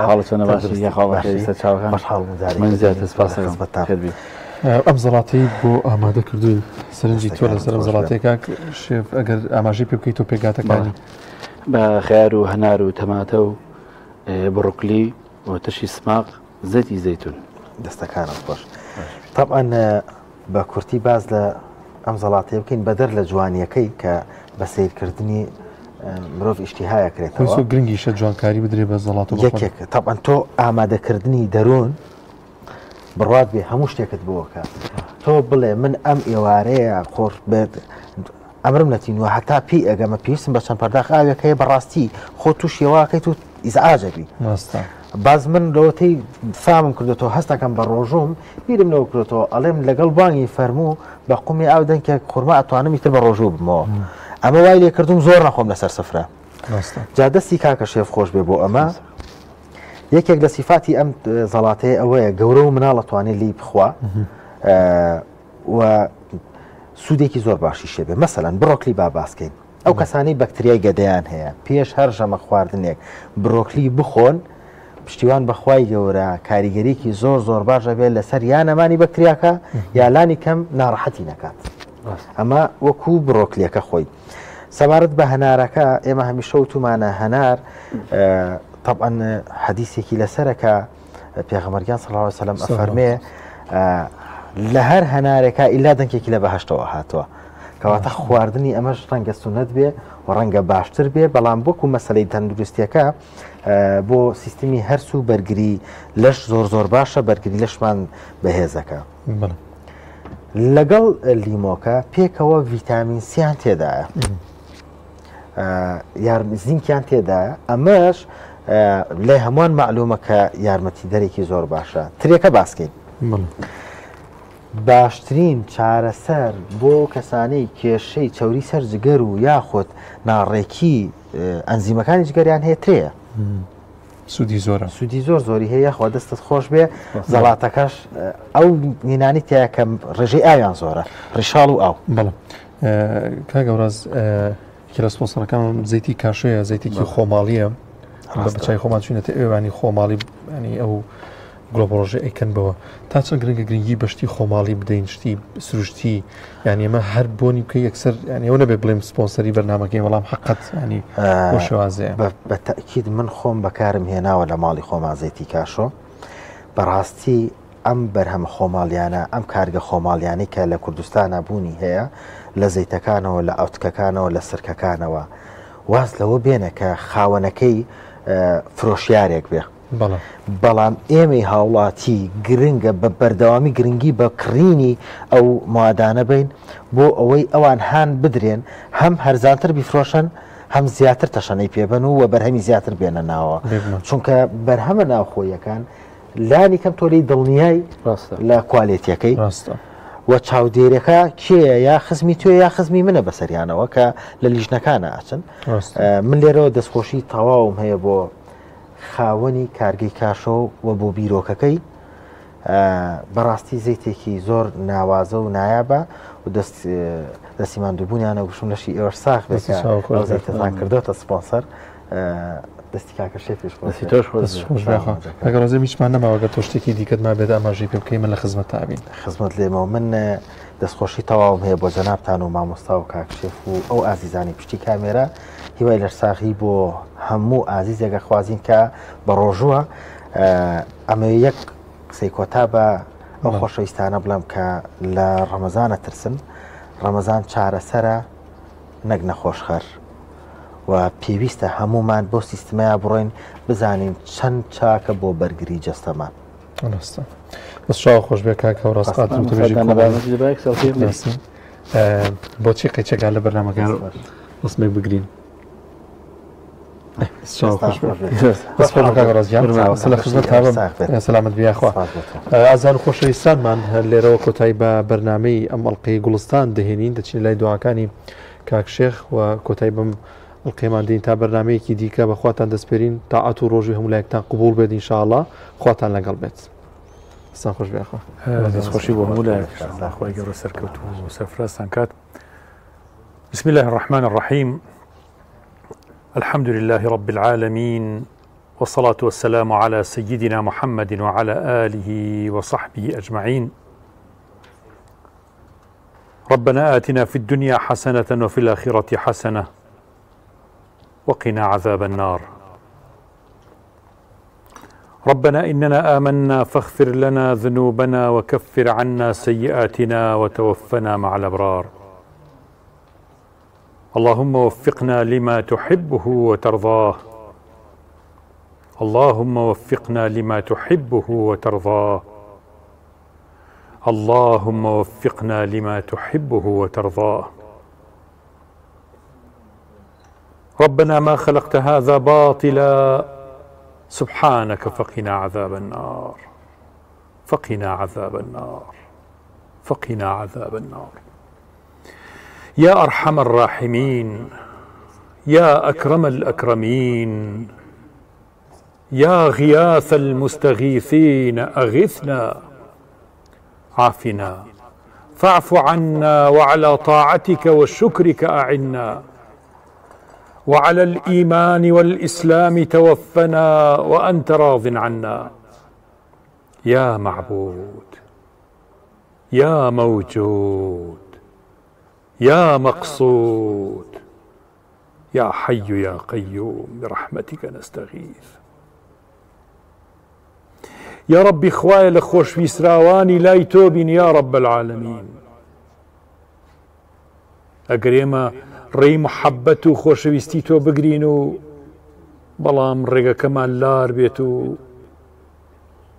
Speaker 12: حاڵ چۆنە باشی چاوەکان من زیاتر سپاس بەتابی
Speaker 1: ئەم زەڵاتەی بۆ ئامادە کردوین سەرنجی تۆ لە سەرم زەڵاتەیە کاک شێف ئەگەر ئاماژەی پێ بکەیت و پێگاتەکانی
Speaker 12: بە خیار و هەنار و تەماتە و بڕۆکلی و تشی سماق زەیتی زەیتون
Speaker 13: دەستەکانم خۆش طبعاً بە کورتی باز لە ئەم زەڵاتەیە بکەین بەدەر لە جوانیەکەی کە بە سیرکردنی مرۆڤ ئیشتیهایە کرێتەوە
Speaker 1: گرنگیشە جوانکاری بدرێ بە زەڵات
Speaker 13: یەکێک طبعاً تۆ ئامادەکردنی دەروون بڕات بێ هەموو شتێکت بۆکە تۆ بڵێ من ئەم ئێوارەیە خۆش بێت ئەمرم نەتینوە هەتا پێی ئەگەمە پێویستم بە چەند پەرداخ ئاگەکەی بەڕاستی خۆ تووشی واکەیت و ئیزعاجەبی باز من لەوەتەی فامم کردێتەوە هەستەکەم بە ڕۆژوم بیرم لەوە کردێتەوە ئەڵێم لەگەڵ بانگی فەرموو بە قومی ئاو دەنگێک خورما ئەتوانمی تر بە ڕۆژوو بمەوە ئەمە وای لێ کردوم زۆر نەخۆم لەسەر سفرە جا دەستی کاکە شێف خۆش بێ بۆ ئەمە یەکێک لە سیفاتی ئەم زەڵاتەیە ئەوەیە گەورە و مناڵ ئەتوانێت لی بخوا و سوودێکی زۆر باشی شێبێ مەسەلەن بڕۆکلی با باسکەین ئەو کەسانی بەکتریای گەدەیان هەیە پێش هەر ژەمە خواردنێک بڕۆکلی بخۆن پشتیوان بەخوای گەورە کاریگەریکی زۆر زۆر باشە بێت لەسەر یان ئەمانی بەکتریاکە یالانی کەم ناڕەحەتی نەکات ئەمە وەکو بڕۆکلیەکە خۆی سەبارەت بە هەنارەکە ئێمە هەمیشە وتومانە هەنار طبعا حەدیثێکی لەسەرەکە پێغەمبەرگیان صلی الله علیه وسلم ئەفەرمێ لە هەر هەنارێکە ئیلا دەنگێکی لە بەهەشتەوە هاتووە کەواتە خواردنی ئەمەش ڕەنگە سونەت بێ و ڕەنگە باشتر بێ بەڵام بۆکو مەسەلەی تەندروستیەکە بۆ سیستمی هەرس و بەرگری لەش زۆر زۆر باشە بەرگری لەشمان بەهێزەکە لەگەڵ لیمۆکە پێکەوە ڤیتامین سیان تێدایە زینکیان تێدایە ئەمەش لێ هەمووان معلومە کە یارمەتی دەرێکی زۆر باشە ترێکە باسکەین باشترین چارەسەر بۆ کەسانەی کێشەی چەوری سەر جگەر و یاخود ناڕێکی ئەنزیمەکانی جگەریان هەیە ترەیە
Speaker 1: سوودی زۆرە
Speaker 13: سوودی زۆر زۆری هەیە خوا دەستت خۆش بێ زەڵاتەکەش ئەو نینانی تایە کە ڕێژەی ئاویان زۆرە ڕیشاڵ و ئاو
Speaker 1: بەڵێ کاگەوراز کە لە سپۆنسەرەکان زەیتی کاشەیە زەیتێکی خۆماڵیە بە بچای خۆمان چوینەتە ئێوانی خۆماڵی ینی ئەو گلۆبڕۆژە ئەیکەنبەوە تا چەند گرنگە گرنگی بەشتی خۆماڵی بدەین شتی سروشتی یعنی ئەمە هەر بۆنی بکە یەکسەر ینی ئەو نەبێ بڵێم سپۆنسەری بەرنامەکەی وەڵام حەقەت ینی بۆ شێوازەیە
Speaker 13: بە تەئکید من خۆم بەکارم هێناوە لە ماڵی خۆمان زەیتی کاشۆ بەڕاستی ئەم بەرهەمە خۆماڵیانە ئەم کارگە خۆماڵیانی کە لە کوردستانە بوونی هەیە لە زەیتەکانەوە لە ئەوتکەکانەوە لە سرکەکانەوە واز لەوە بێنە کە خاوەنەکەی فرۆشیارێک بێ بەڵام ئێمەی هاوڵاتی گرنگە بە بەردەوامی گرنگی بە کڕینی ئەو موادانە بین بۆ ئەوەی ئەوان هاان بدرێن هەم هەرزانتر بیفرۆشن هەم زیاتر تەشەنەی پێبن و بەرهەمی زیاتر بێنە ناوە چونکە بەرهەمە ناوخۆیەکان لانی کەم تۆلەی دڵنیای لە کوالێتیەکەی و چاودێرەکە کێە یا خزمی توێ یا خزمی منە بەسەریانەوە کە لە لیژنەکانە ئاچن من لێرەوە دەستخۆشی تەواوم هەیە بۆ خاوەنی کارگەی کاشۆ و بۆ بیرۆکەکەی بەڕاستی زەیتێکی زۆر ناوازە و نایابە و دەستی ماندووبوونیانە گوشم لەشی ئێوە ساخ زەیتتان کردوتە سپۆنسەر دەستی کاکە شێفش
Speaker 1: ئەگەر ڕازێ میچمان نەماوەگە تۆ شتێکی دیکەت ما بێت ئاماژەی پێ بکەی من لە خزمەت تابین
Speaker 13: خزمەت لێمەوە من دەستخۆشی تەواوم هەیە بۆ جەنابتان و مامۆستا و کاکشێف و ئەو ئازیزانی پشتی کامێرە هیوای لەرساغی بۆ هەموو ئازیزێگە خوازین کە بە ڕۆژووە ئەمە یەک قسەی کۆتا بە ئەو خۆشەویستانە بڵێم کە لە ڕەمەزانە ترسن ڕەمەزان چارەسەرە نەک نەخۆشخەر و پێویستە هەمومان بۆ سیستمەیە بڕۆین بزانین چەند چاکە بۆ بەرگری جەستەمان
Speaker 1: بەسشاو خۆش بێ کاکە و ڕاستات بۆچی قەیچەکە لە بەرنامەکان ڕسمێک بگرین سلامت بیاخوا ئازان و خۆشەویستانمان لێرەوە کۆتایی بە بەرنامەی ئەم ئەڵلقەی گوڵستان دەهێنین دەچین لای دوعاکانی کاکشێخ و کۆتایی بم ئەڵلقەیمان دێین تا بەرنامەیەکی دیکە بەخواتان دەسپێرین تاعات و ڕۆژی هەموو لایەکتان قبول بێت ئینشاءالله خواتان لەگەڵ بێت سان خۆش بیاخوا
Speaker 2: دەستخۆشی بۆ هەموو لایەک گەورە سەرکەوت و سەرفرازتان کات بسم الله الرحمن الرحيم الحمد لله رب العالمين والصلاة والسلام على سيدنا محمد وعلى آله وصحبه أجمعين ربنا آتنا في الدنيا حسنة وفي الآخرة حسنة وقنا عذاب النار ربنا إننا آمنا فاغفر لنا ذنوبنا وكفر عنا سيئاتنا وتوفنا مع الأبرار اللهم وفقنا لما تحبه وترضاه اللهم وفقنا لما تحبه وترضاه اللهم وفقنا لما تحبه وترضاه ربنا ما خلقت هذا باطلا سبحانك فقنا عذاب النار فقنا عذاب النار فقنا عذاب النار. يا أرحم الراحمين، يا أكرم الأكرمين، يا غياث المستغيثين أغثنا، عافنا فاعف عنا، وعلى طاعتك وشكرك أعنا، وعلى الإيمان والإسلام توفنا وأنت راض عنا. يا معبود، يا موجود، يا مقصود، يا حي يا قيوم، برحمتك نستغيث. يا ربي خوايا لخوش في سراواني لا يتوبين يا رب العالمين. أقريما ري محبتو خوش ويستيتو بقرينو بلام رقا كمان لار بيتو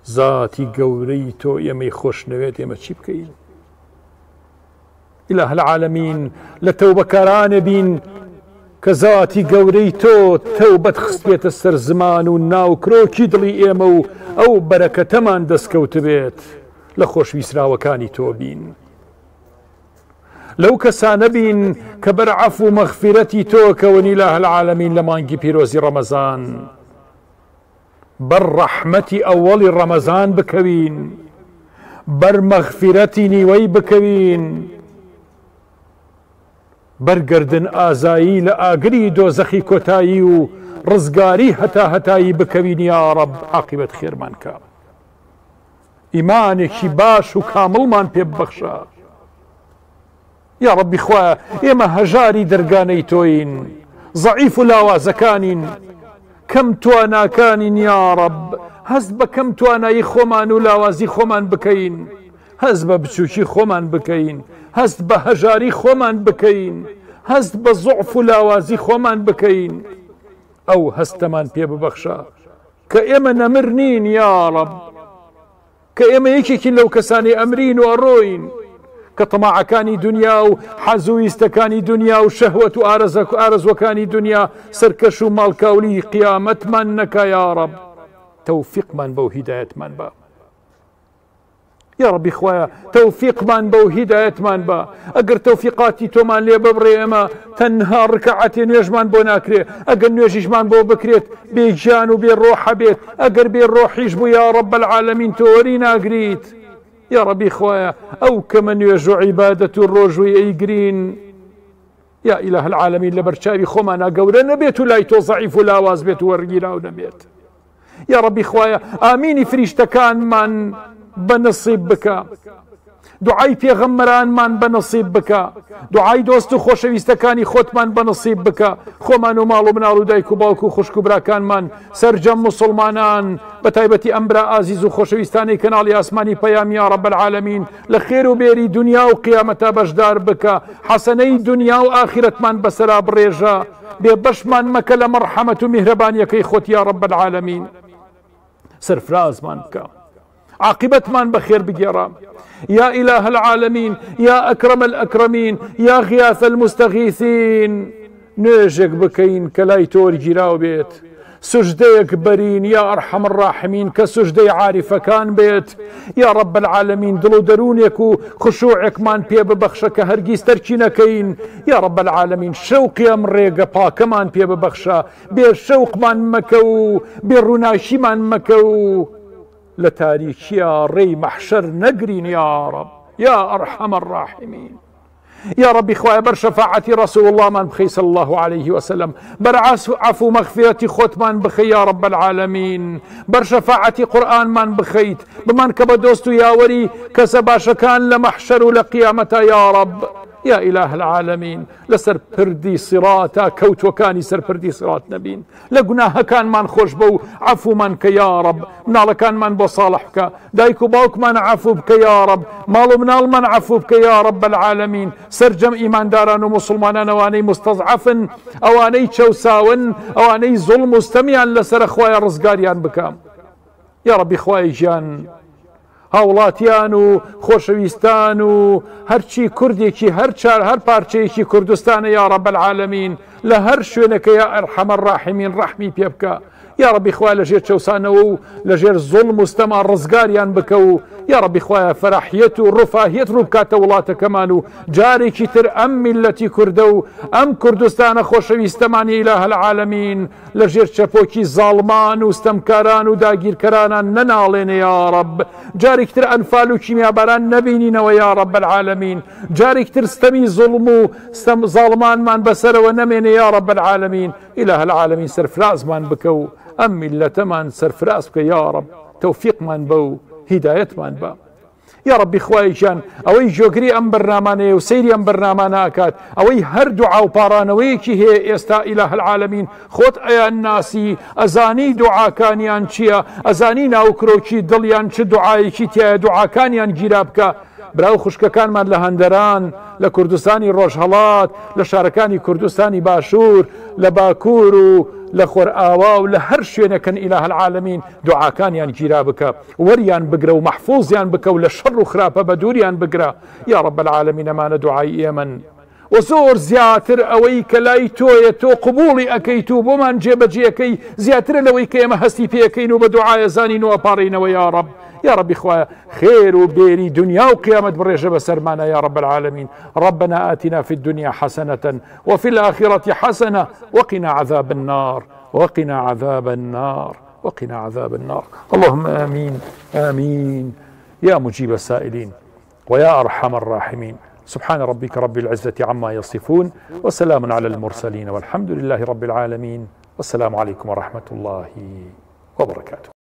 Speaker 2: ذاتي قوريتو يمي خوش نويت يما چي بكين. إله العالمين لتوبة كاران بين كذاتي قوريتو توبة خصبيت السر زمان وناو كروكي دلي إيمو أو بركة تمان دسكوت بيت لخوش بيسراوة كاني توبين. لو كسان بين كبر عفو مغفرتي توك ونيله العالمين لمانجي بيروزي رمضان بر رحمتي أول رمضان بكوين بر مغفرتي نيوي بكوين برگردن آزایی لآگری دوزخی کتایی و رزگاری هتایی بکوین یا رب. عاقبت خیر من که ایمانێکی باش و کامڵمان پێ ببەخشە یا ربی خوا ئێمە هەژاری دەرگانەی تۆین ضعیف و لاوازەکانین کەم تواناکانین یا رب هەست بە کەم توانایی خۆمان و لاوازی خۆمان بکەین هەست بە بچووکی خۆمان بکەین هەست بە هەژاری خۆمان بکەین هەست بە ضعف و لاوازی خۆمان بکەین ئەو هەستەمان پێ ببەخشە کە ئێمە نەمر نین یا رب کە ئێمە یەکێکین لەو کەسانی ئەمرین و ئەڕۆین کە تەماعەکانی دنیا و حەزویستەکانی دنیا و شەهوەت و ئارەزوەکانی دنیا سەرکەش و ماڵکاولی قیامەتمان نەکا یا رب. تەوفیقمان بەو هیدایەتمان بە یا ربی خوایا توفیقمان بەو هیدایەتمان بە ئەگەر تەوفیقاتی تۆمان لێ ببڕێ ئێمە تەنها ڕکعەتێ نوێژمان بۆ ناکرێ ئەگەر نوێژیشمان بۆ بکرێت بێگیان و بێڕۆحە بێت ئەگەر بێڕۆحیش بوو یا رب العالمین تۆ وەری ناگریت یا ربی خوایا ئەو کەمە نوێژ و عیبادەت و ڕۆژووی ئەیگرین یا ئیلاه العالمین لە بەرچاوی خۆمانە گەورە نەبێت و لای تۆ ضعیف و لاواز بێت و وەرگیراو نەبێت یا ربی خوایا ئامینی فریشتەکانمان بنصیب بکە دوعای پێغەمبەرانمان بنصیب بکە دوعای دۆست و خۆشەویستەکانی خۆتمان بنصیب بکە خۆمان و ماڵ و مناڵ و دایک و باوک و خوشک و براکانمان سەرجەم مسلمانان بە تایبەتی ئەمبرا ئازیز و خۆشەویستانی کەناڵی ئاسمانی پەیام یا رب العالمین لە خێر و بێری دنیا و قیامەتە بەشدار بکە حەسەنەی دنیا و ئاخرەتمان بەسەرا بڕێژە بێ بەشمان مەکە لە مەرحەمەت و میهرەبانیەکەی خۆت یا رب العالمین سەرفرازمان بکە عاقبتمان بخير بجرام يا إله العالمين يا أكرم الأكرمين يا غياث المستغيثين نيجك بكين كلاي تور جراو بيت سجديك برين يا أرحم الراحمين كسجدي عارفة كان بيت يا رب العالمين دلو درونيك وخشوعك مان بيه ببخشك هرقيس تركينكين يا رب العالمين شوق يا مريقة با كمان بيه ببخشا بير شوق مان مكو بير رناشي مان مكو لتاريخيا ري محشر نقرين يا رب يا أرحم الراحمين يا ربي خوايا بر شفاعة رسول الله من بخي صلى الله عليه وسلم بر عفو مغفرة خوت من بخي يا رب العالمين بر شفاعة قرآن من بخيت بمن كبدوستو يا وري كسباش كان لمحشر لقيامة يا رب يا إله العالمين لسر پردي صراطا كوت وكاني سر پردي صراط نبين لقناها كان من خوش بو عفو منك يا رب منال كان من بو صالحك دايكو باوك من عفو بك يا رب مالو منال من عفو بك يا رب العالمين سرجم إيمان داران ومسلمان واني مستضعف اواني تشوساون اواني ظلم مستمعا لسر اخوايا رزقاريان بكام يا ربي اخواي جان هاوڵاتیان و خۆشەویستان و هەرچی کوردێکی هەر پارچەیەکی کوردستانە یا رب العالمین لهر شوێنەکە يا أرحم الراحمين رحمي بيبكى يا ربي خوا لەژێر چەوسانەوە و لەژێر زوڵم و ستەما ڕزگاریان بکە و یا ربی خوایە فەرەحیەت و ڕفاهیەت ڕوو بکاتە وڵاتەکەمان و جارێکی تر ئەم میلەتی کوردە و ئەم کوردستانە خۆشەویستەمانی ئیلاهە العالەمین لەژێر چەپۆکی زاڵمان و ستەمکاران و داگیرکەرانان نەناڵێنێ یا رب جارێک تر ئەنفال و کیمیاباران نەبینینەوە یا رب العالەمین جارێک تر ستەمی زوڵم و ستەم زاڵمانمان بەسەرەوە نەمێنێ یا رب العالەمین ئیلاهە العالەمین سەرفرازمان بکە و ئەم میلەتەمان سەرفراز بکە یا رب تەوفیقمان بە و هیدایەتمان بە یا ربی خوایشان ئەوەی جۆگری ئەم بەرنامانەیە و سەیری ئەم بەرنامانەکات ئەوەی هەردوو عاوپارانەوەیەکی هەیە ئێستا ئیلاهە العالەمین خۆت ئەیان ناسی ئەزانی دوعاکانیان چییە ئەزانی ناوکرۆکی دڵیان چ دوعایەکی تایە دوعاکانیان گیرا بکە براو خوشکەکانمان لە هەندەران لە کوردستانی ڕۆژهەڵات لە شارەکانی کوردستانی باشوور لە باکوور و لە خۆرئاوا و لە هەر شوێنەکەن ئیلاهە العالەمین دوعاکانیان گیرا بکە وەریان بگرە و مەحفوظیان بکە و لە شەڕ و خراپە بە دووریان بگرە یا رب العالەمین ئەمانە دوعای ئێمەن و زۆر زیاتر ئەوەی کە لای تۆیە تۆ قبوڵی ئەەکەیت و بۆمان جێبەجێەکەی زیاترە لەوەی کە ئێمە هەستی پێەکەین و بە دوعایە زانین و ئەپارڕینەوە یا رب يا ربي خويا خير وبيري دنيا وقيامة بريجة بسرمانا يا رب العالمين ربنا آتنا في الدنيا حسنة وفي الآخرة حسنة وقنا عذاب النار وقنا عذاب النار وقنا عذاب النار اللهم آمين آمين يا مجيب السائلين ويا أرحم الراحمين سبحان ربك رب العزة عما يصفون وسلام على المرسلين والحمد لله رب العالمين والسلام عليكم ورحمة الله وبركاته.